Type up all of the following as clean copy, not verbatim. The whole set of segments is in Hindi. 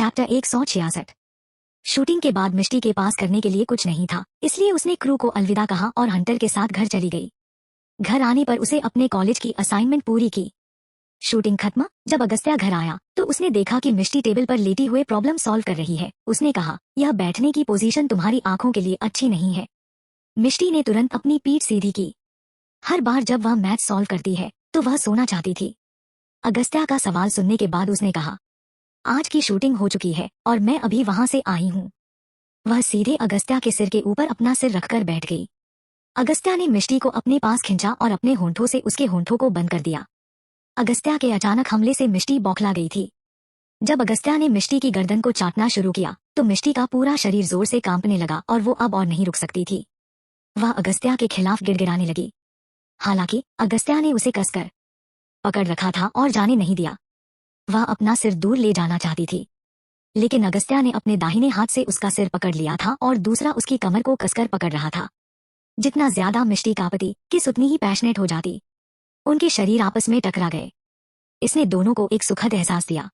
चैप्टर 166। शूटिंग के बाद मिष्टी के पास करने के लिए कुछ नहीं था, इसलिए उसने क्रू को अलविदा कहा और हंटर के साथ घर चली गई। घर आने पर उसे अपने कॉलेज की असाइनमेंट पूरी की। शूटिंग खत्म। जब अगस्त्या घर आया तो उसने देखा कि मिष्टी टेबल पर लेटी हुए प्रॉब्लम सॉल्व कर रही है। उसने कहा, यह बैठने की पोजीशन तुम्हारी आंखों के लिए अच्छी नहीं है। मिष्टी ने तुरंत अपनी पीठ सीधी की। हर बार जब वह मैथ सॉल्व करती है तो वह सोना चाहती थी। अगस्त्या का सवाल सुनने के बाद उसने कहा, आज की शूटिंग हो चुकी है और मैं अभी वहां से आई हूँ। वह सीधे अगस्त्या के सिर के ऊपर अपना सिर रखकर बैठ गई। अगस्त्या ने मिष्टी को अपने पास खींचा और अपने होंठों से उसके होंठों को बंद कर दिया। अगस्त्या के अचानक हमले से मिष्टी बौखला गई थी। जब अगस्त्या ने मिष्टी की गर्दन को चाटना शुरू किया तो मिष्टी का पूरा शरीर जोर से कांपने लगा और वो अब और नहीं रुक सकती थी। वह अगस्त्या के खिलाफ गिड़गिड़ाने लगी। हालांकि अगस्त्या ने उसे कसकर पकड़ रखा था और जाने नहीं दिया। वह अपना सिर दूर ले जाना चाहती थी, लेकिन अगस्त्या ने अपने दाहिने हाथ से उसका सिर पकड़ लिया था और दूसरा उसकी कमर को कसकर पकड़ रहा था। जितना ज्यादा मिष्टी कांपती किस उतनी ही पैशनेट हो जाती। उनके शरीर आपस में टकरा गए। इसने दोनों को एक सुखद एहसास दिया।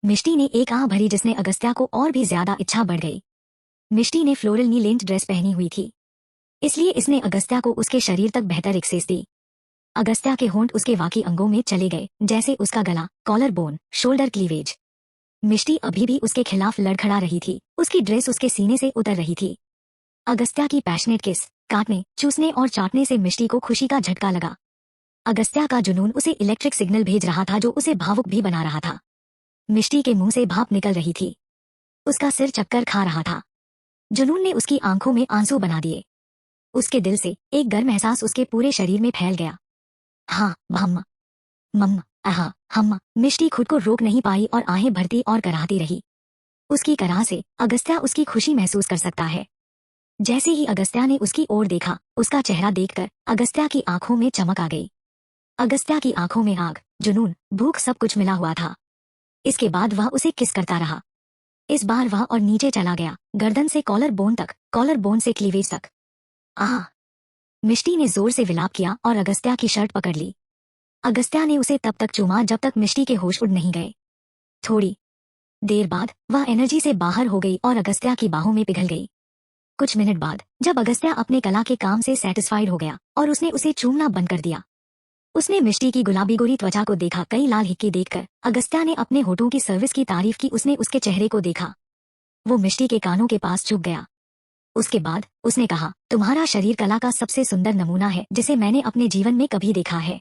मिष्टी ने एक आह भरी जिसने अगस्त्या को और भी ज्यादा इच्छा बढ़ गई। मिष्टी ने फ्लोरल नी लेंथ ड्रेस पहनी हुई थी, इसलिए इसने अगस्त्या को उसके शरीर तक बेहतर एक्सेस दी। अगस्त्या के होंठ उसके बाकी अंगों में चले गए, जैसे उसका गला, कॉलर बोन, शोल्डर क्लीवेज। मिष्टी अभी भी उसके खिलाफ लड़खड़ा रही थी। उसकी ड्रेस उसके सीने से उतर रही थी। अगस्त्या की पैशनेट किस, काटने, चूसने और चाटने से मिष्टी को खुशी का झटका लगा। अगस्त्या का जुनून उसे इलेक्ट्रिक सिग्नल भेज रहा था जो उसे भावुक भी बना रहा था। मिष्टी के मुंह से भाप निकल रही थी। उसका सिर चक्कर खा रहा था। जुनून ने उसकी आंखों में आंसू बना दिए। उसके दिल से एक गर्म एहसास उसके पूरे शरीर में फैल गया। हाँ मम्मा, मम्मा, आहा हम्मा। मिष्टी खुद को रोक नहीं पाई और आहें भरती और कराहती रही। उसकी कराह से अगस्त्या उसकी खुशी महसूस कर सकता है। जैसे ही अगस्त्या ने उसकी ओर देखा, उसका चेहरा देखकर अगस्त्या की आंखों में चमक आ गई। अगस्त्या की आंखों में आग, जुनून, भूख सब कुछ मिला हुआ था। इसके बाद वह उसे किस करता रहा। इस बार वह और नीचे चला गया, गर्दन से कॉलर बोन तक, कॉलर बोन से क्लीवेज तक। आह! मिष्टी ने जोर से विलाप किया और अगस्त्या की शर्ट पकड़ ली। अगस्त्या ने उसे तब तक चूमा जब तक मिष्टी के होश उड़ नहीं गए। थोड़ी देर बाद वह एनर्जी से बाहर हो गई और अगस्त्या की बाहों में पिघल गई। कुछ मिनट बाद जब अगस्त्या अपने कला के काम से सेटिस्फाइड हो गया और उसने उसे चूमना बंद कर दिया, उसने मिष्टी की गुलाबी गोरी त्वचा को देखा। कई लाल हिक्की देखकर अगस्त्या ने अपने होठों की सर्विस की तारीफ की। उसने उसके चेहरे को देखा। वो मिष्टी के कानों के पास झुक गया। उसके बाद उसने कहा, तुम्हारा शरीर कला का सबसे सुंदर नमूना है जिसे मैंने अपने जीवन में कभी देखा है।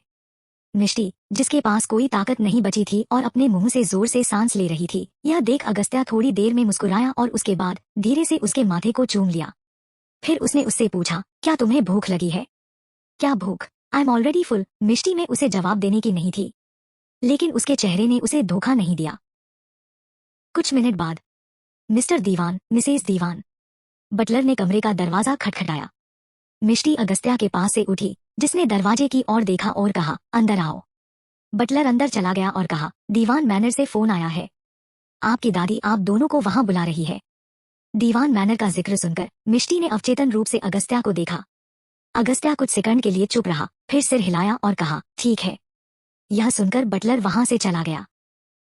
मिष्टी, जिसके पास कोई ताकत नहीं बची थी और अपने मुंह से जोर से सांस ले रही थी, यह देख अगस्त्या थोड़ी देर में मुस्कुराया और उसके बाद धीरे से उसके माथे को चूम लिया। फिर उसने उससे पूछा, क्या तुम्हें भूख लगी है? क्या भूख? I am already full. Mishti में उसे जवाब देने की नहीं थी, लेकिन उसके चेहरे ने उसे धोखा नहीं दिया। कुछ मिनट बाद मिस्टर दीवान, मिसेस दीवान। बटलर ने कमरे का दरवाजा खटखटाया। मिष्टी अगस्त्या के पास से उठी, जिसने दरवाजे की ओर देखा और कहा, अंदर आओ। बटलर अंदर चला गया और कहा, दीवान मैनर से फोन आया है। आपकी दादी आप दोनों को वहां बुला रही है। दीवान मैनर का जिक्र सुनकर मिष्टी ने अवचेतन रूप से अगस्त्या को देखा। अगस्त्या कुछ सेकंड के लिए चुप रहा, फिर सिर हिलाया और कहा, ठीक है। यह सुनकर बटलर वहां से चला गया।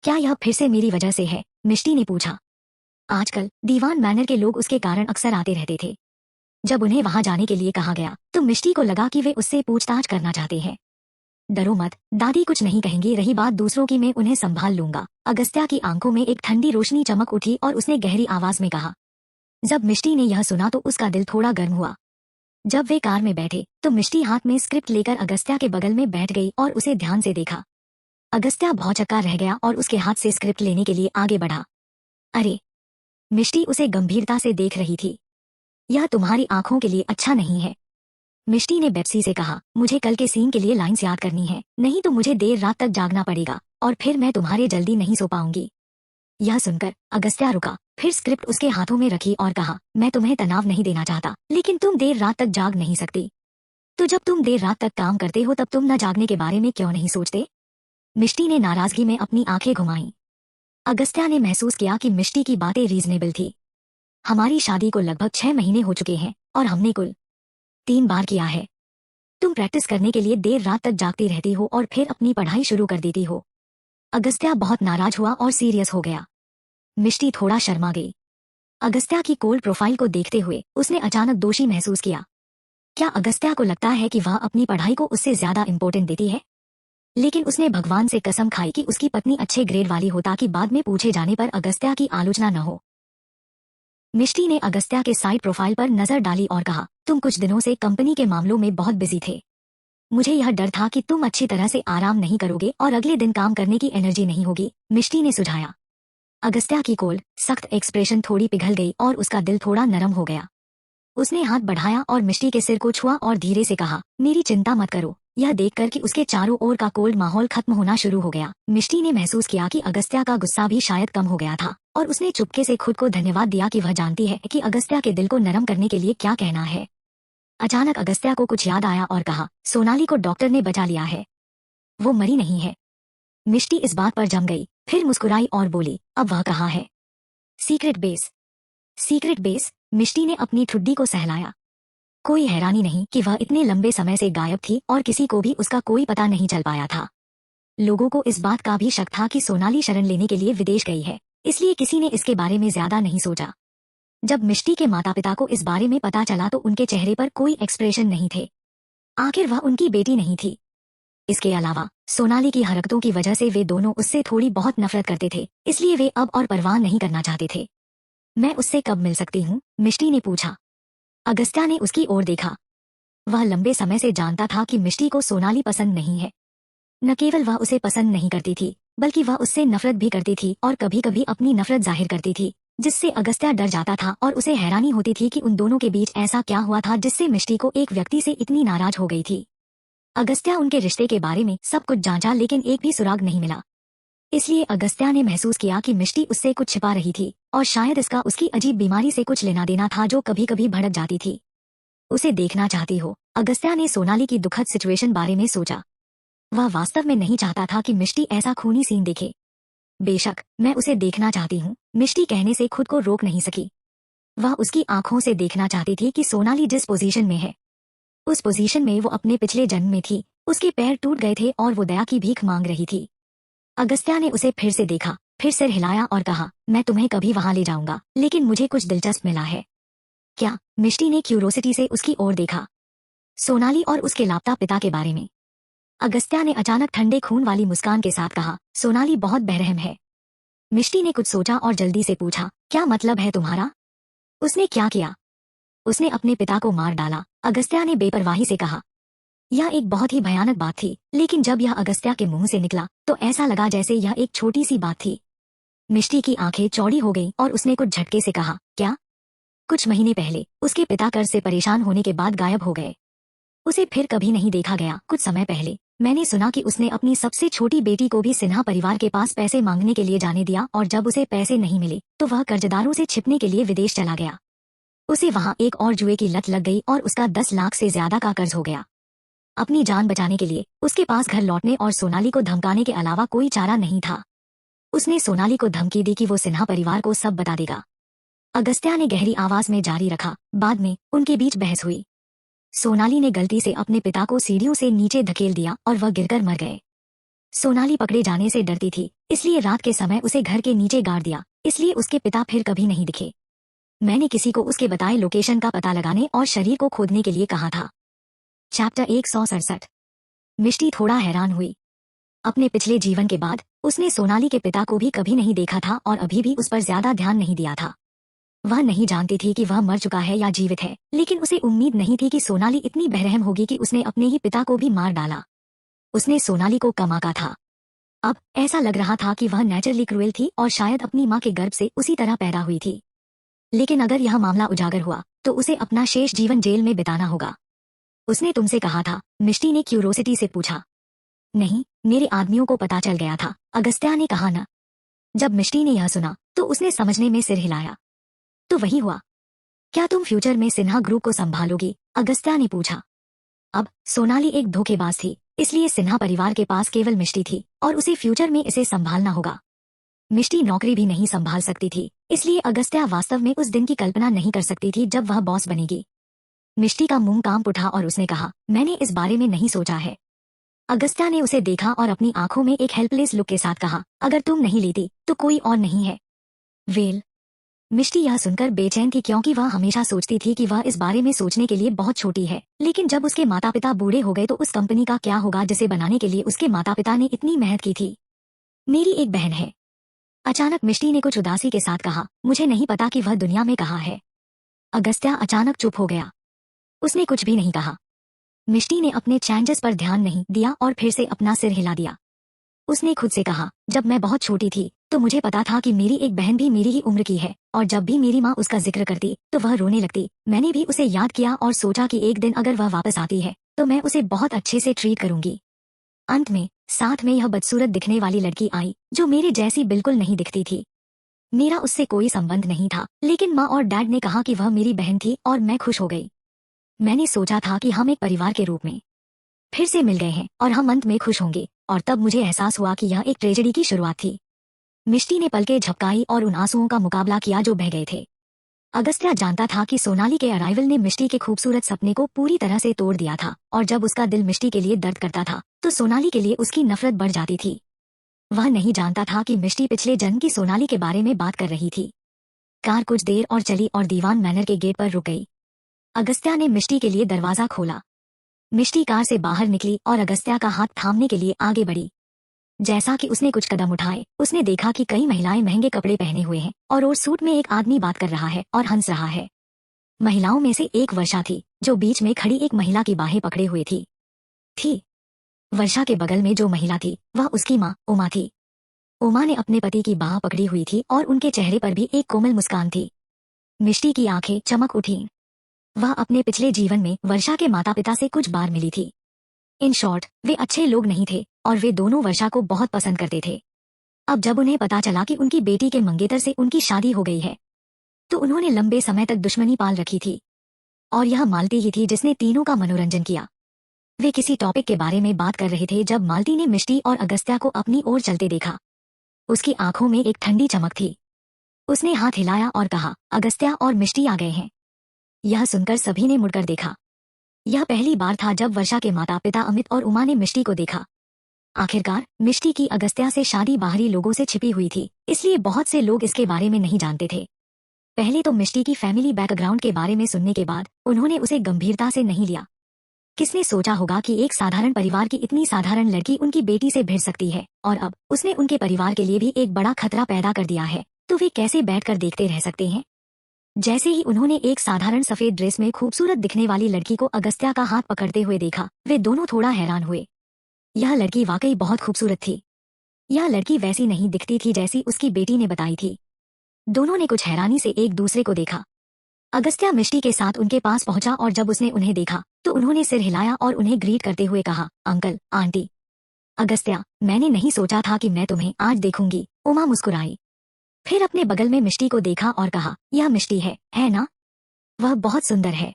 क्या यह फिर से मेरी वजह से है? मिष्टी ने पूछा। आजकल दीवान मैनर के लोग उसके कारण अक्सर आते रहते थे। जब उन्हें वहां जाने के लिए कहा गया तो मिष्टी को लगा कि वे उससे पूछताछ करना चाहते हैं। डरो मत, दादी कुछ नहीं कहेंगी। रही बात दूसरों की, मैं उन्हें संभाल लूंगा। अगस्त्या की आंखों में एक ठंडी रोशनी चमक उठी और उसने गहरी आवाज में कहा। जब मिष्टी ने यह सुना तो उसका दिल थोड़ा गर्म हुआ। जब वे कार में बैठे तो मिष्टी हाथ में स्क्रिप्ट लेकर अगस्त्या के बगल में बैठ गई और उसे ध्यान से देखा। अगस्त्या भौचक्का रह गया और उसके हाथ से स्क्रिप्ट लेने के लिए आगे बढ़ा। अरे! मिष्टी उसे गंभीरता से देख रही थी। यह तुम्हारी आंखों के लिए अच्छा नहीं है। मिष्टी ने बेप्सी से कहा, मुझे कल के सीन के लिए लाइंस याद करनी है, नहीं तो मुझे देर रात तक जागना पड़ेगा और फिर मैं तुम्हारे जल्दी नहीं सो पाऊंगी। यह सुनकर अगस्त्या रुका, फिर स्क्रिप्ट उसके हाथों में रखी और कहा, मैं तुम्हें तनाव नहीं देना चाहता, लेकिन तुम देर रात तक जाग नहीं सकती। तो जब तुम देर रात तक काम करते हो तब तुम न जागने के बारे में क्यों नहीं सोचते? मिष्टी ने नाराजगी में अपनी आंखें घुमाई। अगस्त्या ने महसूस किया कि मिष्टी की बातें रीजनेबल थी। हमारी शादी को लगभग 6 महीने हो चुके हैं और हमने कुल 3 बार किया है। तुम प्रैक्टिस करने के लिए देर रात तक जागती रहती हो और फिर अपनी पढ़ाई शुरू कर देती हो। अगस्त्या बहुत नाराज हुआ और सीरियस हो गया। मिष्टी थोड़ा शर्मा गई। अगस्त्या की कोल्ड प्रोफाइल को देखते हुए उसने अचानक दोषी महसूस किया। क्या अगस्त्या को लगता है कि वह अपनी पढ़ाई को उससे ज्यादा इम्पोर्टेंट देती है? लेकिन उसने भगवान से कसम खाई कि उसकी पत्नी अच्छे ग्रेड वाली हो ताकि बाद में पूछे जाने पर अगस्त्या की आलोचना न हो। मिष्टी ने अगस्त्या के साइड प्रोफाइल पर नजर डाली और कहा, तुम कुछ दिनों से कंपनी के मामलों में बहुत बिजी थे। मुझे यह डर था कि तुम अच्छी तरह से आराम नहीं करोगे और अगले दिन काम करने की एनर्जी नहीं होगी, मिष्टी ने सुझाया। अगस्त्या की कोल्ड सख्त एक्सप्रेशन थोड़ी पिघल गई और उसका दिल थोड़ा नरम हो गया। उसने हाथ बढ़ाया और मिष्टी के सिर को छुआ और धीरे से कहा, मेरी चिंता मत करो। यह देखकर कि उसके चारों ओर का कोल्ड माहौल खत्म होना शुरू हो गया, मिष्टी ने महसूस किया कि अगस्त्या का गुस्सा भी शायद कम हो गया था और उसने चुपके से खुद को धन्यवाद दिया कि वह जानती है कि अगस्त्या के दिल को नरम करने के लिए क्या कहना है। अचानक अगस्त्या को कुछ याद आया और कहा, सोनाली को डॉक्टर ने बचा लिया है, वो मरी नहीं है। मिष्टी इस बात पर जम गई, फिर मुस्कुराई और बोली, अब वह कहाँ है? Secret base. सीक्रेट बेस, मिष्टी ने अपनी ठुड्डी को सहलाया। कोई हैरानी नहीं कि वह इतने लंबे समय से गायब थी और किसी को भी उसका कोई पता नहीं चल पाया था। लोगों को इस बात का भी शक था कि सोनाली शरण लेने के लिए विदेश गई है, इसलिए किसी ने इसके बारे में ज्यादा नहीं सोचा। जब मिष्टी के माता पिता को इस बारे में पता चला तो उनके चेहरे पर कोई एक्सप्रेशन नहीं थे। आखिर वह उनकी बेटी नहीं थी। इसके अलावा सोनाली की हरकतों की वजह से वे दोनों उससे थोड़ी बहुत नफरत करते थे, इसलिए वे अब और परवाह नहीं करना चाहते थे। मैं उससे कब मिल सकती हूँ? मिष्टी ने पूछा। अगस्त्या ने उसकी ओर देखा। वह लंबे समय से जानता था कि मिष्टी को सोनाली पसंद नहीं है। न केवल वह उसे पसंद नहीं करती थी, बल्कि वह उससे नफरत भी करती थी और कभी कभी अपनी नफरत जाहिर करती थी, जिससे अगस्त्या डर जाता था और उसे हैरानी होती थी कि उन दोनों के बीच ऐसा क्या हुआ था जिससे मिष्टी को एक व्यक्ति से इतनी नाराज हो गई थी। अगस्त्या उनके रिश्ते के बारे में सब कुछ जांचा लेकिन एक भी सुराग नहीं मिला। इसलिए अगस्त्या ने महसूस किया कि मिष्टी उससे कुछ छिपा रही थी और शायद इसका उसकी अजीब बीमारी से कुछ लेना देना था जो कभी कभी भड़क जाती थी। उसे देखना चाहती हो? अगस्त्या ने सोनाली की दुखद सिचुएशन बारे में सोचा। वह वास्तव में नहीं चाहता था कि मिष्टी ऐसा खूनी सीन देखे। बेशक मैं उसे देखना चाहती हूँ, मिष्टी कहने से खुद को रोक नहीं सकी। वह उसकी आंखों से देखना चाहती थी कि सोनाली जिस पोजीशन में है, उस पोजीशन में वो अपने पिछले जन्म में थी। उसके पैर टूट गए थे और वो दया की भीख मांग रही थी। अगस्त्या ने उसे फिर से देखा, फिर सिर हिलाया और कहा, मैं तुम्हें कभी वहां ले जाऊंगा, लेकिन मुझे कुछ दिलचस्प मिला है। क्या? मिष्टी ने क्यूरोसिटी से उसकी ओर देखा। सोनाली और उसके लापता पिता के बारे में। अगस्त्या ने अचानक ठंडे खून वाली मुस्कान के साथ कहा, सोनाली बहुत बेरहम है। मिष्टी ने कुछ सोचा और जल्दी से पूछा, क्या मतलब है तुम्हारा? उसने क्या किया? उसने अपने पिता को मार डाला, अगस्त्या ने बेपरवाही से कहा। यह एक बहुत ही भयानक बात थी, लेकिन जब यह अगस्त्या के मुंह से निकला तो ऐसा लगा जैसे यह एक छोटी सी बात थी। मिष्टी की आंखें चौड़ी हो गईं और उसने कुछ झटके से कहा, क्या? कुछ महीने पहले उसके पिता कर्ज से परेशान होने के बाद गायब हो गए। उसे फिर कभी नहीं देखा गया। कुछ समय पहले मैंने सुना कि उसने अपनी सबसे छोटी बेटी को भी सिन्हा परिवार के पास पैसे मांगने के लिए जाने दिया और जब उसे पैसे नहीं मिले तो वह कर्जदारों से छिपने के लिए विदेश चला गया। उसे वहां एक और जुए की लत लग गई और उसका 10 लाख से ज्यादा का कर्ज हो गया। अपनी जान बचाने के लिए उसके पास घर लौटने और सोनाली को धमकाने के अलावा कोई चारा नहीं था। उसने सोनाली को धमकी दी कि वो सिन्हा परिवार को सब बता देगा। अगस्त्या ने गहरी आवाज में जारी रखा। बाद में उनके बीच बहस हुई। सोनाली ने गलती से अपने पिता को सीढ़ियों से नीचे धकेल दिया और वह गिरकर मर गए। सोनाली पकड़े जाने से डरती थी, इसलिए रात के समय उसे घर के नीचे गाड़ दिया, इसलिए उसके पिता फिर कभी नहीं दिखे। मैंने किसी को उसके बताए लोकेशन का पता लगाने और शरीर को खोदने के लिए कहा था। चैप्टर 167। मिष्टी थोड़ा हैरान हुई। अपने पिछले जीवन के बाद उसने सोनाली के पिता को भी कभी नहीं देखा था और अभी भी उस पर ज्यादा ध्यान नहीं दिया था। वह नहीं जानती थी कि वह मर चुका है या जीवित है, लेकिन उसे उम्मीद नहीं थी कि सोनाली इतनी बेरहम होगी कि उसने अपने ही पिता को भी मार डाला। उसने सोनाली को कम आंका था। अब ऐसा लग रहा था कि वह नेचुरली क्रूएल थी और शायद अपनी माँ के गर्भ से उसी तरह पैदा हुई थी। लेकिन अगर यह मामला उजागर हुआ तो उसे अपना शेष जीवन जेल में बिताना होगा। उसने तुमसे कहा था? मिष्टी ने क्यूरोसिटी से पूछा। नहीं, मेरे आदमियों को पता चल गया था, अगस्त्या ने कहा। न। जब मिष्टी ने यह सुना तो उसने समझने में सिर हिलाया। तो वही हुआ। क्या तुम फ्यूचर में सिन्हा ग्रुप को संभालोगी? अगस्त्या ने पूछा। अब सोनाली एक धोखेबाज थी, इसलिए सिन्हा परिवार के पास केवल मिष्टी थी और उसे फ्यूचर में इसे संभालना होगा। मिष्टी नौकरी भी नहीं संभाल सकती थी, इसलिए अगस्त्या वास्तव में उस दिन की कल्पना नहीं कर सकती थी जब वह बॉस बनेगी। मिष्टी का मुंह कांप उठा और उसने कहा, मैंने इस बारे में नहीं सोचा है। अगस्त्या ने उसे देखा और अपनी आंखों में एक हेल्पलेस लुक के साथ कहा, अगर तुम नहीं लेती तो कोई और नहीं है। वेल, मिष्टी यह सुनकर बेचैन थी क्योंकि वह हमेशा सोचती थी कि वह इस बारे में सोचने के लिए बहुत छोटी है। लेकिन जब उसके माता पिता बूढ़े हो गए तो उस कंपनी का क्या होगा जिसे बनाने के लिए उसके माता पिता ने इतनी मेहनत की थी। मेरी एक बहन है। अचानक मिष्टी ने कुछ उदासी के साथ कहा, मुझे नहीं पता कि वह दुनिया में कहाँ है। अगस्त्या अचानक चुप हो गया। उसने कुछ भी नहीं कहा। मिष्टी ने अपने चैलेंजेस पर ध्यान नहीं दिया और फिर से अपना सिर हिला दिया। उसने खुद से कहा, जब मैं बहुत छोटी थी तो मुझे पता था कि मेरी एक बहन भी मेरी ही उम्र की है और जब भी मेरी माँ उसका जिक्र करती तो वह रोने लगती। मैंने भी उसे याद किया और सोचा कि एक दिन अगर वह वापस आती है तो मैं उसे बहुत अच्छे से ट्रीट करूंगी। अंत में साथ में यह बदसूरत दिखने वाली लड़की आई जो मेरे जैसी बिल्कुल नहीं दिखती थी। मेरा उससे कोई संबंध नहीं था, लेकिन माँ और डैड ने कहा कि वह मेरी बहन थी और मैं खुश हो गई। मैंने सोचा था कि हम एक परिवार के रूप में फिर से मिल गए हैं और हम अंत में खुश होंगे, और तब मुझे एहसास हुआ कि यह एक ट्रेजेडी की शुरुआत थी। मिष्टी ने पलकें झपकाई और उन आंसुओं का मुकाबला किया जो बह गए थे। अगस्त्या जानता था कि सोनाली के अराइवल ने मिष्टी के खूबसूरत सपने को पूरी तरह से तोड़ दिया था, और जब उसका दिल मिष्टी के लिए दर्द करता था तो सोनाली के लिए उसकी नफरत बढ़ जाती थी। वह नहीं जानता था कि मिष्टी पिछले जन्म की सोनाली के बारे में बात कर रही थी। कार कुछ देर और चली और दीवान मैनर के गेट पर रुक गई। अगस्त्या ने मिष्टी के लिए दरवाजा खोला। मिष्टी कार से बाहर निकली और अगस्त्या का हाथ थामने के लिए आगे बढ़ी। जैसा कि उसने कुछ कदम उठाए, उसने देखा कि कई महिलाएं महंगे कपड़े पहने हुए हैं और सूट में एक आदमी बात कर रहा है और हंस रहा है। महिलाओं में से एक वर्षा थी जो बीच में खड़ी एक महिला की बाहें पकड़े हुए थी। वर्षा के बगल में जो महिला थी वह उसकी माँ उमा थी। उमा ने अपने पति की बाह पकड़ी हुई थी और उनके चेहरे पर भी एक कोमल मुस्कान थी। मिष्टी की आंखें चमक उठी। वह अपने पिछले जीवन में वर्षा के माता पिता से कुछ बार मिली थी। इन शॉर्ट, वे अच्छे लोग नहीं थे और वे दोनों वर्षा को बहुत पसंद करते थे। अब जब उन्हें पता चला कि उनकी बेटी के मंगेतर से उनकी शादी हो गई है तो उन्होंने लंबे समय तक दुश्मनी पाल रखी थी। और यह मालती ही थी जिसने तीनों का मनोरंजन किया। वे किसी टॉपिक के बारे में बात कर रहे थे जब मालती ने मिष्टी और अगस्त्या को अपनी ओर चलते देखा। उसकी आंखों में एक ठंडी चमक थी। उसने हाथ हिलाया और कहा, अगस्त्या और मिष्टी आ गए हैं। यह सुनकर सभी ने मुड़कर देखा। यह पहली बार था जब वर्षा के माता पिता अमित और उमा ने मिष्टी को देखा। आखिरकार मिष्टी की अगस्त्या से शादी बाहरी लोगों से छिपी हुई थी, इसलिए बहुत से लोग इसके बारे में नहीं जानते थे। पहले तो मिष्टी की फैमिली बैकग्राउंड के बारे में सुनने के बाद उन्होंने उसे गंभीरता से नहीं लिया। किसने सोचा होगा कि एक साधारण परिवार की इतनी साधारण लड़की उनकी बेटी से भिड़ सकती है, और अब उसने उनके परिवार के लिए भी एक बड़ा खतरा पैदा कर दिया है, तो वे कैसे बैठकर देखते रह सकते हैं। जैसे ही उन्होंने एक साधारण सफेद ड्रेस में खूबसूरत दिखने वाली लड़की को अगस्त्या का हाथ पकड़ते हुए देखा, वे दोनों थोड़ा हैरान हुए। यह लड़की वाकई बहुत खूबसूरत थी। यह लड़की वैसी नहीं दिखती थी जैसी उसकी बेटी ने बताई थी। दोनों ने कुछ हैरानी से एक दूसरे को देखा। अगस्त्या मिष्टी के साथ उनके पास पहुंचा और जब उसने उन्हें देखा तो उन्होंने सिर हिलाया और उन्हें ग्रीट करते हुए कहा, अंकल, आंटी। अगस्त्या, मैंने नहीं सोचा था कि मैं तुम्हें आज देखूंगी। उमा मुस्कुराई। फिर अपने बगल में मिष्टी को देखा और कहा, यह मिष्टी है ना? वह बहुत सुंदर है।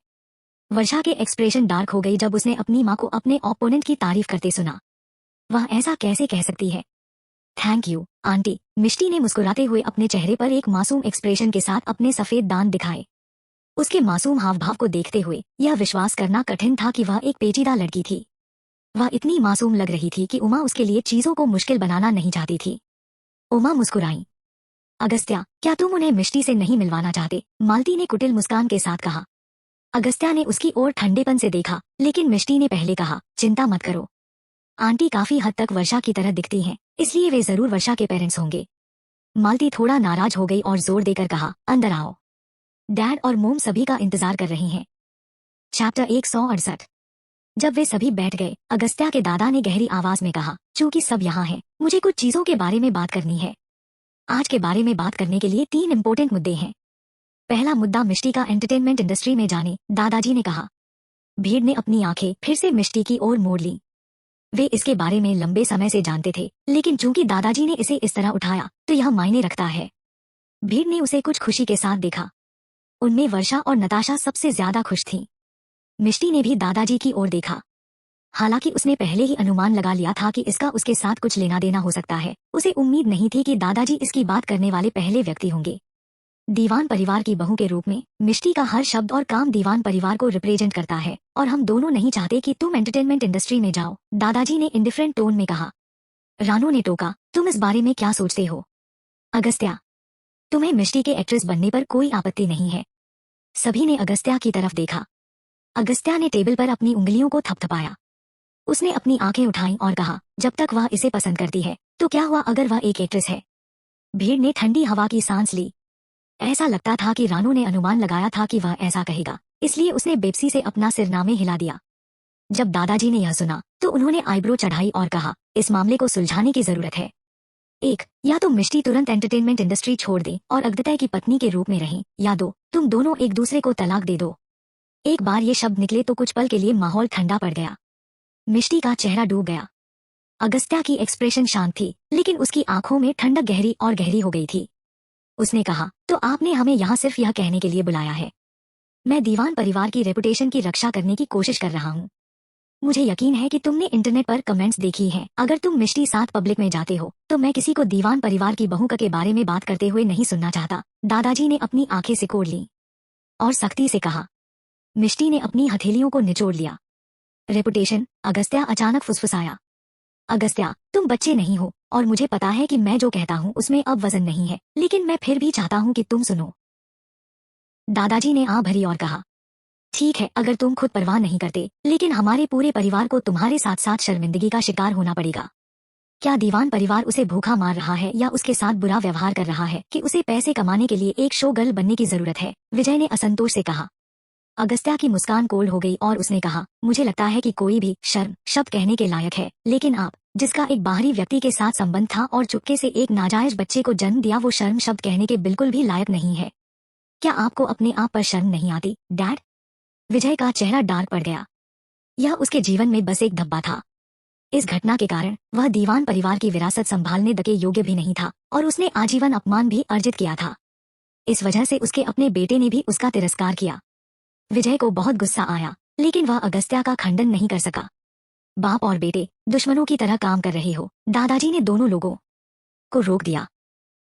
वर्षा के एक्सप्रेशन डार्क हो गई जब उसने अपनी माँ को अपने ओपोनेंट की तारीफ करते सुना। वह ऐसा कैसे कह सकती है? Thank you, aunty. मिष्टी ने मुस्कुराते हुए अपने चेहरे पर एक मासूम एक्सप्रेशन के साथ अपने सफेद दांत दिखाए। उसके मासूम हाव भाव को देखते हुए यह विश्वास करना कठिन था कि वह एक पेचीदा लड़की थी। वह इतनी मासूम लग रही थी कि उमा उसके लिए चीजों को मुश्किल बनाना नहीं चाहती थी। उमा मुस्कुराई। अगस्त्या, क्या तुम उन्हें मिष्टी से नहीं मिलवाना चाहते? मालती ने कुटिल मुस्कान के साथ कहा। अगस्त्या ने उसकी ओर ठंडेपन से देखा, लेकिन मिष्टी ने पहले कहा, चिंता मत करो। आंटी काफी हद तक वर्षा की तरह दिखती हैं, इसलिए वे जरूर वर्षा के पेरेंट्स होंगे। मालती थोड़ा नाराज हो गई और जोर देकर कहा, अंदर आओ। डैड और मोम सभी का इंतजार कर रही हैं। चैप्टर 168। जब वे सभी बैठ गए, अगस्त्या के दादा ने गहरी आवाज में कहा, चूंकि सब यहाँ हैं, मुझे कुछ चीजों के बारे में बात करनी है। आज के बारे में बात करने के लिए 3 इम्पोर्टेंट मुद्दे हैं। पहला मुद्दा मिष्टी का एंटरटेनमेंट इंडस्ट्री में जाने, दादाजी ने कहा। भीड़ ने अपनी आंखें फिर से मिष्टी की ओर मोड़ ली। वे इसके बारे में लंबे समय से जानते थे, लेकिन चूंकि दादाजी ने इसे इस तरह उठाया तो यह मायने रखता है। भीड़ ने उसे कुछ खुशी के साथ देखा। उनमें वर्षा और नताशा सबसे ज्यादा खुश थीं। मिष्टी ने भी दादाजी की ओर देखा। हालांकि उसने पहले ही अनुमान लगा लिया था कि इसका उसके साथ कुछ लेना देना हो सकता है, उसे उम्मीद नहीं थी कि दादाजी इसकी बात करने वाले पहले व्यक्ति होंगे। दीवान परिवार की बहू के रूप में मिष्टी का हर शब्द और काम दीवान परिवार को रिप्रेजेंट करता है, और हम दोनों नहीं चाहते कि तुम एंटरटेनमेंट इंडस्ट्री में जाओ, दादाजी ने इंडिफरेंट टोन में कहा। रानू ने टोका, तुम इस बारे में क्या सोचते हो? अगस्त्या, तुम्हें मिष्टी के एक्ट्रेस बनने पर कोई आपत्ति नहीं है। सभी ने अगस्त्या की तरफ देखा। अगस्त्या ने टेबल पर अपनी उंगलियों को थपथपाया। उसने अपनी आंखें उठाईं और कहा, जब तक वह इसे पसंद करती है तो क्या हुआ अगर वह एक एक्ट्रेस है। भीड़ ने ठंडी हवा की सांस ली। ऐसा लगता था कि रानू ने अनुमान लगाया था कि वह ऐसा कहेगा, इसलिए उसने बेबसी से अपना सिरनामे हिला दिया। जब दादाजी ने यह सुना तो उन्होंने आईब्रो चढ़ाई और कहा, इस मामले को सुलझाने की जरूरत है। एक, या तो मिष्टी तुरंत एंटरटेनमेंट इंडस्ट्री छोड़ दे और अगदतय की पत्नी के रूप में रहें, या दो, तुम दोनों एक दूसरे को तलाक दे दो। एक बार ये शब्द निकले तो कुछ पल के लिए माहौल ठंडा पड़ गया। मिष्टी का चेहरा डूब गया। अगस्त्या की एक्सप्रेशन शांत थी, लेकिन उसकी आंखों में ठंडक गहरी और गहरी हो गई थी। उसने कहा, तो आपने हमें यहाँ सिर्फ यह कहने के लिए बुलाया है। मैं दीवान परिवार की रेपुटेशन की रक्षा करने की कोशिश कर रहा हूँ। मुझे यकीन है कि तुमने इंटरनेट पर कमेंट्स देखी हैं। अगर तुम मिष्टी साथ पब्लिक में जाते हो तो मैं किसी को दीवान परिवार की बहू के बारे में बात करते हुए नहीं सुनना चाहता। दादाजी ने अपनी आंखें सिकोड़ ली और सख्ती से कहा। मिष्टी ने अपनी हथेलियों को निचोड़ लिया। रेपुटेशन? अगस्त्या अचानक फुसफुसाया। अगस्त्या, तुम बच्चे नहीं हो और मुझे पता है कि मैं जो कहता हूँ उसमें अब वजन नहीं है, लेकिन मैं फिर भी चाहता हूँ कि तुम सुनो। दादाजी ने आह भरी और कहा, ठीक है, अगर तुम खुद परवाह नहीं करते, लेकिन हमारे पूरे परिवार को तुम्हारे साथ साथ शर्मिंदगी का शिकार होना पड़ेगा। क्या दीवान परिवार उसे भूखा मार रहा है या उसके साथ बुरा व्यवहार कर रहा है कि उसे पैसे कमाने के लिए एक शो गर्ल बनने की जरूरत है? विजय ने असंतोष से कहा। अगस्त्या की मुस्कान कोल्ड हो गई और उसने कहा, मुझे लगता है कि कोई भी शर्म शब्द कहने के लायक है, लेकिन आप, जिसका एक बाहरी व्यक्ति के साथ संबंध था और चुपके से एक नाजायज बच्चे को जन्म दिया, वो शर्म शब्द कहने के बिल्कुल भी लायक नहीं है। क्या आपको अपने आप पर शर्म नहीं आती, डैड? विजय का चेहरा डार्क पड़ गया। यह उसके जीवन में बस एक धब्बा था। इस घटना के कारण वह दीवान परिवार की विरासत संभालने के योग्य भी नहीं था और उसने आजीवन अपमान भी अर्जित किया था। इस वजह से उसके अपने बेटे ने भी उसका तिरस्कार किया। विजय को बहुत गुस्सा आया, लेकिन वह अगस्त्या का खंडन नहीं कर सका। बाप और बेटे दुश्मनों की तरह काम कर रहे हो। दादाजी ने दोनों लोगों को रोक दिया।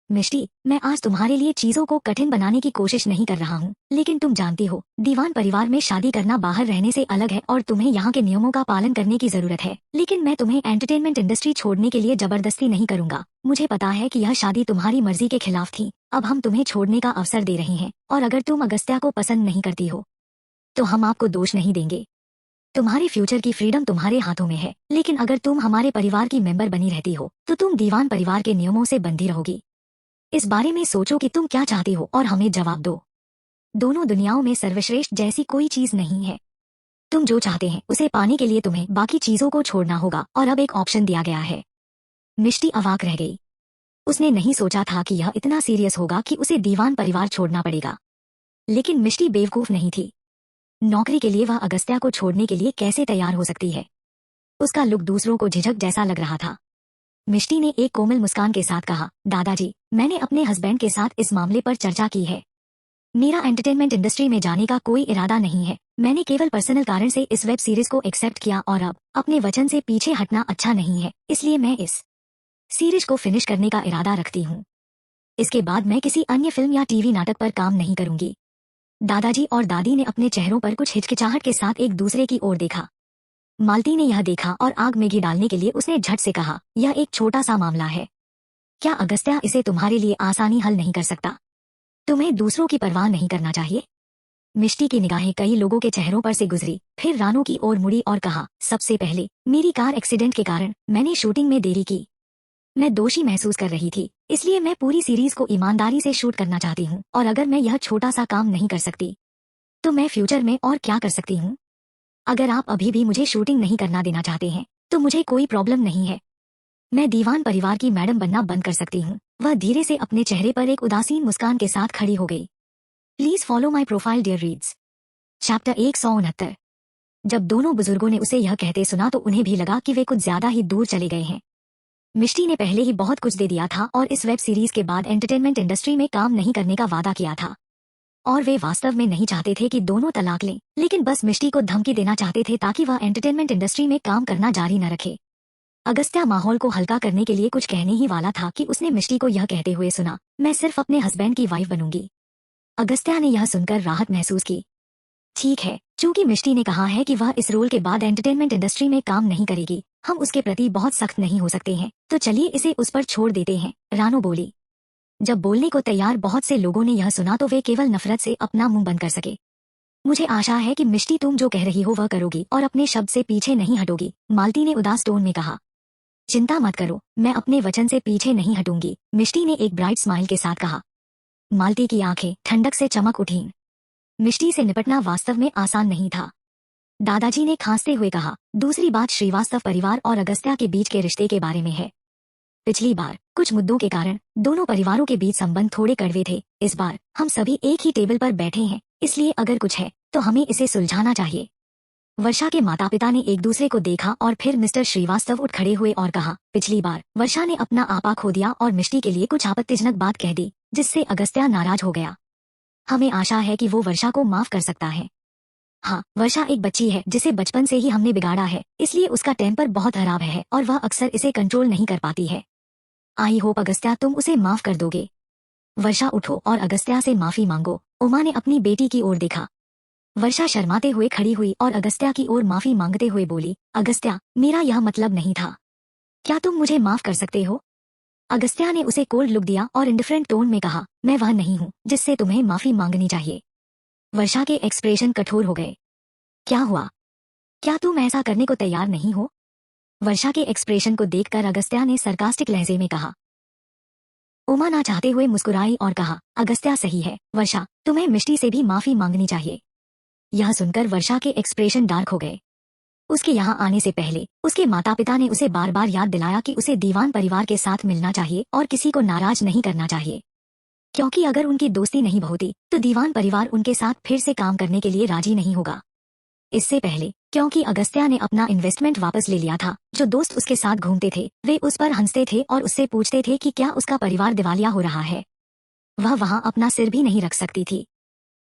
मिष्टी, मैं आज तुम्हारे लिए चीजों को कठिन बनाने की कोशिश नहीं कर रहा हूँ, लेकिन तुम जानती हो, दीवान परिवार में शादी करना बाहर रहने से अलग है और तुम्हें यहाँ के नियमों का पालन करने की जरूरत है। लेकिन मैं तुम्हें एंटरटेनमेंट इंडस्ट्री छोड़ने के लिए जबरदस्ती नहीं करूंगा। मुझे पता है कि यह शादी तुम्हारी मर्जी के खिलाफ थी। अब हम तुम्हें छोड़ने का अवसर दे रहे हैं, और अगर तुम अगस्त्या को पसंद नहीं करती हो तो हम आपको दोष नहीं देंगे। तुम्हारे फ्यूचर की फ्रीडम तुम्हारे हाथों में है, लेकिन अगर तुम हमारे परिवार की मेंबर बनी रहती हो तो तुम दीवान परिवार के नियमों से बंधी रहोगी। इस बारे में सोचो कि तुम क्या चाहती हो और हमें जवाब दो। दोनों दुनियाओं में सर्वश्रेष्ठ जैसी कोई चीज नहीं है। तुम जो चाहते हैं उसे पाने के लिए तुम्हें बाकी चीजों को छोड़ना होगा, और अब एक ऑप्शन दिया गया है। मिष्टी अवाक रह गई। उसने नहीं सोचा था कि यह इतना सीरियस होगा कि उसे दीवान परिवार छोड़ना पड़ेगा। लेकिन मिष्टी बेवकूफ नहीं थी। नौकरी के लिए वह अगस्त्या को छोड़ने के लिए कैसे तैयार हो सकती है? उसका लुक दूसरों को झिझक जैसा लग रहा था। मिष्टी ने एक कोमल मुस्कान के साथ कहा, दादाजी, मैंने अपने हस्बैंड के साथ इस मामले पर चर्चा की है। मेरा एंटरटेनमेंट इंडस्ट्री में जाने का कोई इरादा नहीं है। मैंने केवल पर्सनल कारण से इस वेब सीरीज को एक्सेप्ट किया और अब अपने वचन से पीछे हटना अच्छा नहीं है, इसलिए मैं इस सीरीज को फिनिश करने का इरादा रखती हूँ। इसके बाद मैं किसी अन्य फिल्म या टीवी नाटक पर काम नहीं करूंगी। दादाजी और दादी ने अपने चेहरों पर कुछ हिचकिचाहट के साथ एक दूसरे की ओर देखा। मालती ने यह देखा और आग में घी डालने के लिए उसने झट से कहा, यह एक छोटा सा मामला है। क्या अगस्त्या इसे तुम्हारे लिए आसानी हल नहीं कर सकता? तुम्हें दूसरों की परवाह नहीं करना चाहिए। मिष्टी की निगाहें कई लोगों के चेहरों पर से गुजरी, फिर रानू की ओर मुड़ी और कहा, सबसे पहले, मेरी कार एक्सीडेंट के कारण मैंने शूटिंग में देरी की। मैं दोषी महसूस कर रही थी, इसलिए मैं पूरी सीरीज को ईमानदारी से शूट करना चाहती हूँ, और अगर मैं यह छोटा सा काम नहीं कर सकती तो मैं फ्यूचर में और क्या कर सकती हूँ? अगर आप अभी भी मुझे शूटिंग नहीं करना देना चाहते हैं तो मुझे कोई प्रॉब्लम नहीं है। मैं दीवान परिवार की मैडम बनना बंद कर सकती हूँ। वह धीरे से अपने चेहरे पर एक उदासीन मुस्कान के साथ खड़ी हो गई। Please follow my profile dear reads. Chapter 169। जब दोनों बुजुर्गों ने उसे यह कहते सुना तो उन्हें भी लगा कि वे कुछ ज्यादा ही दूर चले गए हैं। मिष्टी ने पहले ही बहुत कुछ दे दिया था और इस वेब सीरीज के बाद एंटरटेनमेंट इंडस्ट्री में काम नहीं करने का वादा किया था, और वे वास्तव में नहीं चाहते थे कि दोनों तलाक लें, लेकिन बस मिष्टी को धमकी देना चाहते थे ताकि वह एंटरटेनमेंट इंडस्ट्री में काम करना जारी न रखे। अगस्त्या माहौल को हल्का करने के लिए कुछ कहने ही वाला था कि उसने मिष्टी को यह कहते हुए सुना, मैं सिर्फ अपने हस्बैंड की वाइफ बनूंगी। अगस्त्या ने यह सुनकर राहत महसूस की। ठीक है, चूंकि मिष्टी ने कहा है कि वह इस रोल के बाद एंटरटेनमेंट इंडस्ट्री में काम नहीं करेगी, हम उसके प्रति बहुत सख्त नहीं हो सकते हैं, तो चलिए इसे उस पर छोड़ देते हैं, रानू बोली। जब बोलने को तैयार बहुत से लोगों ने यह सुना तो वे केवल नफरत से अपना मुंह बंद कर सके। मुझे आशा है कि मिष्टी तुम जो कह रही हो वह करोगी और अपने शब्द से पीछे नहीं हटोगी, मालती ने उदास टोन में कहा। चिंता मत करो, मैं अपने वचन से पीछे नहीं हटूंगी, मिष्टी ने एक ब्राइट स्माइल के साथ कहा। मालती की आंखें ठंडक से चमक उठीं। मिष्टी से निपटना वास्तव में आसान नहीं था। दादाजी ने खांसते हुए कहा, दूसरी बात श्रीवास्तव परिवार और अगस्त्या के बीच के रिश्ते के बारे में है। पिछली बार कुछ मुद्दों के कारण दोनों परिवारों के बीच संबंध थोड़े कड़वे थे। इस बार हम सभी एक ही टेबल पर बैठे हैं, इसलिए अगर कुछ है तो हमें इसे सुलझाना चाहिए। वर्षा के माता पिता ने एक दूसरे को देखा और फिर मिस्टर श्रीवास्तव उठ खड़े हुए और कहा, पिछली बार वर्षा ने अपना आपा खो दिया और मिष्टी के लिए कुछ आपत्तिजनक बात कह दी, जिससे अगस्त्या नाराज हो गया। हमें आशा है कि वो वर्षा को माफ कर सकता है। हाँ, वर्षा एक बच्ची है जिसे बचपन से ही हमने बिगाड़ा है, इसलिए उसका टेम्पर बहुत खराब है और वह अक्सर इसे कंट्रोल नहीं कर पाती है। आई होप अगस्त्या तुम उसे माफ कर दोगे। वर्षा उठो और अगस्त्या से माफी मांगो, उमा ने अपनी बेटी की ओर देखा। वर्षा शर्माते हुए खड़ी हुई और अगस्त्या की ओर माफी मांगते हुए बोली, अगस्त्या, मेरा यह मतलब नहीं था। क्या तुम मुझे माफ कर सकते हो? अगस्त्या ने उसे कोल्ड लुक दिया और इंडिफरेंट टोन में कहा, मैं वह नहीं हूँ जिससे तुम्हें माफी मांगनी चाहिए। वर्षा के एक्सप्रेशन कठोर हो गए। क्या हुआ? क्या तुम ऐसा करने को तैयार नहीं हो? वर्षा के एक्सप्रेशन को देखकर अगस्त्या ने सरकास्टिक लहजे में कहा। उमा ना चाहते हुए मुस्कुराई और कहा, अगस्त्या सही है, वर्षा तुम्हें मिष्टी से भी माफी मांगनी चाहिए। यह सुनकर वर्षा के एक्सप्रेशन डार्क हो गए। उसके यहाँ आने से पहले उसके माता पिता ने उसे बार बार याद दिलाया कि उसे दीवान परिवार के साथ मिलना चाहिए और किसी को नाराज नहीं करना चाहिए, क्योंकि अगर उनकी दोस्ती नहीं होती तो दीवान परिवार उनके साथ फिर से काम करने के लिए राजी नहीं होगा। इससे पहले क्योंकि अगस्त्या ने अपना इन्वेस्टमेंट वापस ले लिया था, जो दोस्त उसके साथ घूमते थे वे उस पर हंसते थे और उससे पूछते थे कि क्या उसका परिवार दिवालिया हो रहा है। वह वहां अपना सिर भी नहीं रख सकती थी।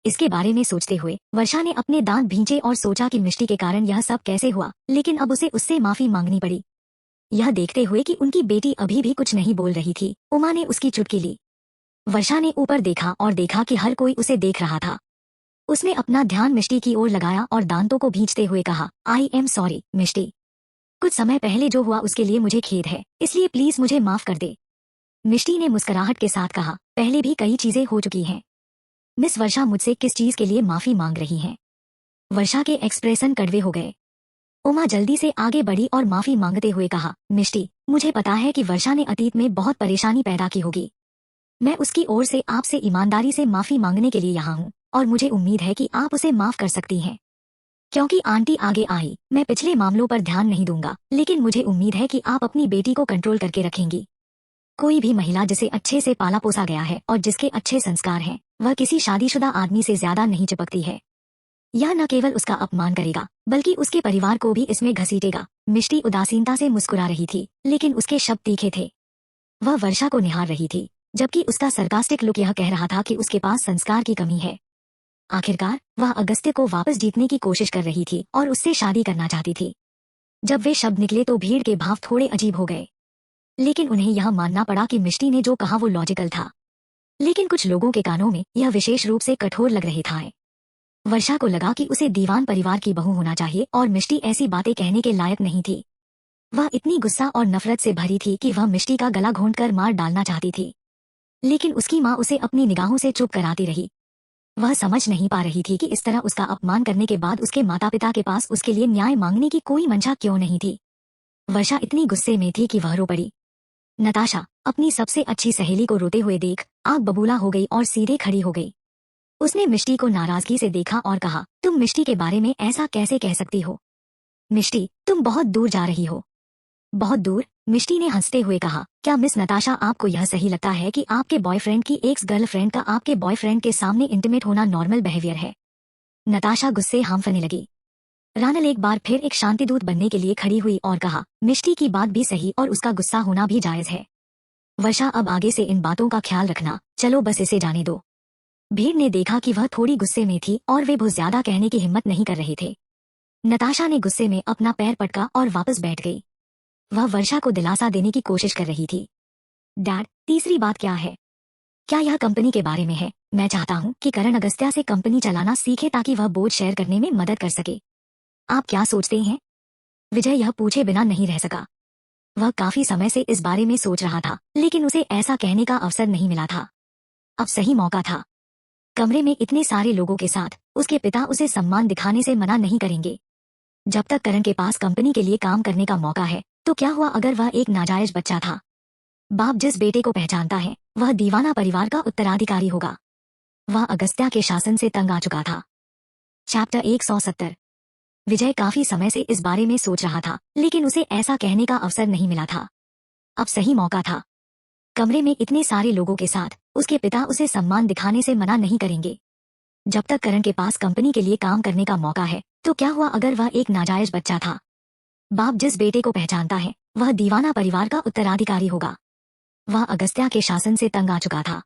इसके बारे में सोचते हुए वर्षा ने अपने दांत भींचे और सोचा कि मिष्टी के कारण यह सब कैसे हुआ, लेकिन अब उसे उससे माफी मांगनी पड़ी। यह देखते हुए कि उनकी बेटी अभी भी कुछ नहीं बोल रही थी, उमा ने उसकी चुटकी ली। वर्षा ने ऊपर देखा और देखा कि हर कोई उसे देख रहा था। उसने अपना ध्यान मिष्टी की ओर लगाया और दांतों को भींचते हुए कहा, आई एम सॉरी मिष्टी, कुछ समय पहले जो हुआ उसके लिए मुझे खेद है, इसलिए प्लीज मुझे माफ कर दे। मिष्टी ने मुस्कुराहट के साथ कहा, पहले भी कई चीजें हो चुकी हैं। मिस वर्षा मुझसे किस चीज के लिए माफी मांग रही हैं? वर्षा के एक्सप्रेशन कड़वे हो गए। उमा जल्दी से आगे बढ़ी और माफी मांगते हुए कहा, मिष्टी, मुझे पता है कि वर्षा ने अतीत में बहुत परेशानी पैदा की होगी। मैं उसकी ओर से आपसे ईमानदारी से माफी मांगने के लिए यहाँ हूँ और मुझे उम्मीद है कि आप उसे माफ कर सकती हैं। क्योंकि आंटी आगे आई, मैं पिछले मामलों पर ध्यान नहीं दूंगा, लेकिन मुझे उम्मीद है कि आप अपनी बेटी को कंट्रोल करके रखेंगी। कोई भी महिला जिसे अच्छे से पाला पोसा गया है और जिसके अच्छे संस्कार हैं, वह किसी शादीशुदा आदमी से ज्यादा नहीं चिपकती है। यह न केवल उसका अपमान करेगा बल्कि उसके परिवार को भी इसमें घसीटेगा। मिष्टी उदासीनता से मुस्कुरा रही थी, लेकिन उसके शब्द तीखे थे। वह वर्षा को निहार रही थी, जबकि उसका सरकास्टिक लुक यह कह रहा था कि उसके पास संस्कार की कमी है। आखिरकार वह अगस्त्य को वापस जीतने की कोशिश कर रही थी और उससे शादी करना चाहती थी। जब वे शब्द निकले तो भीड़ के भाव थोड़े अजीब हो गए, लेकिन उन्हें यह मानना पड़ा कि मिष्टी ने जो कहा वो लॉजिकल था। लेकिन कुछ लोगों के कानों में यह विशेष रूप से कठोर लग रही था। वर्षा को लगा कि उसे दीवान परिवार की बहू होना चाहिए और मिष्टी ऐसी बातें कहने के लायक नहीं थी। वह इतनी गुस्सा और नफरत से भरी थी कि वह मिष्टी का गला घोंटकर मार डालना चाहती थी, लेकिन उसकी माँ उसे अपनी निगाहों से चुप कराती रही। वह समझ नहीं पा रही थी कि इस तरह उसका अपमान करने के बाद उसके माता पिता के पास उसके लिए न्याय मांगने की कोई मंशा क्यों नहीं थी। वर्षा इतनी गुस्से में थी कि वह रो पड़ी। नताशा अपनी सबसे अच्छी सहेली को रोते हुए देख आग बबूला हो गई और सीधे खड़ी हो गई। उसने मिष्टी को नाराजगी से देखा और कहा, तुम मिष्टी के बारे में ऐसा कैसे कह सकती हो? मिष्टी, तुम बहुत दूर जा रही हो। बहुत दूर? मिष्टी ने हंसते हुए कहा, क्या मिस नताशा आपको यह सही लगता है कि आपके बॉयफ्रेंड की एक्स गर्लफ्रेंड का आपके बॉयफ्रेंड के सामने इंटीमेट होना नॉर्मल बिहेवियर है? नताशा गुस्से हांफने लगी। रानल एक बार फिर एक शांतिदूत बनने के लिए खड़ी हुई और कहा, मिष्टी की बात भी सही और उसका गुस्सा होना भी जायज है। वर्षा, अब आगे से इन बातों का ख्याल रखना, चलो बस इसे जाने दो। भीड़ ने देखा कि वह थोड़ी गुस्से में थी और वे बहुत ज्यादा कहने की हिम्मत नहीं कर रहे थे। नताशा ने गुस्से में अपना पैर पटका और वापस बैठ गई। वह वर्षा को दिलासा देने की कोशिश कर रही थी। डैड, तीसरी बात क्या है? क्या यह कंपनी के बारे में है? मैं चाहता हूँ कि करण अगस्त्या से कंपनी चलाना सीखे ताकि वह बोझ शेयर करने में मदद कर सके। आप क्या सोचते हैं? विजय यह पूछे बिना नहीं रह सका। वह काफी समय से इस बारे में सोच रहा था, लेकिन उसे ऐसा कहने का अवसर नहीं मिला था। अब सही मौका था। कमरे में इतने सारे लोगों के साथ उसके पिता उसे सम्मान दिखाने से मना नहीं करेंगे। जब तक करण के पास कंपनी के लिए काम करने का मौका है, तो क्या हुआ अगर वह एक नाजायज बच्चा था। बाप जिस बेटे को पहचानता है, वह दीवाना परिवार का उत्तराधिकारी होगा। वह अगस्त्या के शासन से तंग आ चुका था। चैप्टर 170। विजय काफी समय से इस बारे में सोच रहा था, लेकिन उसे ऐसा कहने का अवसर नहीं मिला था। अब सही मौका था। कमरे में इतने सारे लोगों के साथ उसके पिता उसे सम्मान दिखाने से मना नहीं करेंगे। जब तक करण के पास कंपनी के लिए काम करने का मौका है, तो क्या हुआ अगर वह एक नाजायज बच्चा था। बाप जिस बेटे को पहचानता है, वह दीवाना परिवार का उत्तराधिकारी होगा। वह अगस्त्या के शासन से तंग आ चुका था।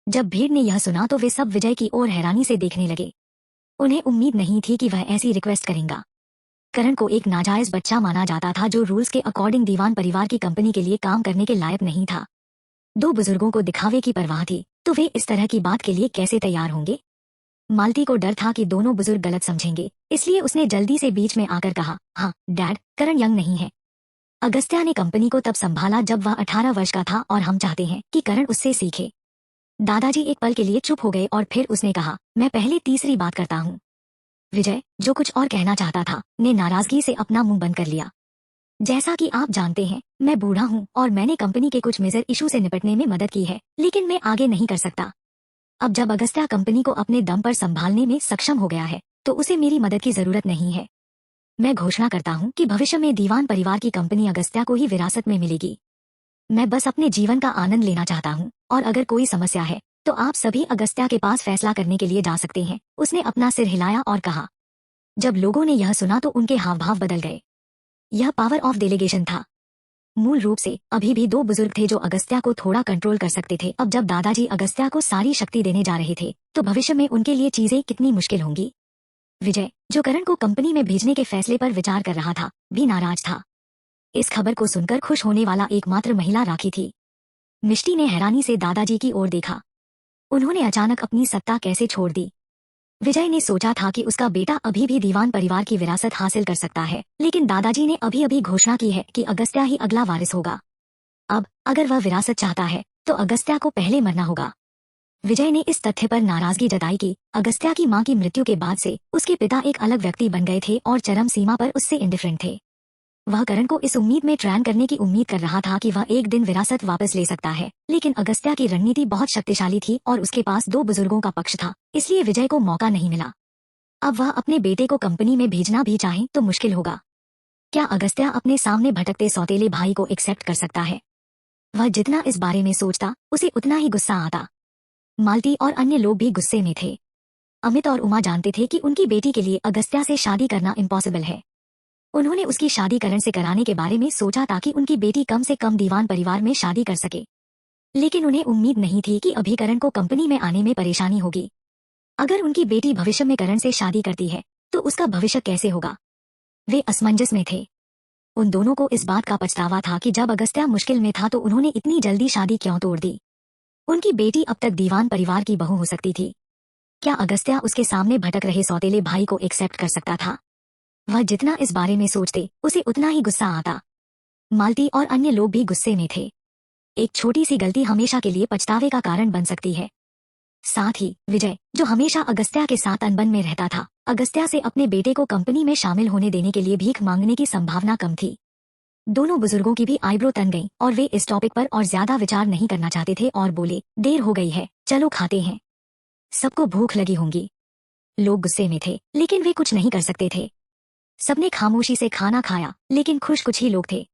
जब भीड़ ने यह सुना तो वे सब विजय की ओर हैरानी से देखने लगे। उन्हें उम्मीद नहीं थी कि वह ऐसी रिक्वेस्ट करेगा। करण को एक नाजायज बच्चा माना जाता था, जो रूल्स के अकॉर्डिंग दीवान परिवार की कंपनी के लिए काम करने के लायक नहीं था। दो बुजुर्गों को दिखावे की परवाह थी, तो वे इस तरह की बात के लिए कैसे तैयार होंगे। मालती को डर था कि दोनों बुजुर्ग गलत समझेंगे, इसलिए उसने जल्दी से बीच में आकर कहा, हाँ डैड, करण यंग नहीं है। अगस्त्या ने कंपनी को तब संभाला जब वह 18 वर्ष का था, और हम चाहते हैं कि करण उससे सीखे। दादाजी एक पल के लिए चुप हो गए और फिर उसने कहा, मैं पहले तीसरी बात करता हूँ। विजय, जो कुछ और कहना चाहता था, ने नाराजगी से अपना मुंह बंद कर लिया। जैसा कि आप जानते हैं, मैं बूढ़ा हूँ और मैंने कंपनी के कुछ मेजर इशू से निपटने में मदद की है, लेकिन मैं आगे नहीं कर सकता। अब जब अगस्त्या कंपनी को अपने दम पर संभालने में सक्षम हो गया है, तो उसे मेरी मदद की जरूरत नहीं है। मैं घोषणा करता हूँ कि भविष्य में दीवान परिवार की कंपनी अगस्त्या को ही विरासत में मिलेगी। मैं बस अपने जीवन का आनंद लेना चाहता हूँ, और अगर कोई समस्या है तो आप सभी अगस्त्या के पास फैसला करने के लिए जा सकते हैं। उसने अपना सिर हिलाया और कहा। जब लोगों ने यह सुना तो उनके हाव भाव बदल गए। यह पावर ऑफ डेलीगेशन था। मूल रूप से अभी भी दो बुजुर्ग थे जो अगस्त्या को थोड़ा कंट्रोल कर सकते थे। अब जब दादाजी अगस्त्या को सारी शक्ति देने जा रहे थे, तो भविष्य में उनके लिए चीजें कितनी मुश्किल होंगी। विजय, जो करण को कंपनी में भेजने के फैसले पर विचार कर रहा था, भी नाराज था। इस खबर को सुनकर खुश होने वाला एकमात्र महिला राखी थी। मिष्टी ने हैरानी से दादाजी की ओर देखा। उन्होंने अचानक अपनी सत्ता कैसे छोड़ दी। विजय ने सोचा था कि उसका बेटा अभी भी दीवान परिवार की विरासत हासिल कर सकता है, लेकिन दादाजी ने अभी अभी घोषणा की है कि अगस्त्या ही अगला वारिस होगा। अब अगर वह विरासत चाहता है, तो अगस्त्या को पहले मरना होगा। विजय ने इस तथ्य पर नाराजगी जताई कि अगस्त्या की मां की मृत्यु के बाद से उसके पिता एक अलग व्यक्ति बन गए थे और चरम सीमा पर उससे इंडिफरेंट थे। वह करण को इस उम्मीद में ट्रेन करने की उम्मीद कर रहा था कि वह एक दिन विरासत वापस ले सकता है, लेकिन अगस्त्या की रणनीति बहुत शक्तिशाली थी और उसके पास दो बुजुर्गों का पक्ष था, इसलिए विजय को मौका नहीं मिला। अब वह अपने बेटे को कंपनी में भेजना भी चाहे तो मुश्किल होगा। क्या अगस्त्या अपने सामने भटकते सौतेले भाई को एक्सेप्ट कर सकता है? वह जितना इस बारे में सोचता, उसे उतना ही गुस्सा आता। मालती और अन्य लोग भी गुस्से में थे। अमित और उमा जानते थे कि उनकी बेटी के लिए अगस्त्या से शादी करना इम्पॉसिबल है। उन्होंने उसकी शादी करण से कराने के बारे में सोचा ताकि उनकी बेटी कम से कम दीवान परिवार में शादी कर सके, लेकिन उन्हें उम्मीद नहीं थी कि अभी करण को कंपनी में आने में परेशानी होगी। अगर उनकी बेटी भविष्य में करण से शादी करती है, तो उसका भविष्य कैसे होगा। वे असमंजस में थे। उन दोनों को इस बात का पछतावा था कि जब अगस्त्या मुश्किल में था तो उन्होंने इतनी जल्दी शादी क्यों तोड़ दी। उनकी बेटी अब तक दीवान परिवार की बहू हो सकती थी। क्या अगस्त्या उसके सामने भटक रहे सौतेले भाई को एक्सेप्ट कर सकता था? वह जितना इस बारे में सोचते, उसे उतना ही गुस्सा आता। मालती और अन्य लोग भी गुस्से में थे। एक छोटी सी गलती हमेशा के लिए पछतावे का कारण बन सकती है। साथ ही विजय, जो हमेशा अगस्त्या के साथ अनबन में रहता था, अगस्त्या से अपने बेटे को कंपनी में शामिल होने देने के लिए भीख मांगने की संभावना कम थी। दोनों बुजुर्गों की भी आईब्रो तन गई और वे इस टॉपिक पर और ज्यादा विचार नहीं करना चाहते थे और बोले, देर हो गई है, चलो खाते हैं। सबको भूख लगी होंगी। लोग गुस्से में थे, लेकिन वे कुछ नहीं कर सकते थे। सबने खामोशी से खाना खाया, लेकिन खुश कुछ ही लोग थे।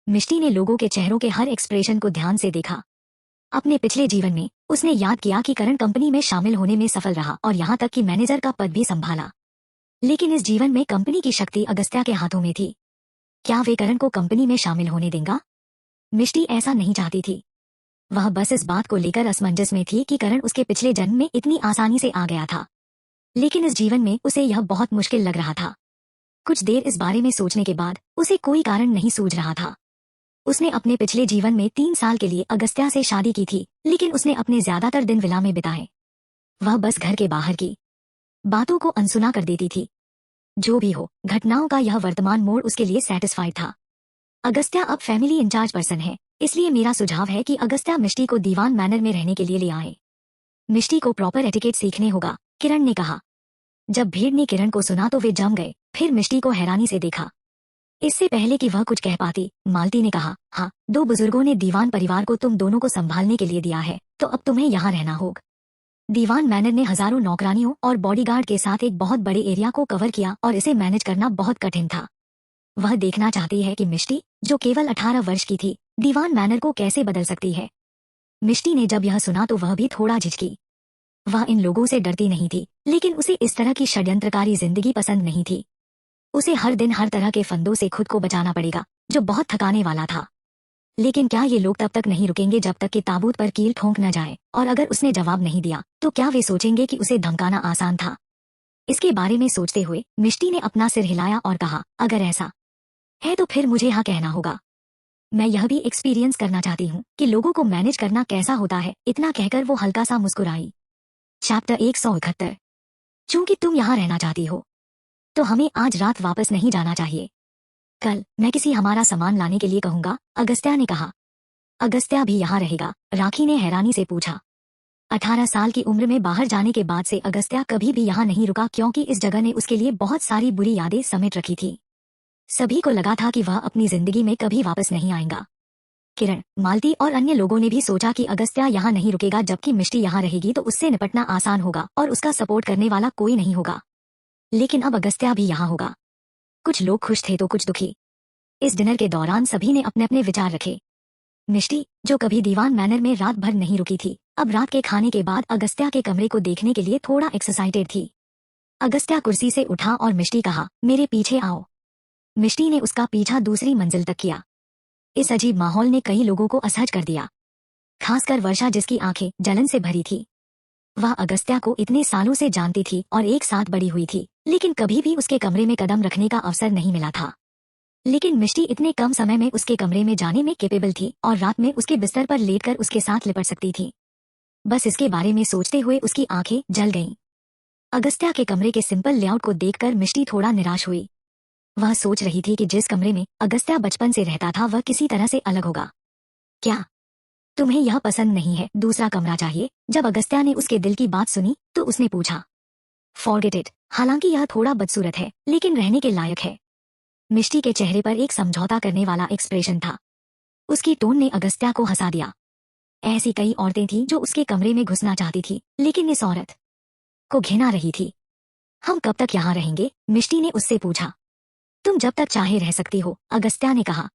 मिष्टी ने लोगों के चेहरों के हर एक्सप्रेशन को ध्यान से देखा। अपने पिछले जीवन में उसने याद किया कि करण कंपनी में शामिल होने में सफल रहा और यहाँ तक कि मैनेजर का पद भी संभाला, लेकिन इस जीवन में कंपनी की शक्ति अगस्त्या के हाथों में थी। क्या वे करण को कंपनी में शामिल होने देंगे? मिष्टी ऐसा नहीं चाहती थी। वह बस इस बात को लेकर असमंजस में थी कि करण उसके पिछले जन्म में इतनी आसानी से आ गया था, लेकिन इस जीवन में उसे यह बहुत मुश्किल लग रहा था। कुछ देर इस बारे में सोचने के बाद उसे कोई कारण नहीं सूझ रहा था। उसने अपने पिछले जीवन में 3 साल के लिए अगस्त्या से शादी की थी, लेकिन उसने अपने ज्यादातर दिन विला में बिताए। वह बस घर के बाहर की बातों को अनसुना कर देती थी। जो भी हो, घटनाओं का यह वर्तमान मोड़ उसके लिए सेटिस्फाइड था। अगस्त्या अब फैमिली इंचार्ज पर्सन है, इसलिए मेरा सुझाव है कि अगस्त्या मिष्टी को दीवान मैनर में रहने के लिए ले आए। मिष्टी को प्रॉपर एटिकेट सीखने होगा, किरण ने कहा। जब भीड़ ने किरण को सुना तो वे जम गए, फिर मिष्टी को हैरानी से देखा। इससे पहले कि वह कुछ कह पाती, मालती ने कहा, हाँ, 2 बुजुर्गों ने दीवान परिवार को तुम दोनों को संभालने के लिए दिया है, तो अब तुम्हें यहाँ रहना होगा। दीवान मैनर ने हजारों नौकरानियों और बॉडीगार्ड के साथ एक बहुत बड़े एरिया को कवर किया और इसे मैनेज करना बहुत कठिन था। वह देखना चाहती है कि मिष्टी, जो केवल 18 वर्ष की थी, दीवान मैनर को कैसे बदल सकती है। मिष्टी ने जब यह सुना तो वह भी थोड़ा झिझकी। वह इन लोगों से डरती नहीं थी, लेकिन उसे इस तरह की षड्यंत्रकारी जिंदगी पसंद नहीं थी। उसे हर दिन हर तरह के फंदों से खुद को बचाना पड़ेगा, जो बहुत थकाने वाला था। लेकिन क्या ये लोग तब तक नहीं रुकेंगे जब तक कि ताबूत पर कील ठोंक न जाए, और अगर उसने जवाब नहीं दिया तो क्या वे सोचेंगे कि उसे धमकाना आसान था। इसके बारे में सोचते हुए मिष्टी ने अपना सिर हिलाया और कहा, अगर ऐसा है तो फिर मुझे हाँ कहना होगा। मैं यह भी एक्सपीरियंस करना चाहती हूँ कि लोगों को मैनेज करना कैसा होता है। इतना कहकर वो हल्का सा मुस्कुराई। चैप्टर 171। चूंकि तुम यहाँ रहना चाहती हो तो हमें आज रात वापस नहीं जाना चाहिए। कल मैं किसी हमारा सामान लाने के लिए कहूंगा, अगस्त्या ने कहा। अगस्त्या भी यहाँ रहेगा? राखी ने हैरानी से पूछा। 18 साल की उम्र में बाहर जाने के बाद से अगस्त्या कभी भी यहाँ नहीं रुका, क्योंकि इस जगह ने उसके लिए बहुत सारी बुरी यादें समेट रखी थी। सभी को लगा था कि वह अपनी जिंदगी में कभी वापस नहीं आएगा। किरण, मालती और अन्य लोगों ने भी सोचा कि अगस्त्या यहाँ नहीं रुकेगा, जबकि मिष्टी यहाँ रहेगी तो उससे निपटना आसान होगा और उसका सपोर्ट करने वाला कोई नहीं होगा। लेकिन अब अगस्त्या भी यहाँ होगा। कुछ लोग खुश थे तो कुछ दुखी। इस डिनर के दौरान सभी ने अपने अपने विचार रखे। मिष्टी, जो कभी दीवान मैनर में रात भर नहीं रुकी थी, अब रात के खाने के बाद अगस्त्या के कमरे को देखने के लिए थोड़ा एक्साइटेड थी। अगस्त्या कुर्सी से उठा और मिष्टी कहा, मेरे पीछे आओ। मिष्टी ने उसका पीछा दूसरी मंजिल तक किया। इस अजीब माहौल ने कई लोगों को असहज कर दिया, खासकर वर्षा, जिसकी आंखें जलन से भरी थी। वह अगस्त्या को इतने सालों से जानती थी और एक साथ बड़ी हुई थी, लेकिन कभी भी उसके कमरे में कदम रखने का अवसर नहीं मिला था। लेकिन मिष्टी इतने कम समय में उसके कमरे में जाने में कैपेबल थी और रात में उसके बिस्तर पर लेटकर उसके साथ लिपट सकती थी। बस इसके बारे में सोचते हुए उसकी आंखें जल गईं। अगस्त्या के कमरे के सिंपल लेआउट को देखकर मिष्टी थोड़ा निराश हुई। वह सोच रही थी कि जिस कमरे में अगस्त्या बचपन से रहता था वह किसी तरह से अलग होगा। क्या तुम्हें यह पसंद नहीं है? दूसरा कमरा चाहिए? जब अगस्त्या ने उसके दिल की बात सुनी तो उसने पूछा। Forget it. हालांकि यह थोड़ा बदसूरत है, लेकिन रहने के लायक है। मिष्टी के चेहरे पर एक समझौता करने वाला एक्सप्रेशन था। उसकी टोन ने अगस्त्या को हंसा दिया। ऐसी कई औरतें थीं जो उसके कमरे में घुसना चाहती थी, लेकिन इस औरत को घिना रही थी। हम कब तक यहाँ रहेंगे? मिष्टी ने उससे पूछा। तुम जब तक चाहे रह सकती हो, अगस्त्या ने कहा।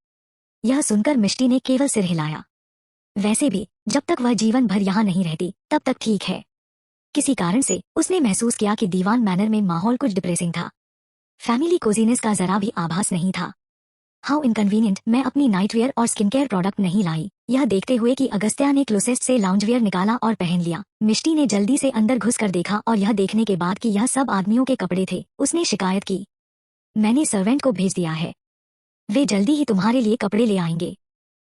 यह सुनकर मिष्टी ने केवल सिर हिलाया। वैसे भी जब तक वह जीवन भर यहाँ नहीं रहती तब तक ठीक है। किसी कारण से उसने महसूस किया कि दीवान मैनर में माहौल कुछ डिप्रेसिंग था। फैमिली कोजीनेस का जरा भी आभास नहीं था। How inconvenient. मैं अपनी नाइटवेयर और स्किन केयर प्रोडक्ट नहीं लाई। यह देखते हुए कि अगस्त्या ने क्लोसेस्ट से लाउंजवेयर निकाला और पहन लिया, मिष्टी ने जल्दी से अंदर घुसकर देखा और यह देखने के बाद कि यह सब आदमियों के कपड़े थे, उसने शिकायत की। मैंने सर्वेंट को भेज दिया है, वे जल्दी ही तुम्हारे लिए कपड़े ले आएंगे।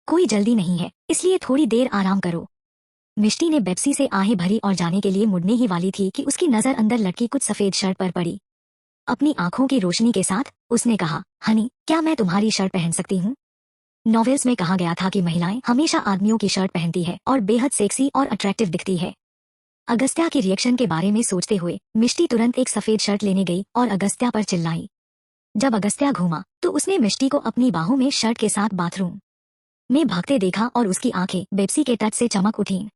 कोई जल्दी नहीं है, इसलिए थोड़ी देर आराम करो। मिष्टी ने बेप्सी से आहें भरी और जाने के लिए मुड़ने ही वाली थी कि उसकी नजर अंदर लटकी कुछ सफेद शर्ट पर पड़ी। अपनी आंखों की रोशनी के साथ उसने कहा, हनी, क्या मैं तुम्हारी शर्ट पहन सकती हूँ? नॉवेल्स में कहा गया था कि महिलाएं हमेशा आदमियों की शर्ट पहनती है और बेहद सेक्सी और अट्रैक्टिव दिखती है। अगस्त्या के रिएक्शन के बारे में सोचते हुए मिष्टी तुरंत एक सफेद शर्ट लेने गई और अगस्त्या पर चिल्लाई। जब अगस्त्या घूमा तो उसने मिष्टी को अपनी बाहों में शर्ट के साथ बाथरूम में भागते देखा और उसकी आंखें बेप्सी के टच से चमक उठीं।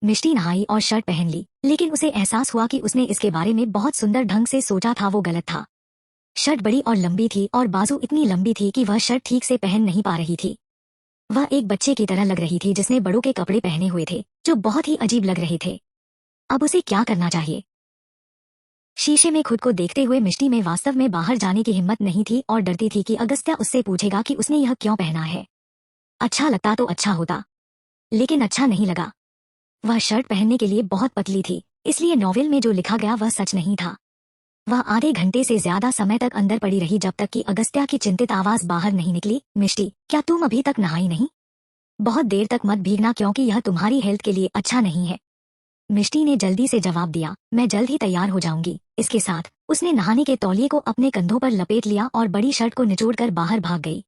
मिष्टी नहाई और शर्ट पहन ली, लेकिन उसे एहसास हुआ कि उसने इसके बारे में बहुत सुंदर ढंग से सोचा था, वो गलत था। शर्ट बड़ी और लंबी थी और बाजू इतनी लंबी थी कि वह शर्ट ठीक से पहन नहीं पा रही थी। वह एक बच्चे की तरह लग रही थी जिसने बड़ों के कपड़े पहने हुए थे, जो बहुत ही अजीब लग रहे थे। अब उसे क्या करना चाहिए? शीशे में खुद को देखते हुए मिष्टी में वास्तव में बाहर जाने की हिम्मत नहीं थी और डरती थी कि अगस्त्या उससे पूछेगा कि उसने यह क्यों पहना है। अच्छा लगता तो अच्छा होता, लेकिन अच्छा नहीं लगा। वह शर्ट पहनने के लिए बहुत पतली थी, इसलिए नॉवेल में जो लिखा गया वह सच नहीं था। वह आधे घंटे से ज्यादा समय तक अंदर पड़ी रही जब तक कि अगस्त्या की चिंतित आवाज बाहर नहीं निकली। मिष्टी, क्या तुम अभी तक नहाई नहीं? बहुत देर तक मत भीगना, क्योंकि यह तुम्हारी हेल्थ के लिए अच्छा नहीं है। मिष्टी ने जल्दी से जवाब दिया, मैं जल्द ही तैयार हो जाऊंगी। इसके साथ उसने नहाने के तौलिए को अपने कंधों पर लपेट लिया और बड़ी शर्ट को निचोड़कर बाहर भाग गई।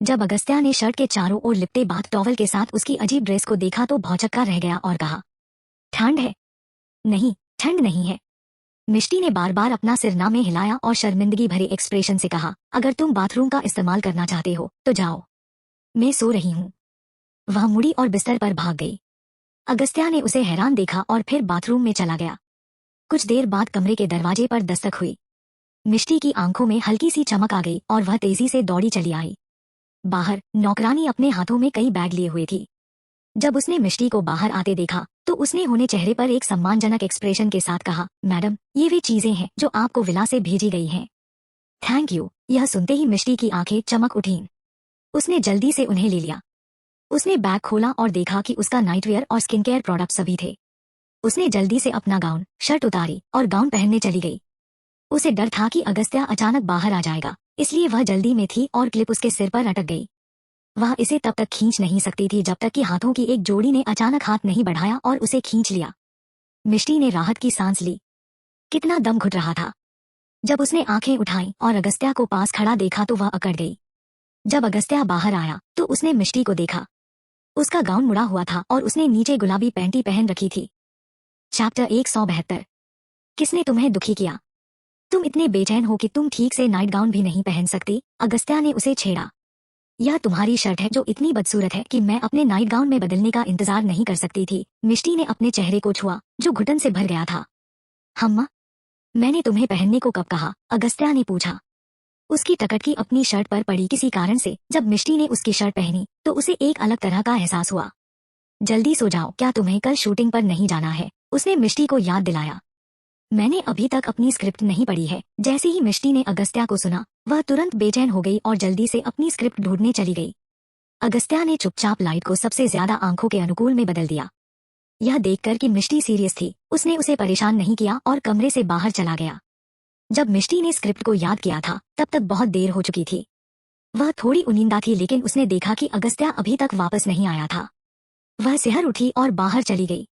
जब अगस्त्या ने शर्ट के चारों ओर लिपटे बाथ टॉवल के साथ उसकी अजीब ड्रेस को देखा तो भौचक्का रह गया और कहा, ठंड है? नहीं, ठंड नहीं है। मिष्टी ने बार बार अपना सिरना में हिलाया और शर्मिंदगी भरे एक्सप्रेशन से कहा, अगर तुम बाथरूम का इस्तेमाल करना चाहते हो तो जाओ, मैं सो रही हूँ। वह मुड़ी और बिस्तर पर भाग गई। अगस्त्या ने उसे हैरान देखा और फिर बाथरूम में चला गया। कुछ देर बाद कमरे के दरवाजे पर दस्तक हुई। मिष्टी की आंखों में हल्की सी चमक आ गई और वह तेजी से दौड़ी चली आई। बाहर नौकरानी अपने हाथों में कई बैग लिए हुए थी। जब उसने मिष्टी को बाहर आते देखा तो उसने होने चेहरे पर एक सम्मानजनक एक्सप्रेशन के साथ कहा, मैडम, ये वे चीजें हैं जो आपको विला से भेजी गई हैं। Thank you. यह सुनते ही मिष्टी की आंखें चमक उठीं। उसने जल्दी से उन्हें ले लिया। उसने बैग खोला और देखा कि उसका नाइटवेयर और स्किन केयर प्रोडक्ट सभी थे। उसने जल्दी से अपना गाउन, शर्ट उतारी और गाउन पहनने चली गई। उसे डर था कि अगस्त्या अचानक बाहर आ जाएगा, इसलिए वह जल्दी में थी और क्लिप उसके सिर पर अटक गई। वह इसे तब तक खींच नहीं सकती थी जब तक कि हाथों की एक जोड़ी ने अचानक हाथ नहीं बढ़ाया और उसे खींच लिया। मिष्टी ने राहत की सांस ली। कितना दम घुट रहा था। जब उसने आंखें उठाई और अगस्त्या को पास खड़ा देखा तो वह अकड़ गई। जब अगस्त्या बाहर आया तो उसने मिष्टी को देखा। उसका गाउन मुड़ा हुआ था और उसने नीचे गुलाबी पैंटी पहन रखी थी। चैप्टर 172। किसने तुम्हें दुखी किया? तुम इतने बेचैन हो कि तुम ठीक से नाइट गाउन भी नहीं पहन सकती? अगस्त्या ने उसे छेड़ा। यह तुम्हारी शर्ट है जो इतनी बदसूरत है कि मैं अपने नाइट गाउन में बदलने का इंतजार नहीं कर सकती थी। मिष्टी ने अपने चेहरे को छुआ जो घुटन से भर गया था। हम्मा, मैंने तुम्हें पहनने को कब कहा? अगस्त्या ने पूछा। उसकी टकटकी अपनी शर्ट पर पड़ी किसी कारण से। जब मिष्टी ने उसकी शर्ट पहनी तो उसे एक अलग तरह का एहसास हुआ। जल्दी सो जाओ, क्या तुम्हें कल शूटिंग पर नहीं जाना है? उसने मिष्टी को याद दिलाया। मैंने अभी तक अपनी स्क्रिप्ट नहीं पढ़ी है। जैसे ही मिष्टी ने अगस्त्या को सुना वह तुरंत बेचैन हो गई और जल्दी से अपनी स्क्रिप्ट ढूंढने चली गई। अगस्त्या ने चुपचाप लाइट को सबसे ज्यादा आंखों के अनुकूल में बदल दिया। यह देखकर कि मिष्टी सीरियस थी उसने उसे परेशान नहीं किया और कमरे से बाहर चला गया। जब मिष्टी ने स्क्रिप्ट को याद किया था तब तक बहुत देर हो चुकी थी। वह थोड़ी उनिंदा थी लेकिन उसने देखा कि अगस्त्या अभी तक वापस नहीं आया था। वह सिहर उठी और बाहर चली गई।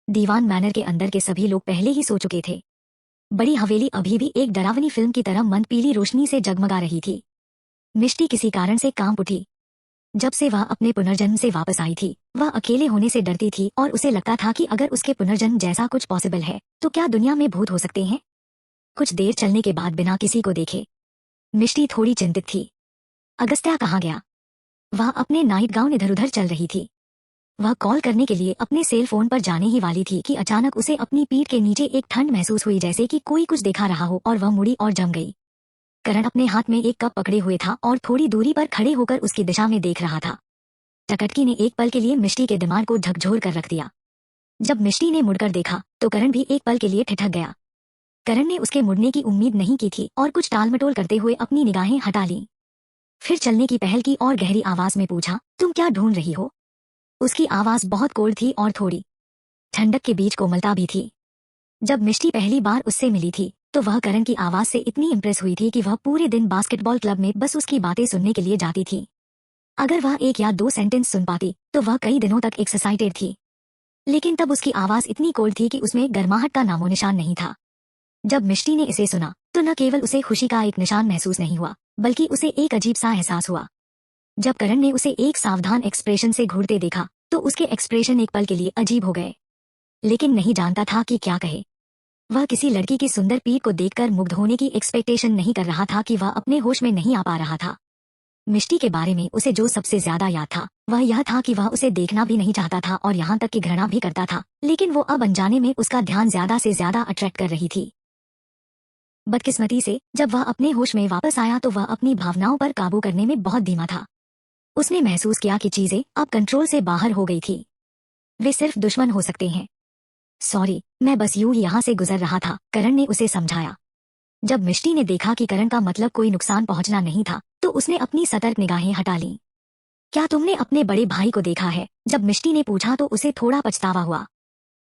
दीवान मैनर के अंदर के सभी लोग पहले ही सो चुके थे। बड़ी हवेली अभी भी एक डरावनी फिल्म की तरह मंद पीली रोशनी से जगमगा रही थी। मिष्टी किसी कारण से कांप उठी। जब से वह अपने पुनर्जन्म से वापस आई थी वह अकेले होने से डरती थी और उसे लगता था कि अगर उसके पुनर्जन्म जैसा कुछ पॉसिबल है तो क्या दुनिया में भूत हो सकते हैं। कुछ देर चलने के बाद बिना किसी को देखे मिष्टी थोड़ी चिंतित थी। अगस्त्या कहाँ गया? वह अपने नाइट गाउन इधर उधर चल रही थी। वह कॉल करने के लिए अपने सेल फोन पर जाने ही वाली थी कि अचानक उसे अपनी पीठ के नीचे एक ठंड महसूस हुई जैसे कि कोई कुछ देखा रहा हो और वह मुड़ी और जम गई। करण अपने हाथ में एक कप पकड़े हुए था और थोड़ी दूरी पर खड़े होकर उसकी दिशा में देख रहा था। टकटकी ने एक पल के लिए मिष्टी के दिमाग को झकझोर कर रख दिया। जब मिष्टी ने मुड़कर देखा तो करण भी एक पल के लिए ठिठक गया। करण ने उसके मुड़ने की उम्मीद नहीं की थी और कुछ टालमटोल करते हुए अपनी निगाहें हटा लीं। फिर चलने की पहल की और गहरी आवाज में पूछा, तुम क्या ढूंढ रही हो? उसकी आवाज बहुत कोल्ड थी और थोड़ी ठंडक के बीच कोमलता भी थी। जब मिष्टी पहली बार उससे मिली थी तो वह करण की आवाज से इतनी इम्प्रेस हुई थी कि वह पूरे दिन बास्केटबॉल क्लब में बस उसकी बातें सुनने के लिए जाती थी। अगर वह एक या दो सेंटेंस सुन पाती तो वह कई दिनों तक एक्साइटेड थी। लेकिन तब उसकी आवाज इतनी कोल्ड थी कि उसमें गर्माहट का नामो निशान नहीं था। जब मिष्टी ने इसे सुना तो न केवल उसे खुशी का एक निशान महसूस नहीं हुआ बल्कि उसे एक अजीब सा एहसास हुआ। जब करण ने उसे एक सावधान एक्सप्रेशन से घूरते देखा तो उसके एक्सप्रेशन एक पल के लिए अजीब हो गए, लेकिन नहीं जानता था कि क्या कहे। वह किसी लड़की की सुंदर पीठ को देखकर मुग्ध होने की एक्सपेक्टेशन नहीं कर रहा था कि वह अपने होश में नहीं आ पा रहा था। मिष्टी के बारे में उसे जो सबसे ज्यादा याद था वह यह था कि वह उसे देखना भी नहीं चाहता था और यहाँ तक कि घृणा भी करता था, लेकिन वो अब अनजाने में उसका ध्यान ज्यादा से ज्यादा अट्रैक्ट कर रही थी। बदकिस्मती से जब वह अपने होश में वापस आया तो वह अपनी भावनाओं पर काबू करने में बहुत धीमा था। उसने महसूस किया कि चीजें अब कंट्रोल से बाहर हो गई थी। वे सिर्फ दुश्मन हो सकते हैं। सॉरी, मैं बस यूं ही यहाँ से गुजर रहा था, करण ने उसे समझाया। जब मिष्टी ने देखा कि करण का मतलब कोई नुकसान पहुंचना नहीं था तो उसने अपनी सतर्क निगाहें हटा लीं। क्या तुमने अपने बड़े भाई को देखा है? जब मिष्टी ने पूछा तो उसे थोड़ा पछतावा हुआ।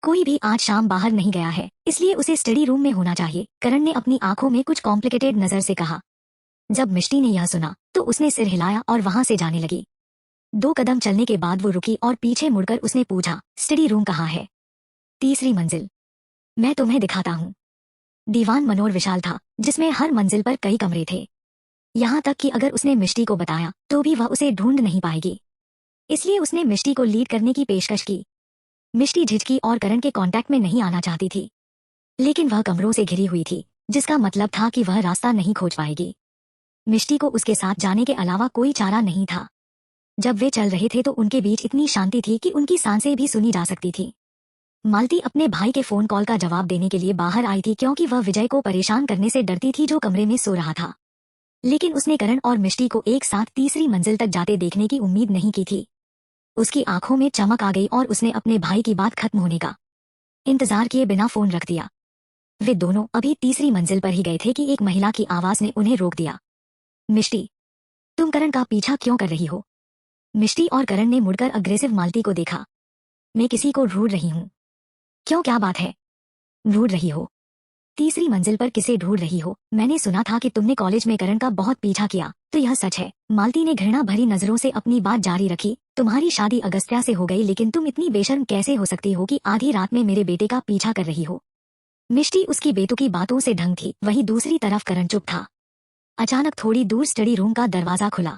कोई भी आज शाम बाहर नहीं गया है, इसलिए उसे स्टडी रूम में होना चाहिए, करण ने अपनी आंखों में कुछ कॉम्प्लिकेटेड नजर से कहा। जब मिष्टी ने यह सुना तो उसने सिर हिलाया और वहां से जाने लगी। 2 कदम चलने के बाद वो रुकी और पीछे मुड़कर उसने पूछा, स्टडी रूम कहाँ है? 3री मंजिल। मैं तुम्हें दिखाता हूँ। दीवान मनोर विशाल था जिसमें हर मंजिल पर कई कमरे थे। यहाँ तक कि अगर उसने मिष्टी को बताया तो भी वह उसे ढूंढ नहीं पाएगी। इसलिए उसने मिष्टी को लीड करने की पेशकश की। मिष्टी झिझकी और करण के कांटेक्ट में नहीं आना चाहती थी, लेकिन वह कमरों से घिरी हुई थी, जिसका मतलब था कि वह रास्ता नहीं खोज पाएगी। मिष्टी को उसके साथ जाने के अलावा कोई चारा नहीं था। जब वे चल रहे थे तो उनके बीच इतनी शांति थी कि उनकी सांसें भी सुनी जा सकती थी। मालती अपने भाई के फोन कॉल का जवाब देने के लिए बाहर आई थी, क्योंकि वह विजय को परेशान करने से डरती थी, जो कमरे में सो रहा था। लेकिन उसने करण और मिष्टी को एक साथ तीसरी मंजिल तक जाते देखने की उम्मीद नहीं की थी। उसकी आंखों में चमक आ गई और उसने अपने भाई की बात खत्म होने का इंतजार किए बिना फोन रख दिया। वे दोनों अभी तीसरी मंजिल पर ही गए थे कि एक महिला की आवाज ने उन्हें रोक दिया। मिष्टी, तुम करण का पीछा क्यों कर रही हो? मिष्टी और करण ने मुड़कर अग्रेसिव मालती को देखा। मैं किसी को ढूंढ रही हूँ। क्यों, क्या बात है? ढूंढ रही हो? तीसरी मंजिल पर किसे ढूंढ रही हो? मैंने सुना था कि तुमने कॉलेज में करण का बहुत पीछा किया, तो यह सच है? मालती ने घृणा भरी नजरों से अपनी बात जारी रखी। तुम्हारी शादी अगस्त्या से हो गई, लेकिन तुम इतनी बेशर्म कैसे हो सकती हो कि आधी रात में मेरे बेटे का पीछा कर रही हो? मिष्टी उसकी बेतुकी बातों से ढंग थी। वहीं दूसरी तरफ करण चुप था। अचानक थोड़ी दूर स्टडी रूम का दरवाजा खुला।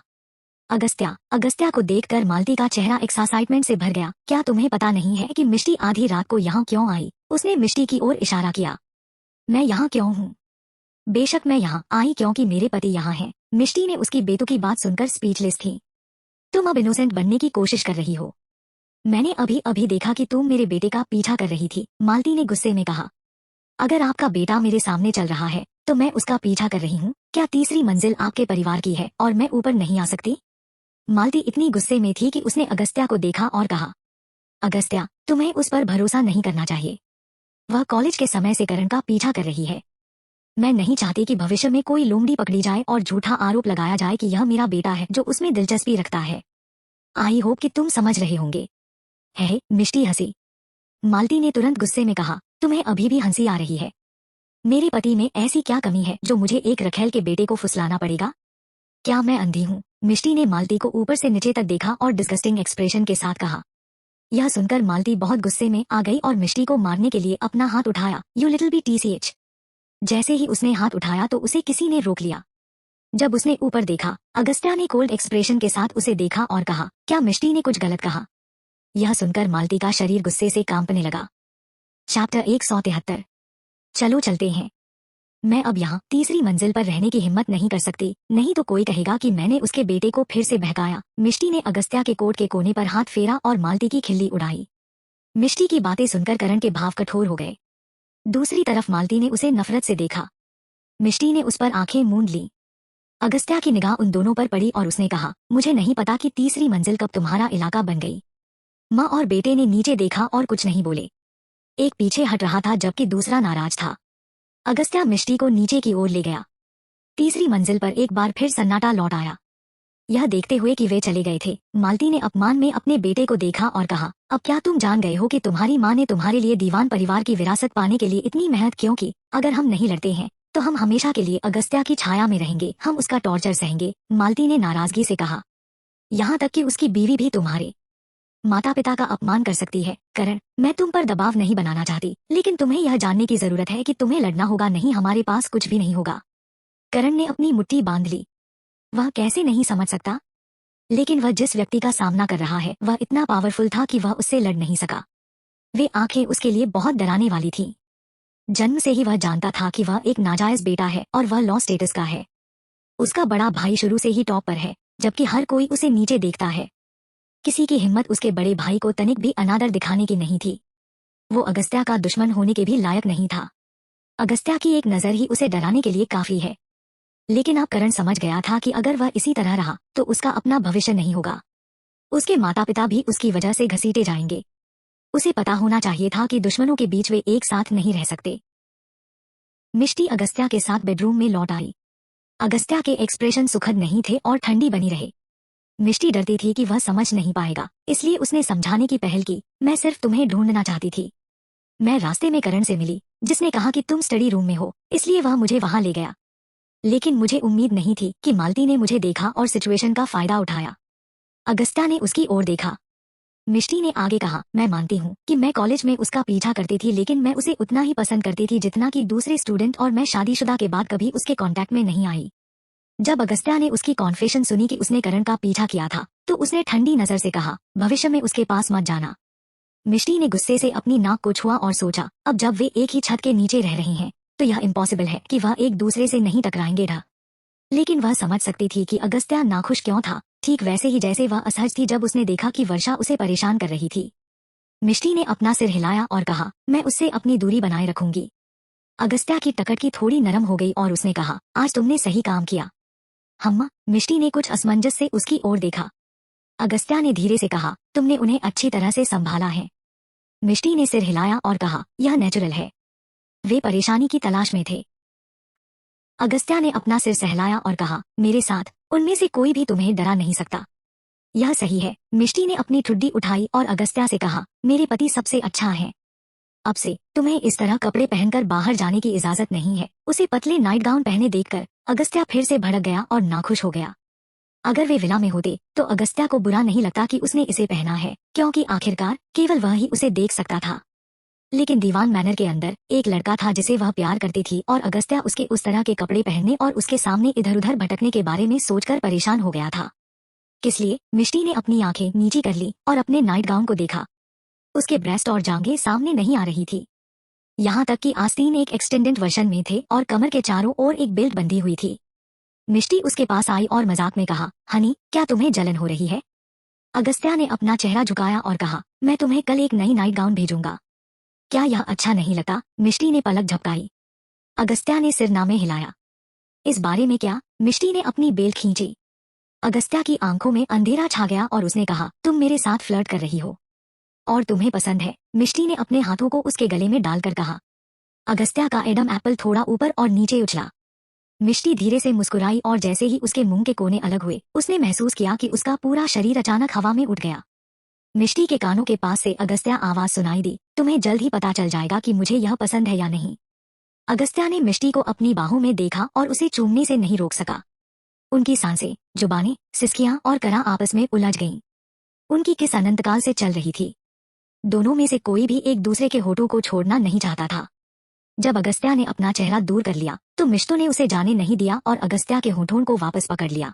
अगस्त्या, अगस्त्या को देखकर मालती का चेहरा एक्साइटमेंट से भर गया। क्या तुम्हें पता नहीं है कि मिष्टी आधी रात को यहाँ क्यों आई? उसने मिष्टी की ओर इशारा किया। मैं यहाँ क्यों हूँ? बेशक मैं यहाँ आई क्योंकि मेरे पति यहाँ हैं। मिष्टी ने उसकी बेतुकी बात सुनकर स्पीचलेस थी। तुम अब इनोसेंट बनने की कोशिश कर रही हो। मैंने अभी अभी देखा कि तुम मेरे बेटे का पीछा कर रही थी, मालती ने गुस्से में कहा। अगर आपका बेटा मेरे सामने चल रहा है तो मैं उसका पीछा कर रही हूँ। क्या तीसरी मंजिल आपके परिवार की है और मैं ऊपर नहीं आ सकती? मालती इतनी गुस्से में थी कि उसने अगस्त्या को देखा और कहा, अगस्त्या, तुम्हें उस पर भरोसा नहीं करना चाहिए। वह कॉलेज के समय से करण का पीछा कर रही है। मैं नहीं चाहती कि भविष्य में कोई लोमड़ी पकड़ी जाए और झूठा आरोप लगाया जाए कि यह मेरा बेटा है जो उसमें दिलचस्पी रखता है। आई होप कि तुम समझ रहे होंगे। है, मिष्टी हंसी। मालती ने तुरंत गुस्से में कहा, तुम्हें अभी भी हंसी आ रही है? मेरे पति में ऐसी क्या कमी है जो मुझे एक रखेल के बेटे को फुसलाना पड़ेगा? क्या मैं अंधी हूँ? मिष्टी ने मालती को ऊपर से नीचे तक देखा और डिस्गस्टिंग एक्सप्रेशन के साथ कहा। यह सुनकर मालती बहुत गुस्से में आ गई और मिष्टी को मारने के लिए अपना हाथ उठाया। You little bitch. जैसे ही उसने हाथ उठाया तो उसे किसी ने रोक लिया। जब उसने ऊपर देखा, अगस्त्या ने कोल्ड एक्सप्रेशन के साथ उसे देखा और कहा, क्या मिष्टी ने कुछ गलत कहा? यह सुनकर मालती का शरीर गुस्से से कांपने लगा। चैप्टर 173। चलो चलते हैं। मैं अब यहाँ तीसरी मंजिल पर रहने की हिम्मत नहीं कर सकती, नहीं तो कोई कहेगा कि मैंने उसके बेटे को फिर से बहकाया। मिष्टी ने अगस्त्या के कोट के कोने पर हाथ फेरा और मालती की खिल्ली उड़ाई। मिष्टी की बातें सुनकर करण के भाव कठोर हो गए। दूसरी तरफ मालती ने उसे नफरत से देखा। मिष्टी ने उस पर आंखें मूंद ली। अगस्त्या की निगाह उन दोनों पर पड़ी और उसने कहा, मुझे नहीं पता कि तीसरी मंजिल कब तुम्हारा इलाका बन गई। माँ और बेटे ने नीचे देखा और कुछ नहीं बोले। एक पीछे हट रहा था जबकि दूसरा नाराज था। अगस्त्या मिष्टी को नीचे की ओर ले गया। तीसरी मंजिल पर एक बार फिर सन्नाटा लौट आया। यह देखते हुए कि वे चले गए थे, मालती ने अपमान में अपने बेटे को देखा और कहा, अब क्या तुम जान गए हो कि तुम्हारी माँ ने तुम्हारे लिए दीवान परिवार की विरासत पाने के लिए इतनी मेहनत क्यों की? अगर हम नहीं लड़ते हैं तो हम हमेशा के लिए अगस्त्या की छाया में रहेंगे, हम उसका टॉर्चर सहेंगे। मालती ने नाराजगी से कहा, यहाँ तक कि उसकी बीवी भी तुम्हारे माता पिता का अपमान कर सकती है। करण, मैं तुम पर दबाव नहीं बनाना चाहती, लेकिन तुम्हें यह जानने की जरूरत है कि तुम्हें लड़ना होगा, नहीं हमारे पास कुछ भी नहीं होगा। करण ने अपनी मुट्ठी बांध ली। वह कैसे नहीं समझ सकता, लेकिन वह जिस व्यक्ति का सामना कर रहा है वह इतना पावरफुल था कि वह उससे लड़ नहीं सका। वे आंखें उसके लिए बहुत डराने वाली थीं। जन्म से ही वह जानता था कि वह एक नाजायज बेटा है और वह लॉ स्टेटस का है। उसका बड़ा भाई शुरू से ही टॉप पर है, जबकि हर कोई उसे नीचे देखता है। किसी की हिम्मत उसके बड़े भाई को तनिक भी अनादर दिखाने की नहीं थी। वो अगस्त्या का दुश्मन होने के भी लायक नहीं था। अगस्त्या की एक नजर ही उसे डराने के लिए काफी है। लेकिन अब करण समझ गया था कि अगर वह इसी तरह रहा तो उसका अपना भविष्य नहीं होगा। उसके माता पिता भी उसकी वजह से घसीटे जाएंगे। उसे पता होना चाहिए था कि दुश्मनों के बीच वे एक साथ नहीं रह सकते। मिष्टी अगस्त्या के साथ बेडरूम में लौट आई। अगस्त्या के एक्सप्रेशन सुखद नहीं थे और ठंडी बनी रहे। मिष्टी डरती थी कि वह समझ नहीं पाएगा, इसलिए उसने समझाने की पहल की। मैं सिर्फ तुम्हें ढूंढना चाहती थी। मैं रास्ते में करण से मिली, जिसने कहा कि तुम स्टडी रूम में हो, इसलिए वह मुझे वहां ले गया। लेकिन मुझे उम्मीद नहीं थी कि मालती ने मुझे देखा और सिचुएशन का फायदा उठाया। अगस्त्या ने उसकी ओर देखा। मिष्टी ने आगे कहा, मैं मानती हूँ कि मैं कॉलेज में उसका पीछा करती थी, लेकिन मैं उसे उतना ही पसंद करती थी जितना कि दूसरे स्टूडेंट, और मैं शादीशुदा के बाद कभी उसके कांटेक्ट में नहीं आई। जब अगस्त्या ने उसकी कॉन्फेशन सुनी कि उसने करण का पीछा किया था, तो उसने ठंडी नजर से कहा, भविष्य में उसके पास मत जाना। मिष्टी ने गुस्से से अपनी नाक को छुआ और सोचा, अब जब वे एक ही छत के नीचे रह रहे हैं तो यह इम्पॉसिबल है कि वह एक दूसरे से नहीं टकराएंगे। लेकिन वह समझ सकती थी कि अगस्त्या नाखुश क्यों था, ठीक वैसे ही जैसे वह असहज थी जब उसने देखा कि वर्षा उसे परेशान कर रही थी। मिष्टी ने अपना सिर हिलाया और कहा, मैं उससे अपनी दूरी बनाए रखूंगी। अगस्त्या की टकटकी थोड़ी नरम हो गई और उसने कहा, आज तुमने सही काम किया। हम्मा, मिष्टी ने कुछ असमंजस से उसकी ओर देखा। अगस्त्या ने धीरे से कहा, तुमने उन्हें अच्छी तरह से संभाला है। मिष्टी ने सिर हिलाया और कहा, यह नेचुरल है। वे परेशानी की तलाश में थे। अगस्त्या ने अपना सिर सहलाया और कहा, मेरे साथ उनमें से कोई भी तुम्हें डरा नहीं सकता। यह सही है। मिष्टी ने अपनी ठुड्डी उठाई और अगस्त्या से कहा, मेरे पति सबसे अच्छा है। अब से तुम्हें इस तरह कपड़े पहनकर बाहर जाने की इजाजत नहीं है। उसे पतले नाइट गाउन पहने देखकर अगस्त्या फिर से भड़क गया और नाखुश हो गया। अगर वे विला में होते तो अगस्त्या को बुरा नहीं लगता कि उसने इसे पहना है, क्योंकि आखिरकार केवल वह ही उसे देख सकता था। लेकिन दीवान मैनर के अंदर एक लड़का था जिसे वह प्यार करती थी और अगस्त्या उसके उस तरह के कपड़े पहनने और उसके सामने इधर उधर भटकने के बारे में सोचकर परेशान हो गया था। इसलिए मिष्टी ने अपनी आंखें नीची कर ली और अपने नाइट गाउन को देखा। उसके ब्रेस्ट और जांघें सामने नहीं आ रही थी। यहाँ तक कि आस्तीन एक एक्सटेंडेड वर्जन में थे और कमर के चारों ओर एक बेल्ट बंधी हुई थी। मिष्टी उसके पास आई और मजाक में कहा, हनी, क्या तुम्हें जलन हो रही है? अगस्त्या ने अपना चेहरा झुकाया और कहा, मैं तुम्हें कल एक नई नाइट गाउन भेजूंगा। क्या यह अच्छा नहीं लगता? मिष्टी ने पलक झपकाई। अगस्त्या ने सिरनामे हिलाया। इस बारे में क्या? मिष्टी ने अपनी बेल्ट खींची। अगस्त्या की आंखों में अंधेरा छा गया और उसने कहा, तुम मेरे साथ फ्लर्ट कर रही हो और तुम्हें पसंद है। मिष्टी ने अपने हाथों को उसके गले में डालकर कहा। अगस्त्या का एडम एप्पल थोड़ा ऊपर और नीचे उछला। मिष्टी धीरे से मुस्कुराई और जैसे ही उसके मुंह के कोने अलग हुए, उसने महसूस किया कि उसका पूरा शरीर अचानक हवा में उठ गया। मिष्टी के कानों के पास से अगस्त्या आवाज सुनाई दी, तुम्हें जल्द ही पता चल जाएगा कि मुझे यह पसंद है या नहीं। अगस्त्या ने मिष्टी को अपनी बाहों में देखा और उसे चूमने से नहीं रोक सका। उनकी सांसें, जुबानें, सिसकियां और करा आपस में उलझ गईं। उनकी किस अनंतकाल से चल रही थी। दोनों में से कोई भी एक दूसरे के होठों को छोड़ना नहीं चाहता था। जब अगस्त्या ने अपना चेहरा दूर कर लिया तो मिष्टो ने उसे जाने नहीं दिया और अगस्त्या के होठों को वापस पकड़ लिया।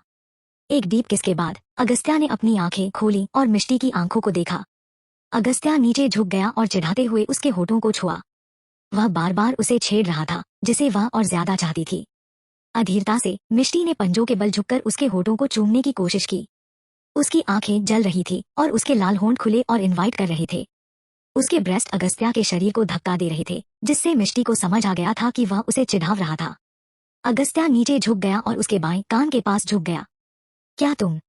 एक डीप किस के बाद अगस्त्या ने अपनी आंखें खोली और मिष्टी की आंखों को देखा। अगस्त्या नीचे झुक गया और चिढ़ाते हुए उसके होठों को छुआ। वह बार बार उसे छेड़ रहा था, जिसे वह और ज्यादा चाहती थी। अधीरता से मिष्टी ने पंजों के बल झुककर उसके होठों को चूमने की कोशिश की। उसकी आंखें जल रही थी और उसके लाल होंठ खुले और इनवाइट कर रहे थे। उसके ब्रेस्ट अगस्त्या के शरीर को धक्का दे रहे थे, जिससे मिष्टी को समझ आ गया था कि वह उसे चिढ़ा रहा था। अगस्त्या नीचे झुक गया और उसके बाएं कान के पास झुक गया। क्या तुम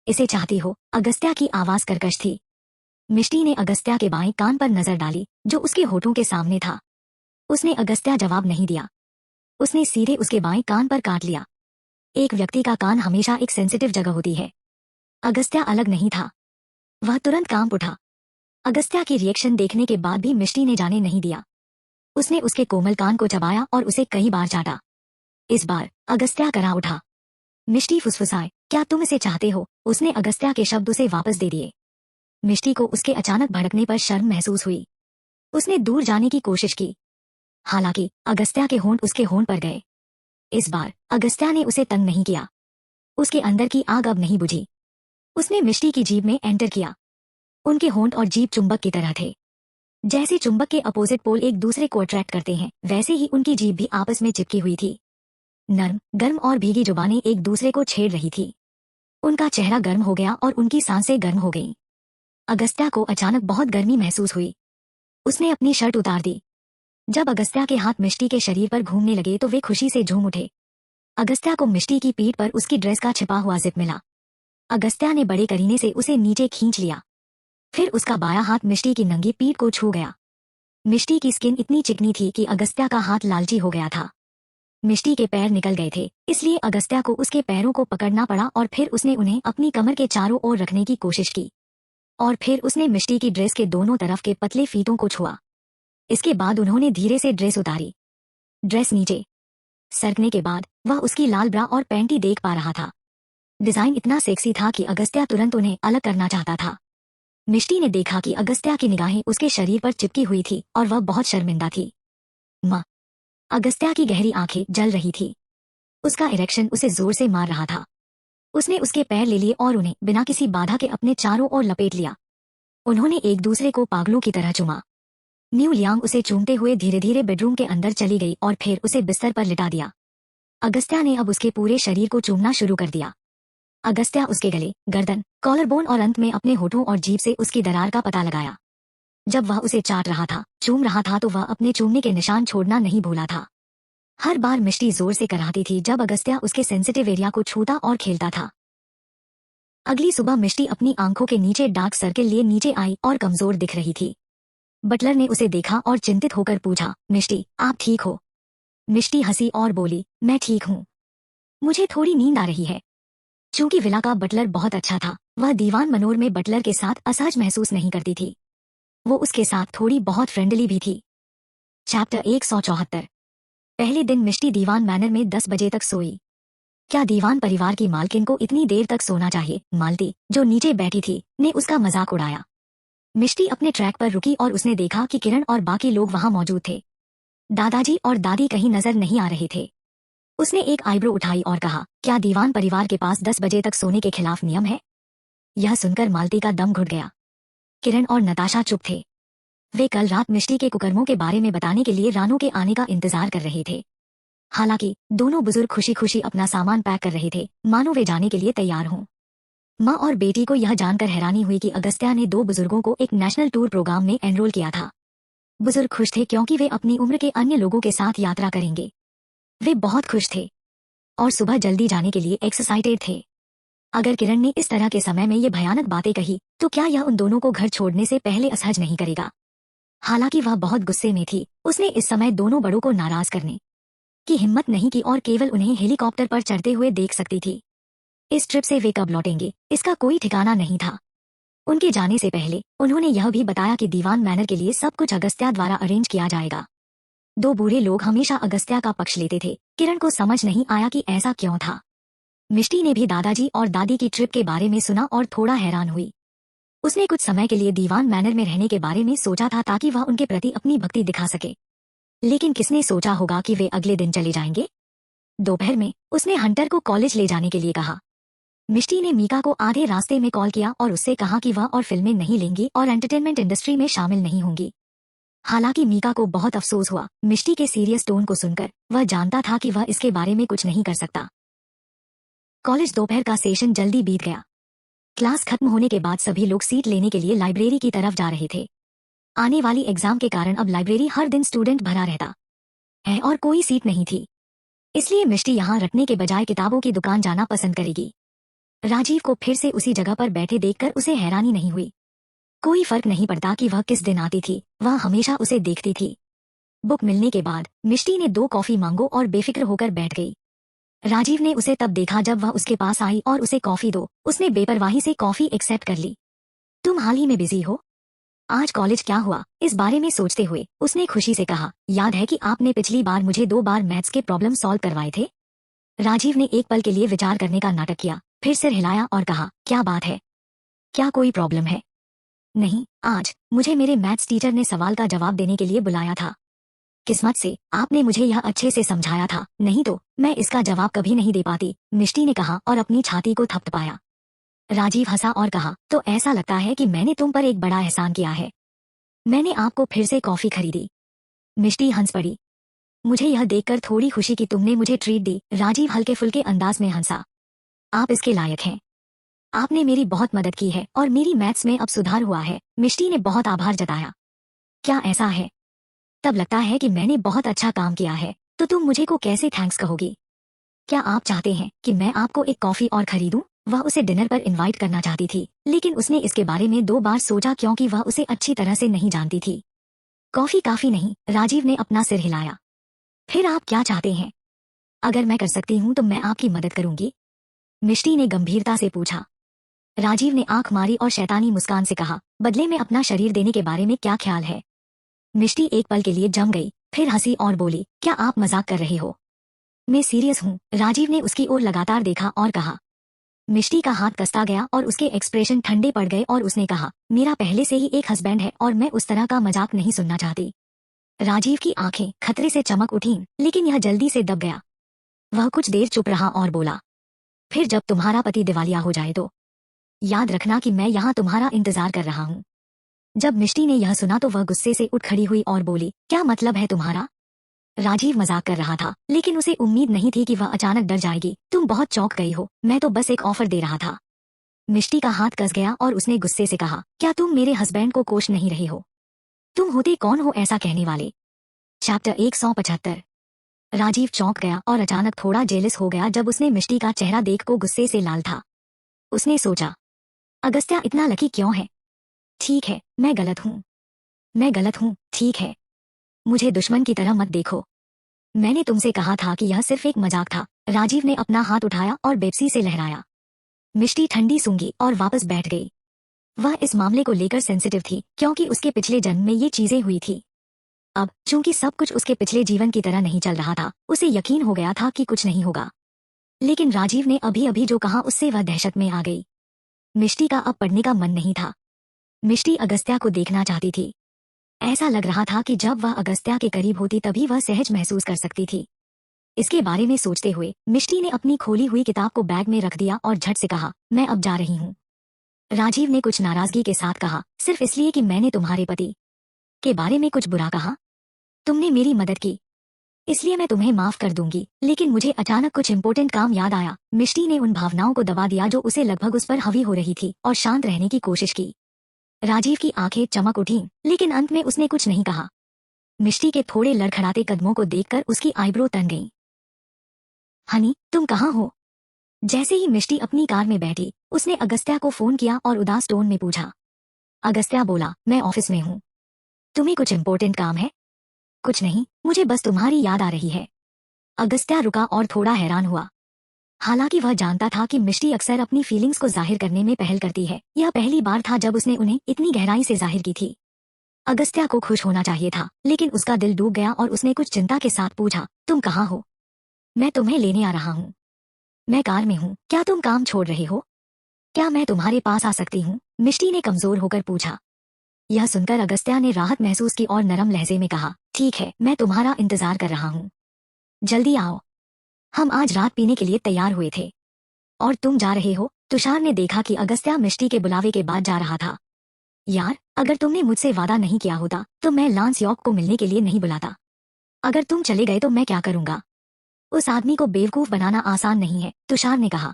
इसे चाहती हो? अगस्त्या की आवाज कर्कश थी। मिष्टी ने अगस्त्या के बाएं कान पर नजर डाली, जो उसके होठों के सामने था। उसने अगस्त्या जवाब नहीं दिया। उसने सीधे उसके बाएं कान पर काट लिया। एक व्यक्ति का कान हमेशा एक सेंसिटिव जगह होती है। अगस्त्या अलग नहीं था। वह तुरंत कांप उठा। अगस्त्या की रिएक्शन देखने के बाद भी मिष्टी ने जाने नहीं दिया। उसने उसके कोमल कान को चबाया और उसे कई बार चाटा। इस बार अगस्त्या करा उठा। मिष्टी फुसफुसाए, क्या तुम इसे चाहते हो? उसने अगस्त्या के शब्द उसे वापस दे दिए। मिष्टी को उसके अचानक भड़कने पर शर्म महसूस हुई। उसने दूर जाने की कोशिश की। हालांकि अगस्त्या के होंठ उसके होंठ पर गए। इस बार अगस्त्या ने उसे तंग नहीं किया। उसके अंदर की आग अब नहीं बुझी। उसने मिष्टी की जीभ में एंटर किया। उनके होंठ और जीभ चुंबक की तरह थे। जैसे चुंबक के अपोजिट पोल एक दूसरे को अट्रैक्ट करते हैं, वैसे ही उनकी जीभ भी आपस में चिपकी हुई थी। नर्म, गर्म और भीगी जुबानें एक दूसरे को छेड़ रही थी। उनका चेहरा गर्म हो गया और उनकी सांसें गर्म हो गईं। अगस्त्या को अचानक बहुत गर्मी महसूस हुई। उसने अपनी शर्ट उतार दी। जब अगस्त्या के हाथ मिष्टी के शरीर पर घूमने लगे तो वे खुशी से झूम उठे। अगस्त्या को मिष्टी की पीठ पर उसकी ड्रेस का छिपा हुआ जिप मिला। अगस्त्या ने बड़े करीने से उसे नीचे खींच लिया। फिर उसका बायां हाथ मिष्टी की नंगी पीठ को छू गया। मिष्टी की स्किन इतनी चिकनी थी कि अगस्त्या का हाथ लालची हो गया था। मिष्टी के पैर निकल गए थे, इसलिए अगस्त्या को उसके पैरों को पकड़ना पड़ा और फिर उसने उन्हें अपनी कमर के चारों ओर रखने की कोशिश की। और फिर उसने मिष्टी की ड्रेस के दोनों तरफ के पतले फीतों को छुआ। इसके बाद उन्होंने धीरे से ड्रेस उतारी। ड्रेस नीचे सरकने के बाद वह उसकी लाल ब्रा और पैंटी देख पा रहा था। डिजाइन इतना सेक्सी था कि अगस्त्या तुरंत उन्हें अलग करना चाहता था। मिष्टी ने देखा कि अगस्त्या की निगाहें उसके शरीर पर चिपकी हुई थी और वह बहुत शर्मिंदा थी। माँ, अगस्त्या की गहरी आंखें जल रही थी। उसका इरेक्शन उसे जोर से मार रहा था। उसने उसके पैर ले लिए और उन्हें बिना किसी बाधा के अपने चारों ओर लपेट लिया। उन्होंने एक दूसरे को पागलों की तरह चूमा। न्यू लियांग उसे चूमते हुए धीरे धीरे बेडरूम के अंदर चली गई और फिर उसे बिस्तर पर लिटा दिया। अगस्त्या ने अब उसके पूरे शरीर को चूमना शुरू कर दिया। अगस्त्या उसके गले, गर्दन, कॉलर बोन और अंत में अपने होठों और जीभ से उसकी दरार का पता लगाया। जब वह उसे चाट रहा था, चूम रहा था, तो वह अपने चूमने के निशान छोड़ना नहीं भूला था। हर बार मिष्टी जोर से कराहती थी जब अगस्त्या उसके सेंसिटिव एरिया को छूता और खेलता था। अगली सुबह मिष्टी अपनी आंखों के नीचे डार्क सर्किल लिए नीचे आई और कमजोर दिख रही थी। बटलर ने उसे देखा और चिंतित होकर पूछा, मिष्टी, आप ठीक हो? मिष्टी हंसी और बोली, मैं ठीक हूँ। मुझे थोड़ी नींद आ रही है। चूंकि विला का बटलर बहुत अच्छा था, वह दीवान मनोर में बटलर के साथ असहज महसूस नहीं करती थी। वो उसके साथ थोड़ी बहुत फ्रेंडली भी थी। चैप्टर 174। पहले दिन मिष्टी दीवान मैनर में 10 बजे तक सोई। क्या दीवान परिवार की मालकिन को इतनी देर तक सोना चाहिए? मालती, जो नीचे बैठी थी, ने उसका मजाक उड़ाया। मिष्टी अपने ट्रैक पर रुकी और उसने देखा कि किरण और बाकी लोग वहां मौजूद थे। दादाजी और दादी कहीं नजर नहीं आ रहे थे। उसने एक आईब्रो उठाई और कहा, क्या दीवान परिवार के पास 10 बजे तक सोने के खिलाफ नियम है? यह सुनकर मालती का दम घुट गया। किरण और नताशा चुप थे। वे कल रात मिष्टी के कुकर्मों के बारे में बताने के लिए रानू के आने का इंतजार कर रहे थे। हालांकि दोनों बुजुर्ग खुशी खुशी अपना सामान पैक कर रहे थे, मानो वे जाने के लिए तैयार हों। माँ और बेटी को यह जानकर हैरानी हुई कि अगस्त्या ने 2 बुजुर्गों को एक नेशनल टूर प्रोग्राम में एनरोल किया था। बुजुर्ग खुश थे क्योंकि वे अपनी उम्र के अन्य लोगों के साथ यात्रा करेंगे। वे बहुत खुश थे और सुबह जल्दी जाने के लिए एक्साइटेड थे। अगर किरण ने इस तरह के समय में ये भयानक बातें कही, तो क्या यह उन दोनों को घर छोड़ने से पहले असहज नहीं करेगा? हालांकि वह बहुत गुस्से में थी, उसने इस समय दोनों बड़ों को नाराज करने की हिम्मत नहीं की और केवल उन्हें हेलीकॉप्टर पर चढ़ते हुए देख सकती थी। इस ट्रिप से वे कब लौटेंगे, इसका कोई ठिकाना नहीं था। उनके जाने से पहले उन्होंने यह भी बताया कि दीवान मैनर के लिए सब कुछ अगस्त्या द्वारा अरेंज किया जाएगा। 2 बूढ़े लोग हमेशा अगस्त्या का पक्ष लेते थे। किरण को समझ नहीं आया कि ऐसा क्यों था। मिष्टी ने भी दादाजी और दादी की ट्रिप के बारे में सुना और थोड़ा हैरान हुई। उसने कुछ समय के लिए दीवान मैनर में रहने के बारे में सोचा था ताकि वह उनके प्रति अपनी भक्ति दिखा सके। लेकिन किसने सोचा होगा कि वे अगले दिन चले जाएंगे? दोपहर में उसने हंटर को कॉलेज ले जाने के लिए कहा। मिष्टी ने मीका को आधे रास्ते में कॉल किया और उससे कहा कि वह और फिल्में नहीं लेंगी और एंटरटेनमेंट इंडस्ट्री में शामिल नहीं होंगी। हालांकि मीका को बहुत अफसोस हुआ। मिष्टी के सीरियस टोन को सुनकर वह जानता था कि वह इसके बारे में कुछ नहीं कर सकता। कॉलेज दोपहर का सेशन जल्दी बीत गया। क्लास खत्म होने के बाद सभी लोग सीट लेने के लिए लाइब्रेरी की तरफ जा रहे थे। आने वाली एग्जाम के कारण अब लाइब्रेरी हर दिन स्टूडेंट भरा रहता है और कोई सीट नहीं थी। इसलिए मिष्टी यहाँ रटने के बजाय किताबों की दुकान जाना पसंद करेगी। राजीव को फिर से उसी जगह पर बैठे देखकर उसे हैरानी नहीं हुई। कोई फर्क नहीं पड़ता कि वह किस दिन आती थी, वह हमेशा उसे देखती थी। बुक मिलने के बाद मिष्टी ने 2 कॉफी मांगो और बेफिक्र होकर बैठ गई। राजीव ने उसे तब देखा जब वह उसके पास आई और उसे कॉफी दो। उसने बेपरवाही से कॉफी एक्सेप्ट कर ली। तुम हाल ही में बिजी हो? आज कॉलेज क्या हुआ, इस बारे में सोचते हुए उसने खुशी से कहा, याद है कि आपने पिछली बार मुझे 2 बार मैथ्स के प्रॉब्लम सॉल्व करवाए थे? राजीव ने एक पल के लिए विचार करने का नाटक किया, फिर सिर हिलाया और कहा, क्या बात है? क्या कोई प्रॉब्लम है? नहीं, आज मुझे मेरे मैथ्स टीचर ने सवाल का जवाब देने के लिए बुलाया था। किस्मत से आपने मुझे यह अच्छे से समझाया था, नहीं तो मैं इसका जवाब कभी नहीं दे पाती, मिष्टी ने कहा और अपनी छाती को थपथपाया। राजीव हंसा और कहा, तो ऐसा लगता है कि मैंने तुम पर एक बड़ा एहसान किया है। मैंने आपको फिर से कॉफी खरीदी। मिष्टी हंस पड़ी। मुझे यह देखकर थोड़ी खुशी कि तुमने मुझे ट्रीट दी। राजीव हल्के फुल्के अंदाज में हंसा। आप इसके लायक हैं। आपने मेरी बहुत मदद की है और मेरी मैथ्स में अब सुधार हुआ है। मिष्टी ने बहुत आभार जताया। क्या ऐसा है? तब लगता है कि मैंने बहुत अच्छा काम किया है, तो तुम मुझे को कैसे थैंक्स कहोगी? क्या आप चाहते हैं कि मैं आपको एक कॉफी और खरीदूं? वह उसे डिनर पर इनवाइट करना चाहती थी, लेकिन उसने इसके बारे में 2 बार सोचा क्योंकि वह उसे अच्छी तरह से नहीं जानती थी। कॉफी काफी नहीं, राजीव ने अपना सिर हिलाया। फिर आप क्या चाहते हैं? अगर मैं कर सकती हूँ तो मैं आपकी मदद करूंगी, मिष्टी ने गंभीरता से पूछा। राजीव ने आंख मारी और शैतानी मुस्कान से कहा, बदले में अपना शरीर देने के बारे में क्या ख्याल है? मिष्टी एक पल के लिए जम गई, फिर हंसी और बोली, क्या आप मजाक कर रहे हो? मैं सीरियस हूँ। राजीव ने उसकी ओर लगातार देखा और कहा। मिष्टी का हाथ कसता गया और उसके एक्सप्रेशन ठंडे पड़ गए और उसने कहा, मेरा पहले से ही एक हस्बैंड है और मैं उस तरह का मजाक नहीं सुनना चाहती। राजीव की आंखें खतरे से चमक उठीं, लेकिन यह जल्दी से दब गया। वह कुछ देर चुप रहा और बोला, फिर जब तुम्हारा पति दिवालिया हो जाए तो याद रखना कि मैं यहाँ तुम्हारा इंतजार कर रहा हूँ। जब मिष्टी ने यह सुना तो वह गुस्से से उठ खड़ी हुई और बोली, क्या मतलब है तुम्हारा? राजीव मजाक कर रहा था, लेकिन उसे उम्मीद नहीं थी कि वह अचानक डर जाएगी। तुम बहुत चौंक गई हो, मैं तो बस एक ऑफर दे रहा था। मिष्टी का हाथ कस गया और उसने गुस्से से कहा, क्या तुम मेरे हस्बैंड को कोश नहीं रही हो? तुम होते कौन हो ऐसा कहने वाले? चैप्टर 175। राजीव चौंक गया और अचानक थोड़ा जेलस हो गया जब उसने मिष्टी का चेहरा देख को गुस्से से लाल था। उसने सोचा, अगस्त्या इतना लकी क्यों है? ठीक है, मैं गलत हूँ, ठीक है। मुझे दुश्मन की तरह मत देखो। मैंने तुमसे कहा था कि यह सिर्फ एक मजाक था। राजीव ने अपना हाथ उठाया और बेपसी से लहराया। मिष्टी ठंडी सूंघी और वापस बैठ गई। वह इस मामले को लेकर सेंसिटिव थी क्योंकि उसके पिछले जन्म में ये चीजें हुई थी। अब चूंकि सब कुछ उसके पिछले जीवन की तरह नहीं चल रहा था, उसे यकीन हो गया था कि कुछ नहीं होगा। लेकिन राजीव ने अभी अभी जो कहा उससे वह दहशत में आ गई। मिष्टी का अब पढ़ने का मन नहीं था। मिष्टी अगस्त्या को देखना चाहती थी। ऐसा लग रहा था कि जब वह अगस्त्या के करीब होती तभी वह सहज महसूस कर सकती थी। इसके बारे में सोचते हुए मिष्टी ने अपनी खोली हुई किताब को बैग में रख दिया और झट से कहा, मैं अब जा रही हूँ। राजीव ने कुछ नाराजगी के साथ कहा, सिर्फ इसलिए कि मैंने तुम्हारे पति के बारे में कुछ बुरा कहा? तुमने मेरी मदद की, इसलिए मैं तुम्हें माफ कर दूंगी, लेकिन मुझे अचानक कुछ इम्पोर्टेंट काम याद आया। मिष्टी ने उन भावनाओं को दबा दिया जो उसे लगभग उस पर हावी हो रही थी और शांत रहने की कोशिश की। राजीव की आंखें चमक उठीं, लेकिन अंत में उसने कुछ नहीं कहा। मिष्टी के थोड़े लड़खड़ाते कदमों को देखकर उसकी आईब्रो तन गई। हनी, तुम कहाँ हो? जैसे ही मिष्टी अपनी कार में बैठी, उसने अगस्त्या को फोन किया और उदास टोन में पूछा। अगस्त्या बोला, मैं ऑफिस में हूँ। तुम्हें कुछ इम्पोर्टेंट काम है? कुछ नहीं, मुझे बस तुम्हारी याद आ रही है। अगस्त्या रुका और थोड़ा हैरान हुआ। हालांकि वह जानता था कि मिष्टी अक्सर अपनी फीलिंग्स को जाहिर करने में पहल करती है, यह पहली बार था जब उसने उन्हें इतनी गहराई से जाहिर की थी। अगस्त्या को खुश होना चाहिए था, लेकिन उसका दिल डूब गया और उसने कुछ चिंता के साथ पूछा, तुम कहाँ हो? मैं तुम्हें लेने आ रहा हूँ। मैं कार में हूँ, क्या तुम काम छोड़ रहे हो? क्या मैं तुम्हारे पास आ सकती हूँ? मिष्टी ने कमजोर होकर पूछा। यह सुनकर अगस्त्या ने राहत महसूस की और नरम लहजे में कहा, ठीक है, मैं तुम्हारा इंतजार कर रहा हूँ। जल्दी आओ। हम आज रात पीने के लिए तैयार हुए थे। और तुम जा रहे हो? तुषार ने देखा कि अगस्त्या मिष्टी के बुलावे के बाद जा रहा था। यार, अगर तुमने मुझसे वादा नहीं किया होता तो मैं लांस यॉर्क को मिलने के लिए नहीं बुलाता। अगर तुम चले गए तो मैं क्या करूंगा? उस आदमी को बेवकूफ बनाना आसान नहीं है, तुषार ने कहा।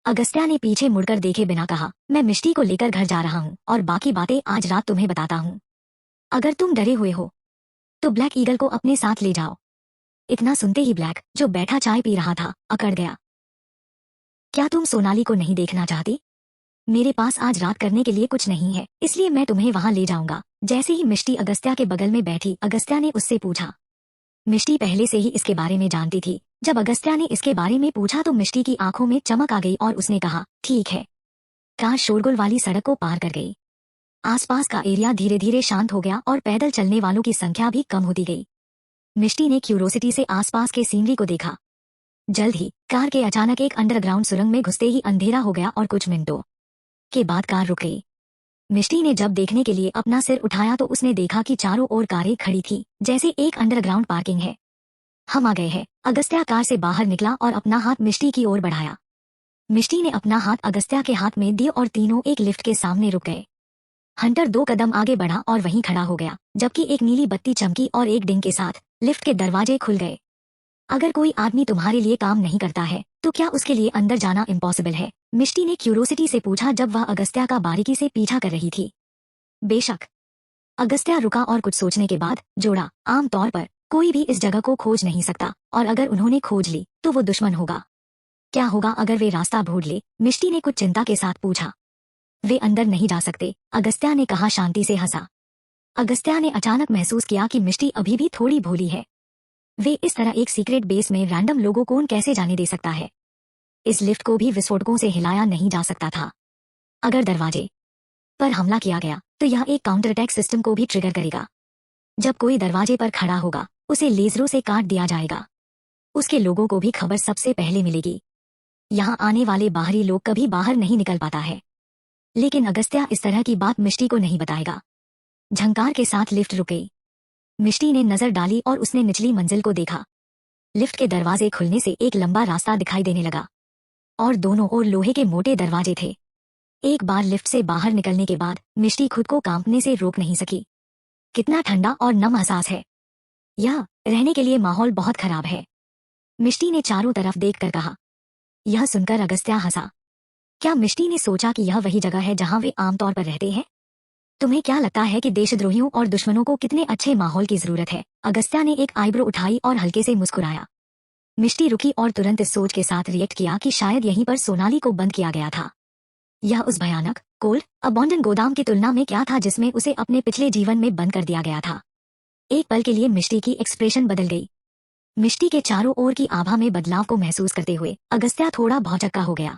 अगस्त्या ने पीछे मुड़कर देखे बिना कहा, मैं मिष्टी को लेकर घर जा रहा हूँ और बाकी बातें आज रात तुम्हें बताता हूँ। अगर तुम डरे हुए हो तो ब्लैक ईगल को अपने साथ ले जाओ। इतना सुनते ही ब्लैक, जो बैठा चाय पी रहा था, अकड़ गया। क्या तुम सोनाली को नहीं देखना चाहती? मेरे पास आज रात करने के लिए कुछ नहीं है, इसलिए मैं तुम्हें वहां ले जाऊंगा। जैसे ही मिष्टी अगस्त्या के बगल में बैठी, अगस्त्या ने उससे पूछा। मिष्टी पहले से ही इसके बारे में जानती थी। जब अगस्त्या ने इसके बारे में पूछा तो मिष्टी की आंखों में चमक आ गई और उसने कहा, ठीक है। कार शोरगुल वाली सड़क को पार कर गई। आसपास का एरिया धीरे धीरे शांत हो गया और पैदल चलने वालों की संख्या भी कम होती गई। मिष्टी ने क्यूरोसिटी से आसपास के सीनरी को देखा। जल्द ही कार के अचानक एक अंडरग्राउंड सुरंग में घुसते ही अंधेरा हो गया और कुछ मिनटों के बाद कार रुक गई। मिष्टी ने जब देखने के लिए अपना सिर उठाया तो उसने देखा कि चारों ओर कारें खड़ी थी, जैसे एक अंडरग्राउंड पार्किंग है। हम आ गए हैं। अगस्त्या कार से बाहर निकला और अपना हाथ मिष्टी की ओर बढ़ाया। मिष्टी ने अपना हाथ अगस्त्या के हाथ में दिया और तीनों एक लिफ्ट के सामने रुक गए। हंटर 2 कदम आगे बढ़ा और वहीं खड़ा हो गया, जबकि एक नीली बत्ती चमकी और एक डिंग के साथ लिफ्ट के दरवाजे खुल गए। अगर कोई आदमी तुम्हारे लिए काम नहीं करता है तो क्या उसके लिए अंदर जाना इम्पॉसिबल है? मिष्टी ने क्यूरोसिटी से पूछा जब वह अगस्त्या का बारीकी से पीछा कर रही थी। बेशक। अगस्त्या रुका और कुछ सोचने के बाद जोड़ा, आमतौर पर कोई भी इस जगह को खोज नहीं सकता, और अगर उन्होंने खोज ली तो वो दुश्मन होगा। क्या होगा अगर वे रास्ता भूल ले? मिष्टी ने कुछ चिंता के साथ पूछा। वे अंदर नहीं जा सकते, अगस्त्या ने कहा शांति से हंसा। अगस्त्या ने अचानक महसूस किया कि मिष्टी अभी भी थोड़ी भोली है। वे इस तरह एक सीक्रेट बेस में रैंडम लोगों को कैसे जाने दे सकता है? इस लिफ्ट को भी विस्फोटकों से हिलाया नहीं जा सकता था। अगर दरवाजे पर हमला किया गया तो यह एक काउंटर अटैक सिस्टम को भी ट्रिगर करेगा। जब कोई दरवाजे पर खड़ा होगा, उसे लेजरों से काट दिया जाएगा। उसके लोगों को भी खबर सबसे पहले मिलेगी। यहाँ आने वाले बाहरी लोग कभी बाहर नहीं निकल पाता है। लेकिन अगस्त्या इस तरह की बात मिष्टी को नहीं बताएगा। झंकार के साथ लिफ्ट रुक गई। मिष्टी ने नजर डाली और उसने निचली मंजिल को देखा। लिफ्ट के दरवाजे खुलने से एक लंबा रास्ता दिखाई देने लगा और दोनों ओर लोहे के मोटे दरवाजे थे। एक बार लिफ्ट से बाहर निकलने के बाद मिष्टी खुद को कांपने से रोक नहीं सकी। कितना ठंडा और नम एहसास है। यह रहने के लिए माहौल बहुत खराब है, मिष्टी ने चारों तरफ देखकर कहा। यह सुनकर अगस्त्या हंसा। क्या मिष्टी ने सोचा कि यह वही जगह है जहां वे आमतौर पर रहते हैं? तुम्हें क्या लगता है कि देशद्रोहियों और दुश्मनों को कितने अच्छे माहौल की जरूरत है? अगस्त्या ने एक आईब्रो उठाई और हल्के से मुस्कुराया। मिष्टी रुकी और तुरंत इस सोच के साथ रिएक्ट किया कि शायद यहीं पर सोनाली को बंद किया गया था। यह उस भयानक कोल्ड अबॉन्डन गोदाम की तुलना में क्या था जिसमें उसे अपने पिछले जीवन में बंद कर दिया गया था? एक पल के लिए मिष्टी की एक्सप्रेशन बदल गई। मिष्टी के चारों ओर की आभा में बदलाव को महसूस करते हुए अगस्त्या थोड़ा भौचक्का हो गया।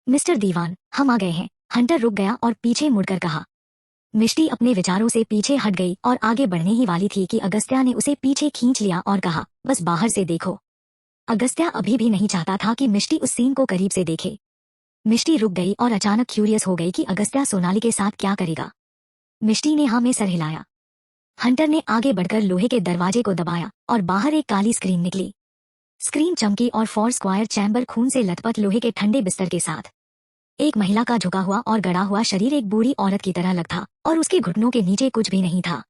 मिस्टर दीवान, हम आ गए हैं। हंटर रुक गया और पीछे मुड़कर कहा। मिष्टी अपने विचारों से पीछे हट गई और आगे बढ़ने ही वाली थी कि अगस्त्या ने उसे पीछे खींच लिया और कहा, बस बाहर से देखो। अगस्त्या अभी भी नहीं चाहता था कि मिष्टी उस सीन को करीब से देखे। मिष्टी रुक गई और अचानक क्यूरियस हो गई कि अगस्त्या सोनाली के साथ क्या करेगा। मिष्टी ने हाँ में सर हिलाया। हंटर ने आगे बढ़कर लोहे के दरवाजे को दबाया और बाहर एक काली स्क्रीन निकली। स्क्रीन चमकी और फोर स्क्वायर चैम्बर खून से लथपथ लोहे के ठंडे बिस्तर के साथ एक महिला का झुका हुआ और गड़ा हुआ शरीर एक बूढ़ी औरत की तरह लगता और उसके घुटनों के नीचे कुछ भी नहीं था।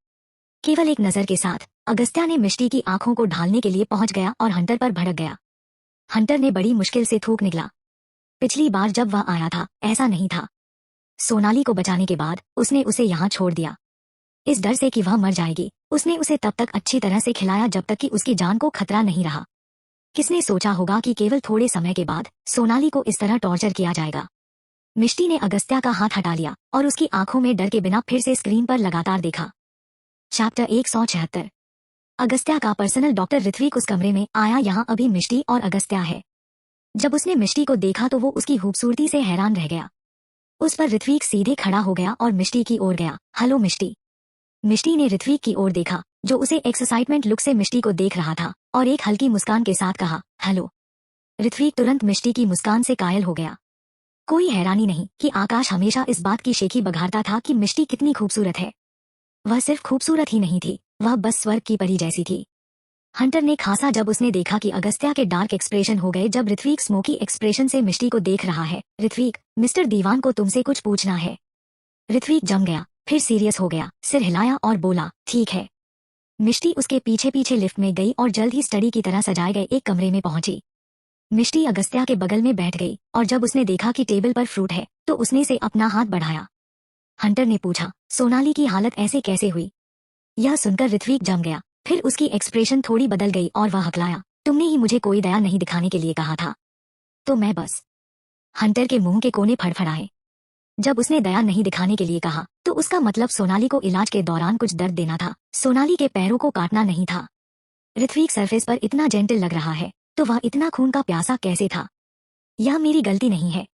केवल एक नजर के साथ अगस्त्या ने मिष्टी की आंखों को ढालने के लिए पहुंच गया और हंटर पर भड़क गया। हंटर ने बड़ी मुश्किल से थूक निकला। पिछली बार जब वह आया था ऐसा नहीं था। सोनाली को बचाने के बाद उसने उसे यहाँ छोड़ दिया। इस डर से कि वह मर जाएगी, उसने उसे तब तक अच्छी तरह से खिलाया जब तक कि उसकी जान को खतरा नहीं रहा। किसने सोचा होगा कि केवल थोड़े समय के बाद सोनाली को इस तरह टॉर्चर किया जाएगा। मिष्टी ने अगस्त्या का हाथ हटा लिया और उसकी आंखों में डर के बिना फिर से स्क्रीन पर लगातार देखा। चैप्टर 176। अगस्त्या का पर्सनल डॉक्टर ऋत्विक उस कमरे में आया। यहाँ अभी मिष्टी और अगस्त्या है। जब उसने मिष्टी को देखा तो वो उसकी खूबसूरती से हैरान रह गया। उस पर ऋत्विक सीधे खड़ा हो गया और मिष्टी की ओर गया। हेलो मिष्टी। मिष्टी ने ऋत्विक की ओर देखा जो उसे एक्साइटमेंट लुक से मिष्टी को देख रहा था और एक हल्की मुस्कान के साथ कहा, हेलो। ऋत्विक तुरंत मिष्टी की मुस्कान से कायल हो गया। कोई हैरानी नहीं कि आकाश हमेशा इस बात की शेखी बघारता था कि मिष्टी कितनी खूबसूरत है। वह सिर्फ खूबसूरत ही नहीं थी, वह बस स्वर्ग की परी जैसी थी। हंटर ने खांसा जब उसने देखा कि अगस्त्या के डार्क एक्सप्रेशन हो गए जब ऋत्विक स्मोकी एक्सप्रेशन से मिष्टी को देख रहा है। ऋत्विक, मिस्टर दीवान को तुमसे कुछ पूछना है। ऋत्विक जम गया, फिर सीरियस हो गया, सिर हिलाया और बोला, ठीक है। मिष्टी उसके पीछे पीछे लिफ्ट में गई और जल्द ही स्टडी की तरह सजाए गए एक कमरे में पहुंची। मिष्टी अगस्त्या के बगल में बैठ गई और जब उसने देखा कि टेबल पर फ्रूट है तो उसने से अपना हाथ बढ़ाया। हंटर ने पूछा, सोनाली की हालत ऐसे कैसे हुई? यह सुनकर ऋत्विक जम गया, फिर उसकी एक्सप्रेशन थोड़ी बदल गई और वह हकलाया, तुमने ही मुझे कोई दया नहीं दिखाने के लिए कहा था, तो मैं बस। हंटर के मुंह के कोने फड़फड़ाए। जब उसने दया नहीं दिखाने के लिए कहा तो उसका मतलब सोनाली को इलाज के दौरान कुछ दर्द देना था, सोनाली के पैरों को काटना नहीं था। ऋत्विक सरफेस पर इतना जेंटल लग रहा है तो वह इतना खून का प्यासा कैसे था? यह मेरी गलती नहीं है,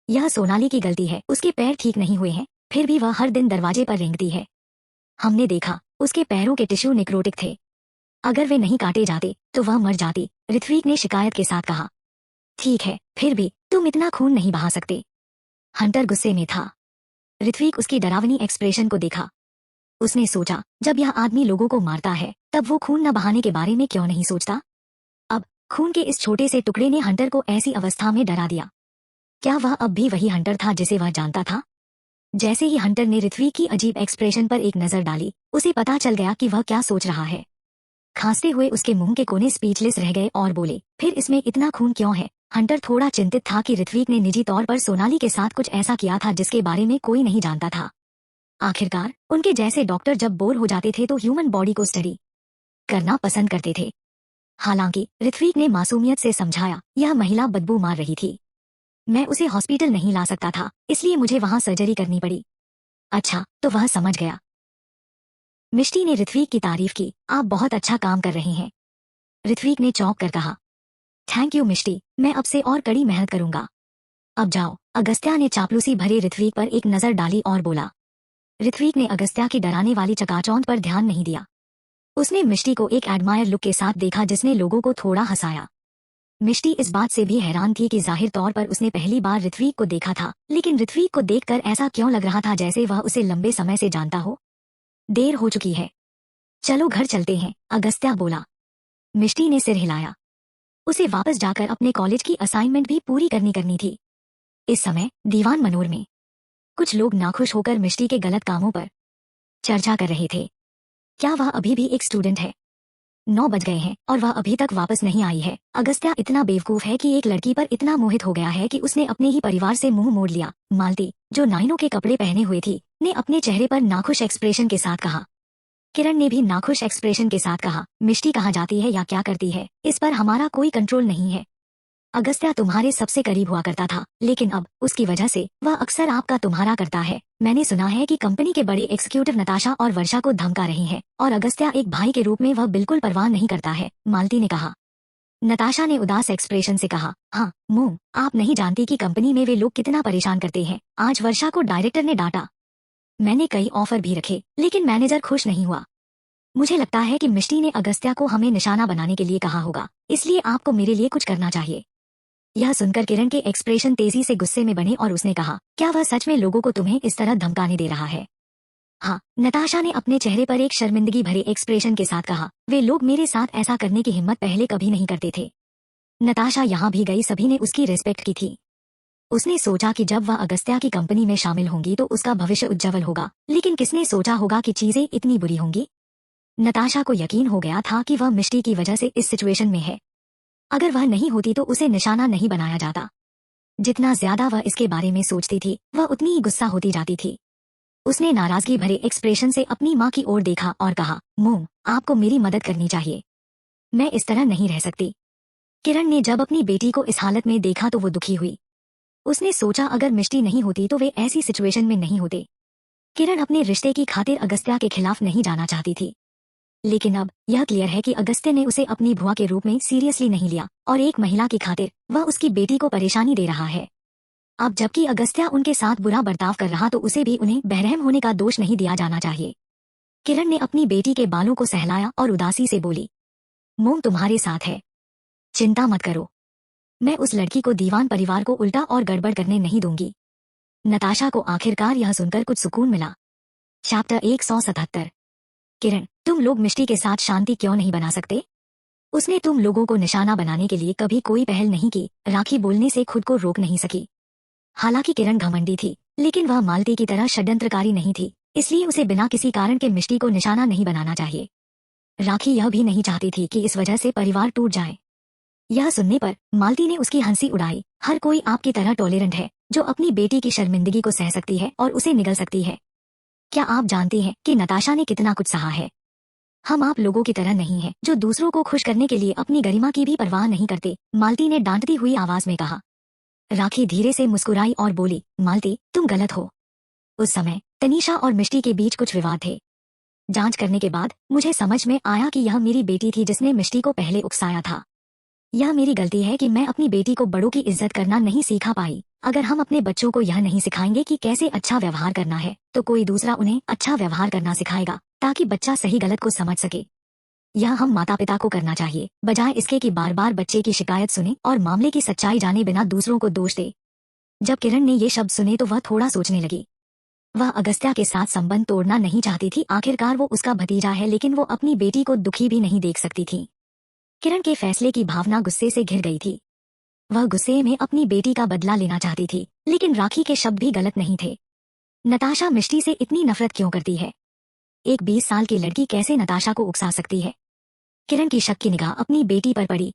यह सोनाली की गलती है। उसके पैर ठीक नहीं हुए हैं, फिर भी वह हर दिन दरवाजे पर रेंगती है। हमने देखा उसके पैरों के टिश्यू नेक्रोटिक थे। अगर वे नहीं काटे जाते तो वह मर जाती, ऋत्विक ने शिकायत के साथ कहा। ठीक है, फिर भी तुम इतना खून नहीं बहा सकते। हंटर गुस्से में था। ऋत्विक उसकी डरावनी एक्सप्रेशन को देखा। उसने सोचा, जब यह आदमी लोगों को मारता है तब वो खून न बहाने के बारे में क्यों नहीं सोचता? अब खून के इस छोटे से टुकड़े ने हंटर को ऐसी अवस्था में डरा दिया। क्या वह अब भी वही हंटर था जिसे वह जानता था? जैसे ही हंटर ने ऋत्विक की अजीब एक्सप्रेशन पर एक नजर डाली, उसे पता चल गया कि वह क्या सोच रहा है। खांसते हुए उसके मुंह के कोने स्पीचलेस रह गए और बोले, फिर इसमें इतना खून क्यों है? हंटर थोड़ा चिंतित था कि ऋत्विक ने निजी तौर पर सोनाली के साथ कुछ ऐसा किया था जिसके बारे में कोई नहीं जानता था। आखिरकार उनके जैसे डॉक्टर जब बोर हो जाते थे तो ह्यूमन बॉडी को स्टडी करना पसंद करते थे। हालांकि ऋत्विक ने मासूमियत से समझाया, यह महिला बदबू मार रही थी, मैं उसे हॉस्पिटल नहीं ला सकता था, इसलिए मुझे वहां सर्जरी करनी पड़ी। अच्छा, तो वह समझ गया। मिष्टी ने ऋत्विक की तारीफ की, आप बहुत अच्छा काम कर रहे हैं। ऋत्विक ने चौंक कर कहा, थैंक यू मिष्टी, मैं अब से और कड़ी मेहनत करूंगा। अब जाओ। अगस्त्या ने चापलूसी भरे ऋत्विक पर एक नजर डाली और बोला। ऋत्विक ने अगस्त्या की डराने वाली चकाचौंध पर ध्यान नहीं दिया। उसने मिष्टी को एक एडमायर लुक के साथ देखा जिसने लोगों को थोड़ा हंसाया। मिष्टी इस बात से भी हैरान थी कि जाहिर तौर पर उसने पहली बार ऋत्विक को देखा था, लेकिन ऋत्विक को देखकर ऐसा क्यों लग रहा था जैसे वह उसे लंबे समय से जानता हो। देर हो चुकी है, चलो घर चलते हैं, अगस्त्या बोला। मिष्टी ने सिर हिलाया। उसे वापस जाकर अपने कॉलेज की असाइनमेंट भी पूरी करनी थी। इस समय दीवान मनोर में कुछ लोग नाखुश होकर मिष्टी के गलत कामों पर चर्चा कर रहे थे। क्या वह अभी भी एक स्टूडेंट है? 9 बज गए हैं और वह अभी तक वापस नहीं आई है। अगस्त्या इतना बेवकूफ है कि एक लड़की पर इतना मोहित हो गया है कि उसने अपने ही परिवार से मुंह मोड़ लिया। मालती, जो नाइनों के कपड़े पहने हुए थी, ने अपने चेहरे पर नाखुश एक्सप्रेशन के साथ कहा। किरण ने भी नाखुश एक्सप्रेशन के साथ कहा, मिष्टी कहाँ जाती है या क्या करती है, इस पर हमारा कोई कंट्रोल नहीं है। अगस्त्या तुम्हारे सबसे करीब हुआ करता था, लेकिन अब उसकी वजह से वह अक्सर आपका तुम्हारा करता है। मैंने सुना है कि कंपनी के बड़े एग्जीक्यूटिव नताशा और वर्षा को धमका रही हैं, और अगस्त्या एक भाई के रूप में वह बिल्कुल परवाह नहीं करता है, मालती ने कहा। नताशा ने उदास एक्सप्रेशन से कहा, हाँ मोम, आप नहीं जानती कि कंपनी में वे लोग कितना परेशान करते हैं। आज वर्षा को डायरेक्टर ने डांटा। मैंने कई ऑफर भी रखे, लेकिन मैनेजर खुश नहीं हुआ। मुझे लगता है कि मिष्टी ने अगस्त्या को हमें निशाना बनाने के लिए कहा होगा, इसलिए आपको मेरे लिए कुछ करना चाहिए। यह सुनकर किरण के एक्सप्रेशन तेजी से गुस्से में बने और उसने कहा, क्या वह सच में लोगों को तुम्हें इस तरह धमकाने दे रहा है? हाँ, नताशा ने अपने चेहरे पर एक शर्मिंदगी भरे एक्सप्रेशन के साथ कहा, वे लोग मेरे साथ ऐसा करने की हिम्मत पहले कभी नहीं करते थे। नताशा यहाँ भी गई, सभी ने उसकी रिस्पेक्ट की थी। उसने सोचा कि जब वह अगस्त्या की कंपनी में शामिल होंगी तो उसका भविष्य उज्जवल होगा, लेकिन किसने सोचा होगा कि चीजें इतनी बुरी होंगी। नताशा को यकीन हो गया था कि वह मिष्टी की वजह से इस सिचुएशन में है। अगर वह नहीं होती तो उसे निशाना नहीं बनाया जाता। जितना ज्यादा वह इसके बारे में सोचती थी, वह उतनी ही गुस्सा होती जाती थी। उसने नाराजगी भरे एक्सप्रेशन से अपनी माँ की ओर देखा और कहा, मोम, आपको मेरी मदद करनी चाहिए। मैं इस तरह नहीं रह सकती। किरण ने जब अपनी बेटी को इस हालत में देखा तो वो दुखी हुई। उसने सोचा अगर मिष्टी नहीं होती तो वे ऐसी सिचुएशन में नहीं होते। किरण अपने रिश्ते की खातिर अगस्त्या के खिलाफ नहीं जाना चाहती थी, लेकिन अब यह क्लियर है कि अगस्त्य ने उसे अपनी भुआ के रूप में सीरियसली नहीं लिया और एक महिला की खातिर वह उसकी बेटी को परेशानी दे रहा है। अब जबकि अगस्त्या उनके साथ बुरा बर्ताव कर रहा तो उसे भी उन्हें बहरहम होने का दोष नहीं दिया जाना चाहिए। किरण ने अपनी बेटी के बालों को सहलाया और उदासी से बोली, मोम तुम्हारे साथ है, चिंता मत करो। मैं उस लड़की को दीवान परिवार को उल्टा और गड़बड़ करने नहीं दूंगी। नताशा को आखिरकार यह सुनकर कुछ सुकून मिला। चैप्टर 177। किरण, तुम लोग मिष्टी के साथ शांति क्यों नहीं बना सकते? उसने तुम लोगों को निशाना बनाने के लिए कभी कोई पहल नहीं की। राखी बोलने से खुद को रोक नहीं सकी। हालांकि किरण घमंडी थी, लेकिन वह मालती की तरह षड्यंत्रकारी नहीं थी, इसलिए उसे बिना किसी कारण के मिष्टी को निशाना नहीं बनाना चाहिए। राखी यह भी नहीं चाहती थी कि इस वजह से परिवार टूट जाए। यह सुनने पर मालती ने उसकी हंसी उड़ाई। हर कोई आपकी तरह टॉलरेंट है, जो अपनी बेटी की शर्मिंदगी को सह सकती है और उसे निगल सकती है। क्या आप जानती हैं कि नताशा ने कितना कुछ सहा है? हम आप लोगों की तरह नहीं हैं, जो दूसरों को खुश करने के लिए अपनी गरिमा की भी परवाह नहीं करते, मालती ने डांटती हुई आवाज में कहा। राखी धीरे से मुस्कुराई और बोली, मालती, तुम गलत हो। उस समय तनीषा और मिष्टी के बीच कुछ विवाद थे। जांच करने के बाद मुझे समझ में आया कि यह मेरी बेटी थी जिसने मिष्टी को पहले उकसाया था। यह मेरी गलती है कि मैं अपनी बेटी को बड़ों की इज्जत करना नहीं सिखा पाई। अगर हम अपने बच्चों को यह नहीं सिखाएंगे कि कैसे अच्छा व्यवहार करना है, तो कोई दूसरा उन्हें अच्छा व्यवहार करना सिखाएगा, ताकि बच्चा सही गलत को समझ सके। यह हम माता पिता को करना चाहिए, बजाय इसके कि बार बार बच्चे की शिकायत सुने और मामले की सच्चाई जाने बिना दूसरों को दोष दे। जब किरण ने ये शब्द सुने तो वह थोड़ा सोचने लगी। वह अगस्त्या के साथ संबंध तोड़ना नहीं चाहती थी। आखिरकार वो उसका भतीजा है, लेकिन वो अपनी बेटी को दुखी भी नहीं देख सकती थी। किरण के फैसले की भावना गुस्से से घिर गई थी। वह गुस्से में अपनी बेटी का बदला लेना चाहती थी, लेकिन राखी के शब्द भी गलत नहीं थे। नताशा मिष्टी से इतनी नफरत क्यों करती है? एक 20 साल की लड़की कैसे नताशा को उकसा सकती है? किरण की शक की निगाह अपनी बेटी पर पड़ी।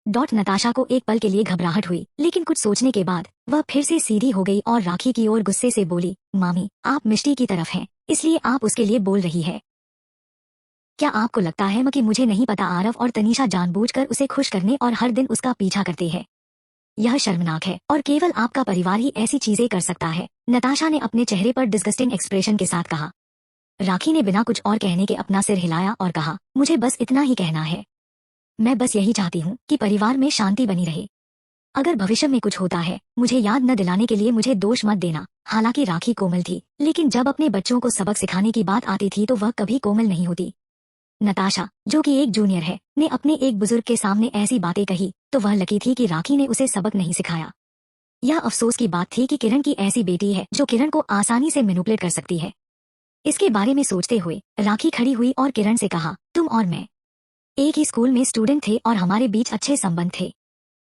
नताशा को एक पल के लिए घबराहट हुई, लेकिन कुछ सोचने के बाद वह फिर से सीधी हो गई और राखी की ओर गुस्से से बोली, मामी, आप मिष्टी की तरफ हैं, इसलिए आप उसके लिए बोल रही है। क्या आपको लगता है कि मुझे नहीं पता आरव और तनीषा जानबूझकर उसे खुश करने और हर दिन उसका पीछा करते हैं? यह शर्मनाक है और केवल आपका परिवार ही ऐसी चीजें कर सकता है। नताशा ने अपने चेहरे पर डिस्गस्टिंग एक्सप्रेशन के साथ कहा। राखी ने बिना कुछ और कहने के अपना सिर हिलाया और कहा, मुझे बस इतना ही कहना है। मैं बस यही चाहती हूँ कि परिवार में शांति बनी रहे। अगर भविष्य में कुछ होता है, मुझे याद न दिलाने के लिए मुझे दोष मत देना। हालांकि राखी कोमल थी, लेकिन जब अपने बच्चों को सबक सिखाने की बात आती थी तो वह कभी कोमल नहीं होती। नताशा, जो कि एक जूनियर है, ने अपने एक बुजुर्ग के सामने ऐसी बातें कही तो वह लकी थी कि राखी ने उसे सबक नहीं सिखाया। यह अफसोस की बात थी कि किरण की ऐसी बेटी है जो किरण को आसानी से मैनिपुलेट कर सकती है। इसके बारे में सोचते हुए राखी खड़ी हुई और किरण से कहा, तुम और मैं एक ही स्कूल में स्टूडेंट थे और हमारे बीच अच्छे संबंध थे।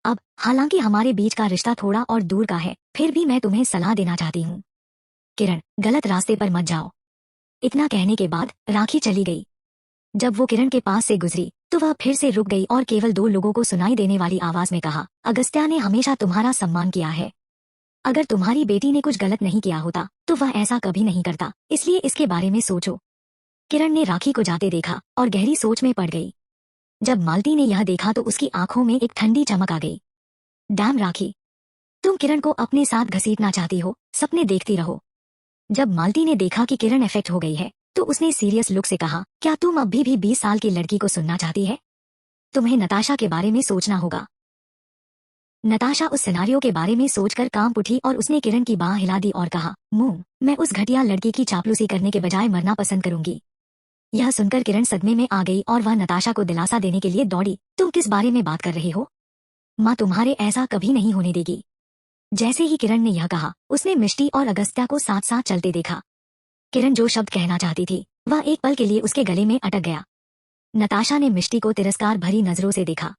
अब हालांकि हमारे बीच का रिश्ता थोड़ा और दूर का है, फिर भी मैं तुम्हें सलाह देना चाहती हूँ। किरण, गलत रास्ते पर मत जाओ। इतना कहने के बाद राखी चली गई। जब वो किरण के पास से गुजरी तो वह फिर से रुक गई और केवल 2 लोगों को सुनाई देने वाली आवाज में कहा, अगस्त्या ने हमेशा तुम्हारा सम्मान किया है। अगर तुम्हारी बेटी ने कुछ गलत नहीं किया होता तो वह ऐसा कभी नहीं करता, इसलिए इसके बारे में सोचो। किरण ने राखी को जाते देखा और गहरी सोच में पड़ गई। जब मालती ने यह देखा तो उसकी आंखों में एक ठंडी चमक आ गई। डैम राखी, तुम किरण को अपने साथ घसीटना चाहती हो, सपने देखती रहो। जब मालती ने देखा कि किरण इफेक्ट हो गई है तो उसने सीरियस लुक से कहा, क्या तुम अभी भी 20 साल की लड़की को सुनना चाहती है? तुम्हें नताशा के बारे में सोचना होगा। नताशा उस सिनारियो के बारे में सोचकर कांप उठी और उसने किरण की बाह हिला दी और कहा, मुंह, मैं उस घटिया लड़की की चापलूसी करने के बजाय मरना पसंद करूंगी। यह सुनकर किरण सदमे में आ गई और वह नताशा को दिलासा देने के लिए दौड़ी। तुम किस बारे में बात कर रहे हो? माँ तुम्हारे ऐसा कभी नहीं होने देगी। जैसे ही किरण ने यह कहा उसने मिष्टी और अगस्त्या को साथ साथ चलते देखा। किरण जो शब्द कहना चाहती थी वह एक पल के लिए उसके गले में अटक गया। नताशा ने मिष्टी को तिरस्कार भरी नजरों से देखा।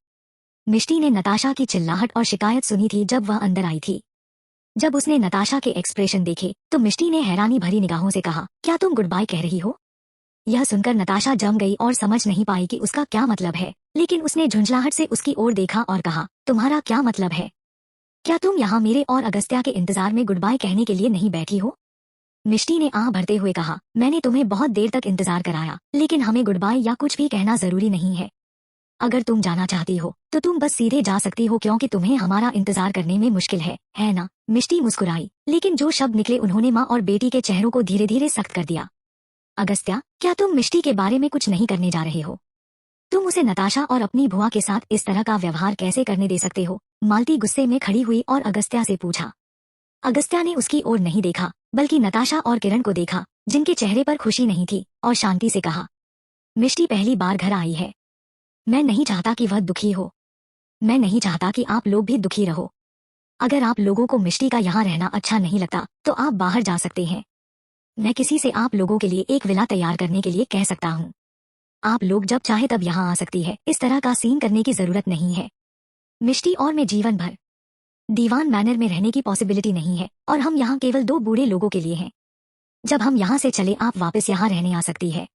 मिष्टी ने नताशा की चिल्लाहट और शिकायत सुनी थी जब वह अंदर आई थी। जब उसने नताशा के एक्सप्रेशन देखे तो मिष्टी ने हैरानी भरी निगाहों से कहा, क्या तुम गुड बाय कह रही हो? यह सुनकर नताशा जम गई और समझ नहीं पाई कि उसका क्या मतलब है, लेकिन उसने झुंझलाहट से उसकी ओर देखा और कहा, तुम्हारा क्या मतलब है? क्या तुम यहाँ मेरे और अगस्त्या के इंतजार में गुड बाय कहने के लिए नहीं बैठी हो? मिष्टी ने आह भरते हुए कहा, मैंने तुम्हें बहुत देर तक इंतजार कराया, लेकिन हमें गुड बाय या कुछ भी कहना जरूरी नहीं है। अगर तुम जाना चाहती हो तो तुम बस सीधे जा सकती हो, क्योंकि तुम्हें हमारा इंतजार करने में मुश्किल है ना? मिष्टी मुस्कुराई, लेकिन जो शब्द निकले उन्होंने माँ और बेटी के चेहरों को धीरे धीरे सख्त कर दिया। अगस्त्या, क्या तुम मिष्टी के बारे में कुछ नहीं करने जा रहे हो? तुम उसे नताशा और अपनी बुआ के साथ इस तरह का व्यवहार कैसे करने दे सकते हो? मालती गुस्से में खड़ी हुई और अगस्त्या से पूछा। अगस्त्या ने उसकी ओर नहीं देखा बल्कि नताशा और किरण को देखा, जिनके चेहरे पर खुशी नहीं थी, और शांति से कहा, मिष्टी पहली बार घर आई है। मैं नहीं चाहता कि वह दुखी हो। मैं नहीं चाहता कि आप लोग भी दुखी रहो। अगर आप लोगों को मिष्टी का यहाँ रहना अच्छा नहीं लगता तो आप बाहर जा सकते हैं। मैं किसी से आप लोगों के लिए एक विला तैयार करने के लिए कह सकता हूँ। आप लोग जब चाहे तब यहाँ आ सकती है। इस तरह का सीन करने की जरूरत नहीं है। मिष्टी और मैं जीवन भर दीवान मैनर में रहने की पॉसिबिलिटी नहीं है, और हम यहाँ केवल 2 बूढ़े लोगों के लिए हैं। जब हम यहाँ से चले आप वापस यहाँ रहने आ सकती है।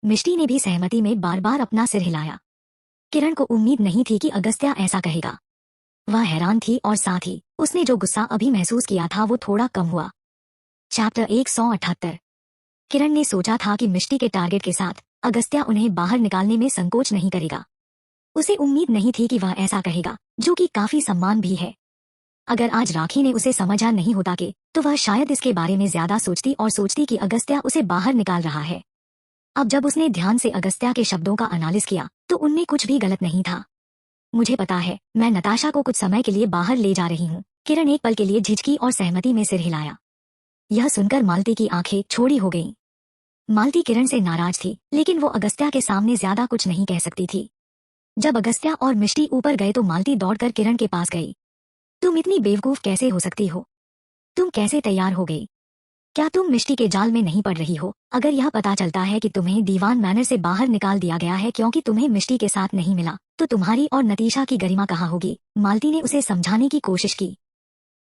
मिष्टी ने भी सहमति में बार बार अपना सिर हिलाया। किरण को उम्मीद नहीं थी कि अगस्त्या ऐसा कहेगा। वह हैरान थी और साथ ही उसने जो गुस्सा अभी महसूस किया था वो थोड़ा कम हुआ। चैप्टर 178। किरण ने सोचा था कि मिष्टी के टारगेट के साथ अगस्त्या उन्हें बाहर निकालने में संकोच नहीं करेगा। उसे उम्मीद नहीं थी कि वह ऐसा कहेगा, जो कि काफी सम्मान भी है। अगर आज राखी ने उसे समझा नहीं होता कि तो वह शायद इसके बारे में ज्यादा सोचती और सोचती कि अगस्त्या उसे बाहर निकाल रहा है। अब जब उसने ध्यान से अगस्त्या के शब्दों का एनालिसिस किया तो उनमें कुछ भी गलत नहीं था। मुझे पता है, मैं नताशा को कुछ समय के लिए बाहर ले जा रही हूँ। किरण एक पल के लिए झिझकी और सहमति में सिर हिलाया। यह सुनकर मालती की आंखें छोड़ी हो गईं। मालती किरण से नाराज थी, लेकिन वो अगस्त्या के सामने ज्यादा कुछ नहीं कह सकती थी। जब अगस्त्या और मिष्टी ऊपर गए तो मालती दौड़कर किरण के पास गई। तुम इतनी बेवकूफ कैसे हो सकती हो? तुम कैसे तैयार हो गई? क्या तुम मिष्टी के जाल में नहीं पड़ रही हो? अगर यह पता चलता है कि तुम्हें दीवान मैनर से बाहर निकाल दिया गया है क्योंकि तुम्हें मिष्टी के साथ नहीं मिला, तो तुम्हारी और नतीशा की गरिमा कहाँ होगी? मालती ने उसे समझाने की कोशिश की।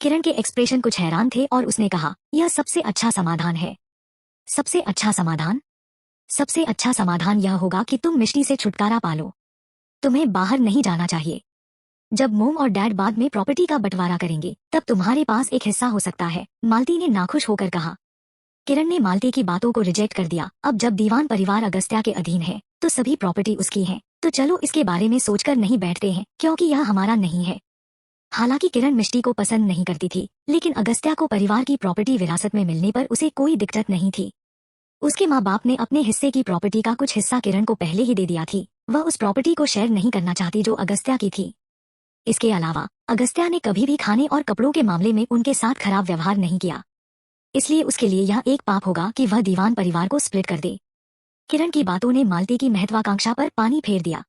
किरण के एक्सप्रेशन कुछ हैरान थे और उसने कहा, यह सबसे अच्छा समाधान है। सबसे अच्छा समाधान? सबसे अच्छा समाधान यह होगा कि तुम मिष्टी से छुटकारा पालो। तुम्हें बाहर नहीं जाना चाहिए। जब मोम और डैड बाद में प्रॉपर्टी का बंटवारा करेंगे तब तुम्हारे पास एक हिस्सा हो सकता है, मालती ने नाखुश होकर कहा। किरण ने मालती की बातों को रिजेक्ट कर दिया। अब जब दीवान परिवार अगस्त्या के अधीन है तो सभी प्रॉपर्टी उसकी है, तो चलो इसके बारे में सोचकर नहीं बैठते हैं, क्योंकि यह हमारा नहीं है। हालांकि किरण मिष्टी को पसंद नहीं करती थी, लेकिन अगस्त्या को परिवार की प्रॉपर्टी विरासत में मिलने पर उसे कोई दिक्कत नहीं थी। उसके माँ बाप ने अपने हिस्से की प्रॉपर्टी का कुछ हिस्सा किरण को पहले ही दे दिया थी। वह उस प्रॉपर्टी को शेयर नहीं करना चाहती जो अगस्त्या की थी। इसके अलावा अगस्त्या ने कभी भी खाने और कपड़ों के मामले में उनके साथ खराब व्यवहार नहीं किया, इसलिए उसके लिए यह एक पाप होगा कि वह दीवान परिवार को स्प्लिट कर दे। किरण की बातों ने मालती की महत्वाकांक्षा पर पानी फेर दिया।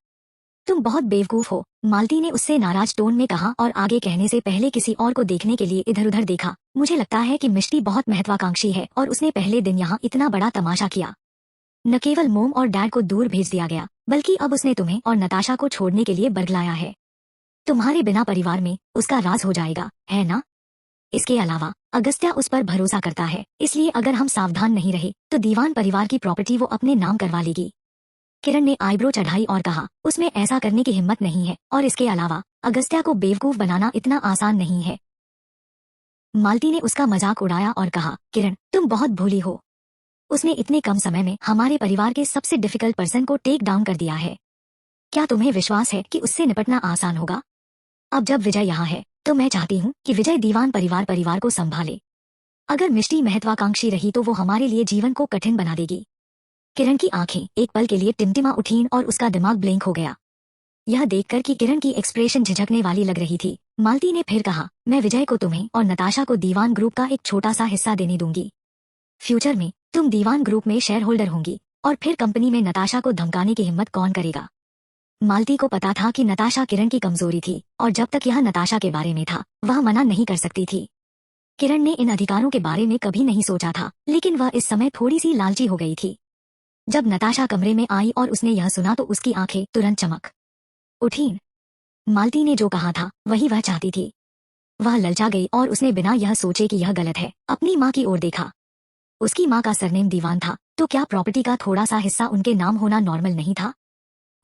तुम बहुत बेवकूफ हो, मालती ने उससे नाराज टोन में कहा और आगे कहने से पहले किसी और को देखने के लिए इधर उधर देखा। मुझे लगता है कि मिष्टी बहुत महत्वाकांक्षी है और उसने पहले दिन यहाँ इतना बड़ा तमाशा किया। न केवल मोम और डैड को दूर भेज दिया गया बल्कि अब उसने तुम्हें और नताशा को छोड़ने के लिए बरगलाया है। तुम्हारे बिना परिवार में उसका राज हो जाएगा, है ना? इसके अलावा अगस्त्या उस पर भरोसा करता है, इसलिए अगर हम सावधान नहीं रहे तो दीवान परिवार की प्रॉपर्टी वो अपने नाम करवा लेगी। किरण ने आईब्रो चढ़ाई और कहा, उसमें ऐसा करने की हिम्मत नहीं है, और इसके अलावा अगस्त्या को बेवकूफ बनाना इतना आसान नहीं है। मालती ने उसका मजाक उड़ाया और कहा, किरण तुम बहुत भोली हो। उसने इतने कम समय में हमारे परिवार के सबसे डिफिकल्ट पर्सन को टेक डाउन कर दिया है। क्या तुम्हें विश्वास है कि उससे निपटना आसान होगा? अब जब विजय यहाँ है तो मैं चाहती हूँ कि विजय दीवान परिवार को संभाले। अगर मिष्टी महत्वाकांक्षी रही तो वो हमारे लिए जीवन को कठिन बना देगी। किरण की आंखें एक पल के लिए टिमटिमा उठीं और उसका दिमाग ब्लैंक हो गया। यह देखकर कि किरण की एक्सप्रेशन झिझकने वाली लग रही थी, मालती ने फिर कहा, मैं विजय को तुम्हें और नताशा को दीवान ग्रुप का एक छोटा सा हिस्सा देने दूंगी। फ्यूचर में तुम दीवान ग्रुप में शेयर होल्डर होंगी, और फिर कंपनी में नताशा को धमकाने की हिम्मत कौन करेगा? मालती को पता था कि नताशा किरण की कमजोरी थी, और जब तक यह नताशा के बारे में था वह मना नहीं कर सकती थी। किरण ने इन अधिकारों के बारे में कभी नहीं सोचा था, लेकिन वह इस समय थोड़ी सी लालची हो गई थी। जब नताशा कमरे में आई और उसने यह सुना तो उसकी आंखें तुरंत चमक उठीं। मालती ने जो कहा था वही वह चाहती थी। वह ललचा गई और उसने बिना यह सोचे कि यह गलत है अपनी माँ की ओर देखा। उसकी माँ का सरनेम दीवान था, तो क्या प्रॉपर्टी का थोड़ा सा हिस्सा उनके नाम होना नॉर्मल नहीं था?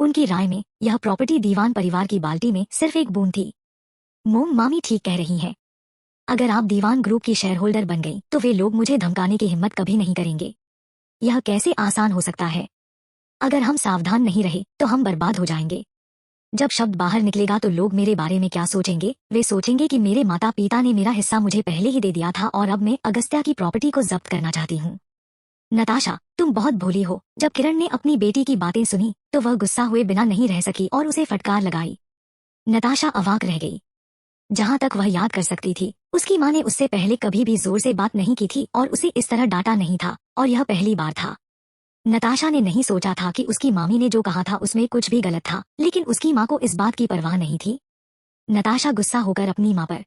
उनकी राय में यह प्रॉपर्टी दीवान परिवार की बाल्टी में सिर्फ एक बूंद थी। मोम मामी ठीक कह रही हैं। अगर आप दीवान ग्रुप की शेयर होल्डर बन गई तो वे लोग मुझे धमकाने की हिम्मत कभी नहीं करेंगे। यह कैसे आसान हो सकता है? अगर हम सावधान नहीं रहे तो हम बर्बाद हो जाएंगे। जब शब्द बाहर निकलेगा तो लोग मेरे बारे में क्या सोचेंगे? वे सोचेंगे कि मेरे माता पिता ने मेरा हिस्सा मुझे पहले ही दे दिया था और अब मैं अगस्त्या की प्रॉपर्टी को जब्त करना चाहती हूँ। नताशा तुम बहुत भोली हो। जब किरण ने अपनी बेटी की बातें सुनी तो वह गुस्सा हुए बिना नहीं रह सकी और उसे फटकार लगाई। नताशा अवाक रह गई। जहाँ तक वह याद कर सकती थी, उसकी माँ ने उससे पहले कभी भी जोर से बात नहीं की थी और उसे इस तरह डांटा नहीं था, और यह पहली बार था। नताशा ने नहीं सोचा था कि उसकी मामी ने जो कहा था उसमें कुछ भी गलत था, लेकिन उसकी माँ को इस बात की परवाह नहीं थी। नताशा गुस्सा होकर अपनी माँ पर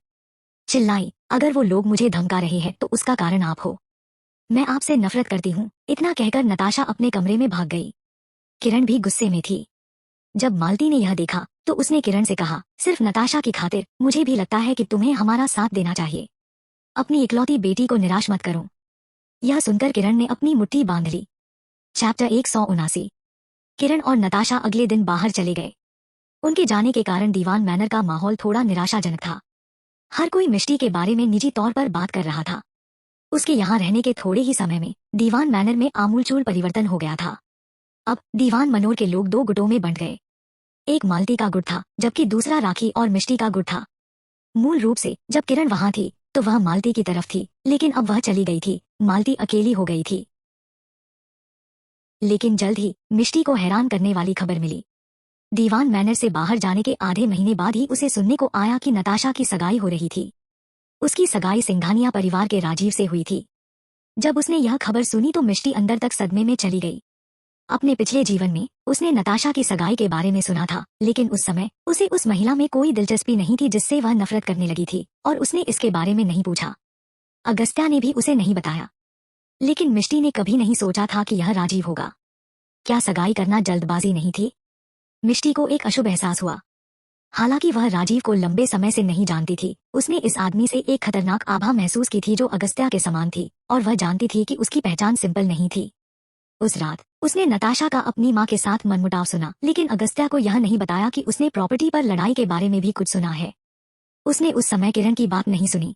चिल्लाई, अगर वो लोग मुझे धमका रहे हैं तो उसका कारण आप हो। मैं आपसे नफरत करती हूँ। इतना कहकर नताशा अपने कमरे में भाग गई। किरण भी गुस्से में थी। जब मालती ने यह देखा तो उसने किरण से कहा, सिर्फ नताशा की खातिर मुझे भी लगता है कि तुम्हें हमारा साथ देना चाहिए। अपनी इकलौती बेटी को निराश मत करो। यह सुनकर किरण ने अपनी मुट्ठी बांध ली। चैप्टर 179। किरण और नताशा अगले दिन बाहर चले गए। उनके जाने के कारण दीवान मैनर का माहौल थोड़ा निराशाजनक था। हर कोई मिष्टी के बारे में निजी तौर पर बात कर रहा था। उसके यहाँ रहने के थोड़े ही समय में दीवान मैनर में आमूलचूल परिवर्तन हो गया था। अब दीवान मनोर के लोग दो गुटों में बंट गए। एक मालती का गुट था जबकि दूसरा राखी और मिष्टी का गुट था। मूल रूप से जब किरण वहां थी तो वह मालती की तरफ थी, लेकिन अब वह चली गई थी। मालती अकेली हो गई थी। लेकिन जल्द ही मिष्टी को हैरान करने वाली खबर मिली। दीवान मैनर से बाहर जाने के आधे महीने बाद ही उसे सुनने को आया कि नताशा की सगाई हो रही थी। उसकी सगाई सिंघानिया परिवार के राजीव से हुई थी। जब उसने यह खबर सुनी तो मिष्टी अंदर तक सदमे में चली गई। अपने पिछले जीवन में उसने नताशा की सगाई के बारे में सुना था, लेकिन उस समय उसे उस महिला में कोई दिलचस्पी नहीं थी जिससे वह नफरत करने लगी थी, और उसने इसके बारे में नहीं पूछा। अगस्त्या ने भी उसे नहीं बताया। लेकिन मिष्टी ने कभी नहीं सोचा था कि यह राजीव होगा। क्या सगाई करना जल्दबाजी नहीं थी? मिष्टी को एक अशुभ एहसास हुआ। हालांकि वह राजीव को लंबे समय से नहीं जानती थी, उसने इस आदमी से एक खतरनाक आभा महसूस की थी जो अगस्त्या के समान थी, और वह जानती थी कि उसकी पहचान सिंपल नहीं थी। उस रात उसने नताशा का अपनी माँ के साथ मनमुटाव सुना, लेकिन अगस्त्या को यह नहीं बताया कि उसने प्रॉपर्टी पर लड़ाई के बारे में भी कुछ सुना है। उसने उस समय किरण की बात नहीं सुनी,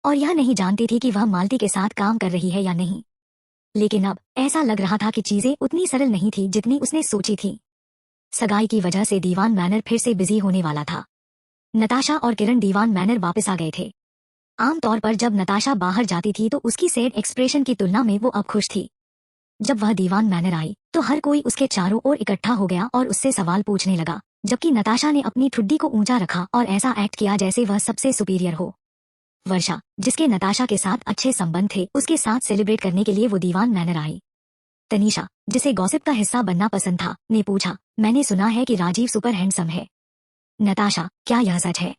और यह नहीं जानती थी कि वह मालती के साथ काम कर रही है या नहीं। लेकिन अब ऐसा लग रहा था कि चीजें उतनी सरल नहीं थी जितनी उसने सोची थी। सगाई की वजह से दीवान मैनर फिर से बिजी होने वाला था। नताशा और किरण दीवान मैनर वापस आ गए थे। आमतौर पर जब नताशा बाहर जाती थी तो उसकी सैड एक्सप्रेशन की तुलना में वो अब खुश थी। जब वह दीवान मैनर आई तो हर कोई उसके चारों ओर इकट्ठा हो गया और उससे सवाल पूछने लगा, जबकि नताशा ने अपनी ठुड्डी को ऊंचा रखा और ऐसा एक्ट किया जैसे वह सबसे सुपीरियर हो। वर्षा, जिसके नताशा के साथ अच्छे संबंध थे, उसके साथ सेलिब्रेट करने के लिए वो दीवान मैनर आई। तनीषा, जिसे गॉसिप का हिस्सा बनना पसंद था, ने पूछा, मैंने सुना है कि राजीव सुपर हैंडसम है। नताशा, क्या यह सच है?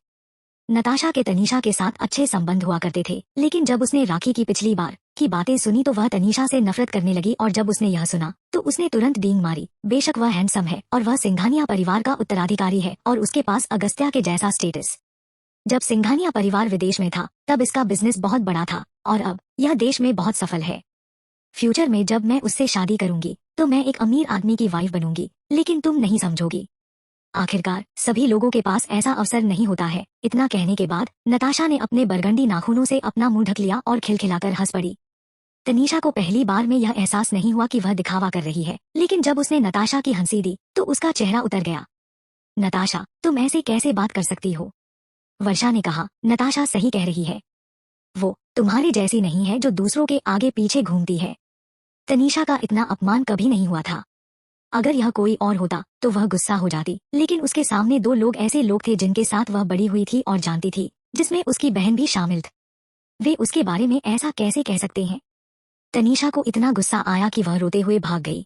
नताशा के तनीषा के साथ अच्छे संबंध हुआ करते थे, लेकिन जब उसने राखी की पिछली बार की बातें सुनी तो वह तनीषा से नफरत करने लगी और जब उसने यह सुना तो उसने तुरंत डींग मारी। बेशक वह हैंडसम है और वह सिंघानिया परिवार का उत्तराधिकारी है और उसके पास अगस्त्या के जैसा स्टेटस। जब सिंघानिया परिवार विदेश में था तब इसका बिजनेस बहुत बड़ा था और अब यह देश में बहुत सफल है। फ्यूचर में जब मैं उससे शादी करूंगी तो मैं एक अमीर आदमी की वाइफ बनूंगी, लेकिन तुम नहीं समझोगी। आखिरकार सभी लोगों के पास ऐसा अवसर नहीं होता है। इतना कहने के बाद नताशा ने अपने बरगंडी नाखूनों से अपना मुंह ढक लिया और खिलखिलाकर हंस पड़ी। तनीषा को पहली बार में यह एहसास नहीं हुआ कि वह दिखावा कर रही है, लेकिन जब उसने नताशा की हंसी दी तो उसका चेहरा उतर गया। नताशा, तुम ऐसे कैसे बात कर सकती हो? वर्षा ने कहा। नताशा सही कह रही है, वो तुम्हारी जैसी नहीं है जो दूसरों के आगे पीछे घूमती है। तनीषा का इतना अपमान कभी नहीं हुआ था। अगर यह कोई और होता तो वह गुस्सा हो जाती, लेकिन उसके सामने दो लोग ऐसे लोग थे जिनके साथ वह बड़ी हुई थी और जानती थी, जिसमें उसकी बहन भी शामिल थी। वे उसके बारे में ऐसा कैसे कह सकते हैं? तनीषा को इतना गुस्सा आया कि वह रोते हुए भाग गई।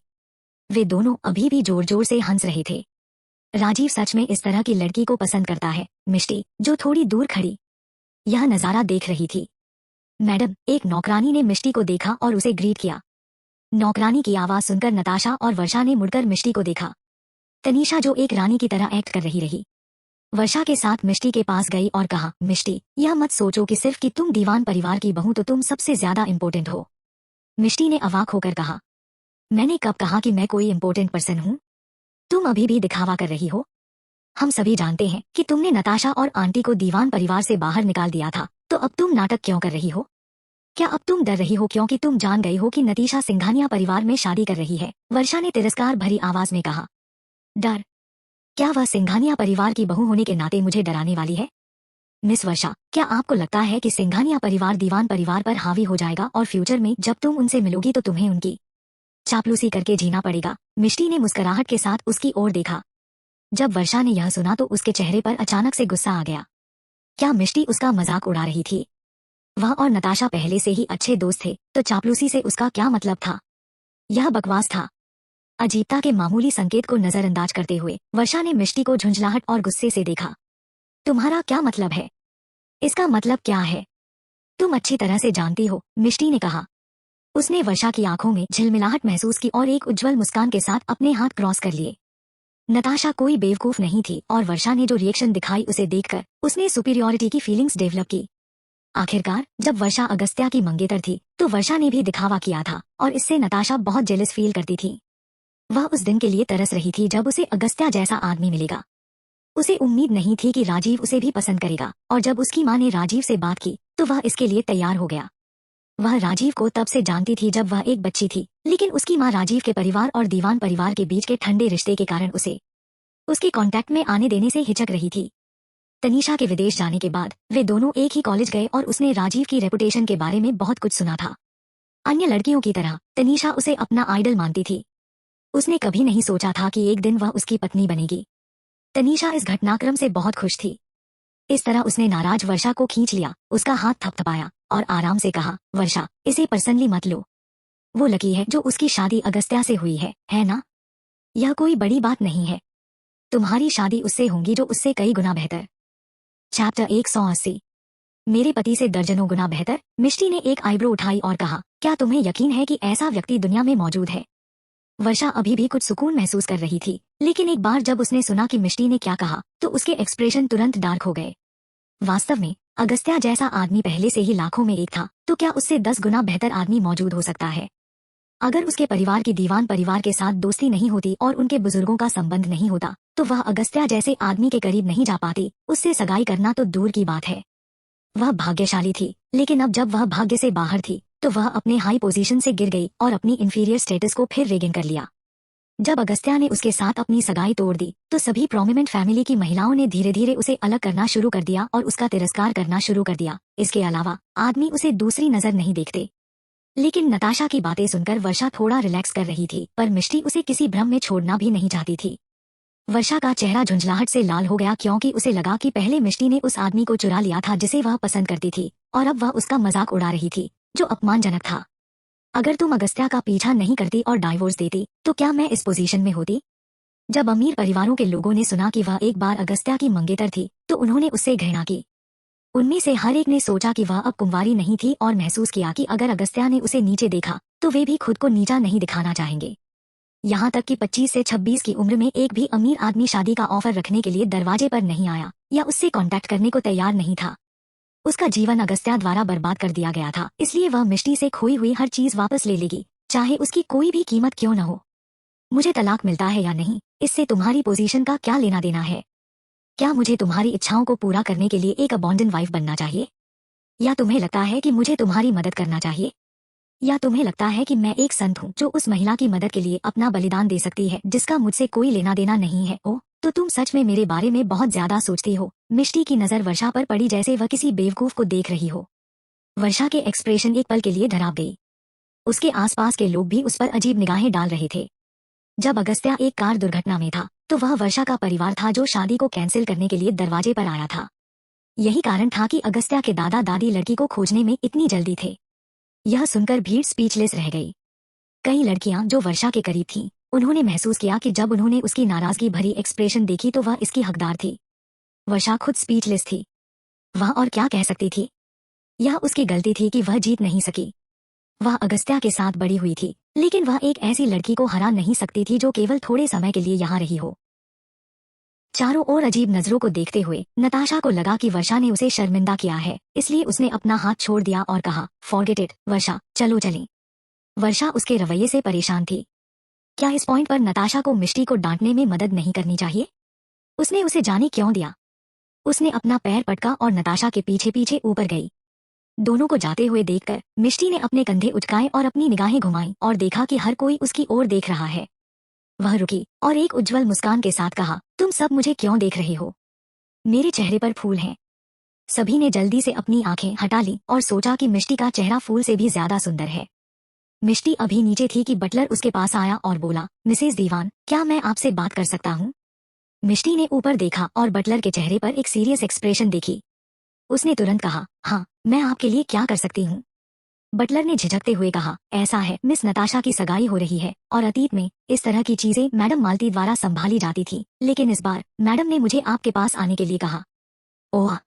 वे दोनों अभी भी जोर जोर से हंस रहे थे। राजीव सच में इस तरह की लड़की को पसंद करता है। मिष्टी, जो थोड़ी दूर खड़ी यह नजारा देख रही थी। मैडम, एक नौकरानी ने मिष्टी को देखा और उसे ग्रीट किया। नौकरानी की आवाज सुनकर नताशा और वर्षा ने मुड़कर मिष्टी को देखा। तनीषा जो एक रानी की तरह एक्ट कर रही वर्षा के साथ मिष्टी के पास गई और कहा, मिष्टी, यह मत सोचो कि सिर्फ कि तुम दीवान परिवार की बहू तो तुम सबसे ज्यादा इम्पोर्टेंट हो। मिष्टी ने अवाक होकर कहा, मैंने कब कहा कि मैं कोई इम्पोर्टेंट पर्सन हूँ? तुम अभी भी दिखावा कर रही हो। हम सभी जानते हैं कि तुमने नताशा और आंटी को दीवान परिवार से बाहर निकाल दिया था, तो अब तुम नाटक क्यों कर रही हो? क्या अब तुम डर रही हो क्योंकि तुम जान गई हो कि नतीशा सिंघानिया परिवार में शादी कर रही है? वर्षा ने तिरस्कार भरी आवाज में कहा। डर? क्या वह सिंघानिया परिवार की बहू होने के नाते मुझे डराने वाली है? मिस वर्षा, क्या आपको लगता है कि सिंघानिया परिवार दीवान परिवार पर हावी हो जाएगा और फ्यूचर में जब तुम उनसे मिलोगी तो तुम्हें उनकी चापलूसी करके जीना पड़ेगा? मिष्टी ने मुस्कुराहट के साथ उसकी ओर देखा। जब वर्षा ने यह सुना तो उसके चेहरे पर अचानक से गुस्सा आ गया। क्या मिष्टी उसका मजाक उड़ा रही थी? वह और नताशा पहले से ही अच्छे दोस्त थे, तो चापलूसी से उसका क्या मतलब था? यह बकवास था। अजीबता के मामूली संकेत को नजरअंदाज करते हुए वर्षा ने मिष्टी को झुंझलाहट और गुस्से से देखा। तुम्हारा क्या मतलब है? इसका मतलब क्या है? तुम अच्छी तरह से जानती हो, मिष्टी ने कहा। उसने वर्षा की आंखों में झिलमिलाहट महसूस की और एक उज्जवल मुस्कान के साथ अपने हाथ क्रॉस कर लिए। नताशा कोई बेवकूफ नहीं थी और वर्षा ने जो रिएक्शन दिखाई उसे देखकर उसने सुपीरियॉरिटी की फीलिंग्स डेवलप की। आखिरकार जब वर्षा अगस्त्या की मंगेतर थी तो वर्षा ने भी दिखावा किया था और इससे नताशा बहुत जेलस फील करती थी। वह उस दिन के लिए तरस रही थी जब उसे अगस्त्या जैसा आदमी मिलेगा। उसे उम्मीद नहीं थी कि राजीव उसे भी पसंद करेगा और जब उसकी माँ ने राजीव से बात की तो वह इसके लिए तैयार हो गया। वह राजीव को तब से जानती थी जब वह एक बच्ची थी, लेकिन उसकी माँ राजीव के परिवार और दीवान परिवार के बीच के ठंडे रिश्ते के कारण उसे उसके कांटेक्ट में आने देने से हिचक रही थी। तनीषा के विदेश जाने के बाद वे दोनों एक ही कॉलेज गए और उसने राजीव की रेपुटेशन के बारे में बहुत कुछ सुना था। अन्य लड़कियों की तरह तनीषा उसे अपना आइडल मानती थी। उसने कभी नहीं सोचा था कि एक दिन वह उसकी पत्नी बनेगी। तनीषा इस घटनाक्रम से बहुत खुश थी। इस तरह उसने नाराज वर्षा को खींच लिया, उसका हाथ थपथपाया और आराम से कहा, वर्षा, इसे पर्सनली मत लो। वो लकी है जो उसकी शादी अगस्त्या से हुई है ना? यह कोई बड़ी बात नहीं है। तुम्हारी शादी उससे होगी जो उससे कई गुना बेहतर। चैप्टर 180। मेरे पति से दर्जनों गुना बेहतर। मिष्टी ने एक आईब्रो उठाई और कहा, क्या तुम्हें यकीन है कि ऐसा व्यक्ति दुनिया में मौजूद है? वर्षा अभी भी कुछ सुकून महसूस कर रही थी, लेकिन एक बार जब उसने सुना कि मिष्टी ने क्या कहा तो उसके एक्सप्रेशन तुरंत डार्क हो गए। वास्तव में अगस्त्या जैसा आदमी पहले से ही लाखों में एक था, तो क्या उससे 10 गुना बेहतर आदमी मौजूद हो सकता है? अगर उसके परिवार की दीवान परिवार के साथ दोस्ती नहीं होती और उनके बुजुर्गों का संबंध नहीं होता तो वह अगस्त्या जैसे आदमी के करीब नहीं जा पाती। उससे सगाई करना तो दूर की बात है। वह भाग्यशाली थी, लेकिन अब जब वह भाग्य से बाहर थी तो वह अपने हाई पोजीशन से गिर गई और अपनी इंफीरियर स्टेटस को फिर रेगेन कर लिया। जब अगस्त्या ने उसके साथ अपनी सगाई तोड़ दी तो सभी प्रोमिनेंट फैमिली की महिलाओं ने धीरे धीरे उसे अलग करना शुरू कर दिया और उसका तिरस्कार करना शुरू कर दिया। इसके अलावा आदमी उसे दूसरी नजर नहीं देखते। लेकिन नताशा की बातें सुनकर वर्षा थोड़ा रिलैक्स कर रही थी, पर मिष्टी उसे किसी भ्रम में छोड़ना भी नहीं चाहती थी। वर्षा का चेहरा झुंझलाहट से लाल हो गया क्योंकि उसे लगा कि पहले मिष्टी ने उस आदमी को चुरा लिया था जिसे वह पसंद करती थी, और अब वह उसका मजाक उड़ा रही थी, जो अपमानजनक था। अगर तुम अगस्त्या का पीछा नहीं करती और डाइवोर्स देती तो क्या मैं इस पोजीशन में होती? जब अमीर परिवारों के लोगों ने सुना कि वह एक बार अगस्त्या की मंगेतर थी तो उन्होंने उससे घृणा की। उनमें से हर एक ने सोचा कि वह अब कुंवारी नहीं थी और महसूस किया कि अगर अगस्त्या ने उसे नीचे देखा तो वे भी खुद को नीचा नहीं दिखाना चाहेंगे। यहाँ तक कि 25 से 26 की उम्र में एक भी अमीर आदमी शादी का ऑफर रखने के लिए दरवाजे पर नहीं आया या उससे कांटेक्ट करने को तैयार नहीं था। उसका जीवन अगस्त्या द्वारा बर्बाद कर दिया गया था, इसलिए वह मिष्टी से खोई हुई हर चीज वापस ले लेगी, चाहे उसकी कोई भी कीमत क्यों न हो। मुझे तलाक मिलता है या नहीं, इससे तुम्हारी पोजीशन का क्या लेना देना है? क्या मुझे तुम्हारी इच्छाओं को पूरा करने के लिए एक अबॉन्डन वाइफ बनना चाहिए, या तुम्हें लगता है कि मुझे तुम्हारी मदद करना चाहिए, या तुम्हें लगता है कि मैं एक संत हूँ जो उस महिला की मदद के लिए अपना बलिदान दे सकती है जिसका मुझसे कोई लेना देना नहीं है? ओ, तो तुम सच में मेरे बारे में बहुत ज्यादा सोचती हो। मिष्टी की नजर वर्षा पर पड़ी जैसे वह किसी बेवकूफ को देख रही हो। वर्षा के एक्सप्रेशन एक पल के लिए डरा गई। उसके आसपास के लोग भी उस पर अजीब निगाहें डाल रहे थे। जब अगस्त्या एक कार दुर्घटना में था तो वह वर्षा का परिवार था जो शादी को कैंसिल करने के लिए दरवाजे पर आया था। यही कारण था कि अगस्त्या के दादा दादी लड़की को खोजने में इतनी जल्दी थे। यह सुनकर भीड़ स्पीचलेस रह गई। कई लड़कियां जो वर्षा के करीब थीं, उन्होंने महसूस किया कि जब उन्होंने उसकी नाराजगी भरी एक्सप्रेशन देखी तो वह इसकी हकदार थी। वर्षा खुद स्पीचलेस थी। वह और क्या कह सकती थी? यह उसकी गलती थी कि वह जीत नहीं सकी। वह अगस्त्या के साथ बड़ी हुई थी, लेकिन वह एक ऐसी लड़की को हरा नहीं सकती थी जो केवल थोड़े समय के लिए यहाँ रही हो। चारों ओर अजीब नजरों को देखते हुए नताशा को लगा कि वर्षा ने उसे शर्मिंदा किया है, इसलिए उसने अपना हाथ छोड़ दिया और कहा, फॉरगेट इट वर्षा, चलो चलें। वर्षा उसके रवैये से परेशान थी। क्या इस पॉइंट पर नताशा को मिष्टी को डांटने में मदद नहीं करनी चाहिए? उसने उसे जाने क्यों दिया? उसने अपना पैर पटका और नताशा के पीछे पीछे ऊपर गई। दोनों को जाते हुए देखकर मिष्टी ने अपने कंधे उचकाए और अपनी निगाहें घुमाई और देखा कि हर कोई उसकी ओर देख रहा है। वह रुकी और एक उज्जवल मुस्कान के साथ कहा, तुम सब मुझे क्यों देख रहे हो? मेरे चेहरे पर फूल हैं। सभी ने जल्दी से अपनी आंखें हटा ली और सोचा कि मिष्टी का चेहरा फूल से भी ज्यादा सुंदर है। मिष्टी अभी नीचे थी कि बटलर उसके पास आया और बोला, मिसेज दीवान, क्या मैं आपसे बात कर सकता हूँ? मिष्टी ने ऊपर देखा और बटलर के चेहरे पर एक सीरियस एक्सप्रेशन देखी। उसने तुरंत कहा, हाँ, मैं आपके लिए क्या कर सकती हूँ? बटलर ने झिझकते हुए कहा, ऐसा है, मिस नताशा की सगाई हो रही है और अतीत में इस तरह की चीजें मैडम मालती द्वारा संभाली जाती थी, लेकिन इस बार मैडम ने मुझे आपके पास आने के लिए कहा। ओह!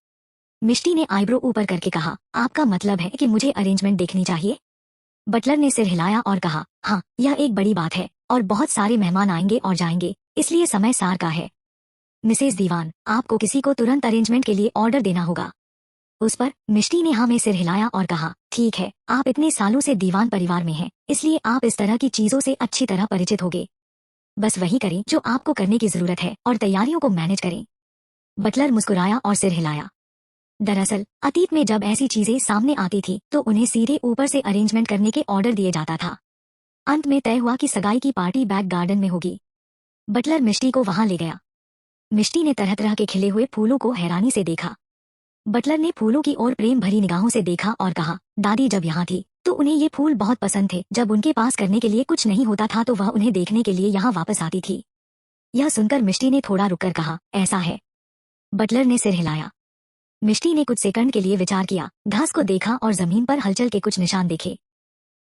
मिष्टी ने आईब्रो ऊपर करके कहा, आपका मतलब है कि मुझे अरेंजमेंट देखनी चाहिए? बटलर ने सिर हिलाया और कहा, हाँ, यह एक बड़ी बात है और बहुत सारे मेहमान आएंगे और जाएंगे, इसलिए समय सार का है। मिसेज दीवान, आपको किसी को तुरंत अरेंजमेंट के लिए ऑर्डर देना होगा। उस पर मिष्टी ने हाँ में सिर हिलाया और कहा, ठीक है, आप इतने सालों से दीवान परिवार में हैं, इसलिए आप इस तरह की चीजों से अच्छी तरह परिचित होंगे। बस वही करें जो आपको करने की जरूरत है और तैयारियों को मैनेज करें। बटलर मुस्कुराया और सिर हिलाया। दरअसल अतीत में जब ऐसी चीजें सामने आती थी तो उन्हें सीधे ऊपर से अरेंजमेंट करने के ऑर्डर दिए जाता था। अंत में तय हुआ कि सगाई की पार्टी बैक गार्डन में होगी। बटलर मिष्टी को वहां ले गया। मिष्टी ने तरह तरह के खिले हुए फूलों को हैरानी से देखा। बटलर ने फूलों की ओर प्रेम भरी निगाहों से देखा और कहा, दादी जब यहाँ थी तो उन्हें ये फूल बहुत पसंद थे। जब उनके पास करने के लिए कुछ नहीं होता था तो वह उन्हें देखने के लिए यहाँ वापस आती थी। यह सुनकर मिष्टी ने थोड़ा रुककर कहा, ऐसा है? बटलर ने सिर हिलाया। मिष्टी ने कुछ सेकंड के लिए विचार किया, घास को देखा और जमीन पर हलचल के कुछ निशान देखे।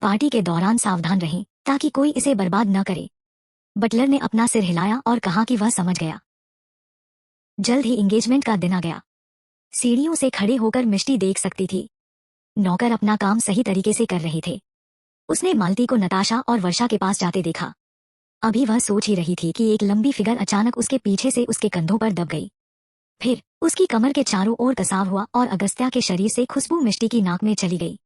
पार्टी के दौरान सावधान रहें ताकि कोई इसे बर्बाद न करे। बटलर ने अपना सिर हिलाया और कहा कि वह समझ गया। जल्द ही एंगेजमेंट का दिन आ गया। सीढ़ियों से खड़े होकर मिष्टी देख सकती थी। नौकर अपना काम सही तरीके से कर रहे थे। उसने मालती को नताशा और वर्षा के पास जाते देखा। अभी वह सोच ही रही थी कि एक लंबी फिगर अचानक उसके पीछे से उसके कंधों पर दब गई। फिर उसकी कमर के चारों ओर कसाव हुआ और अगस्त्या के शरीर से खुशबू मिष्टी की नाक में चली गई।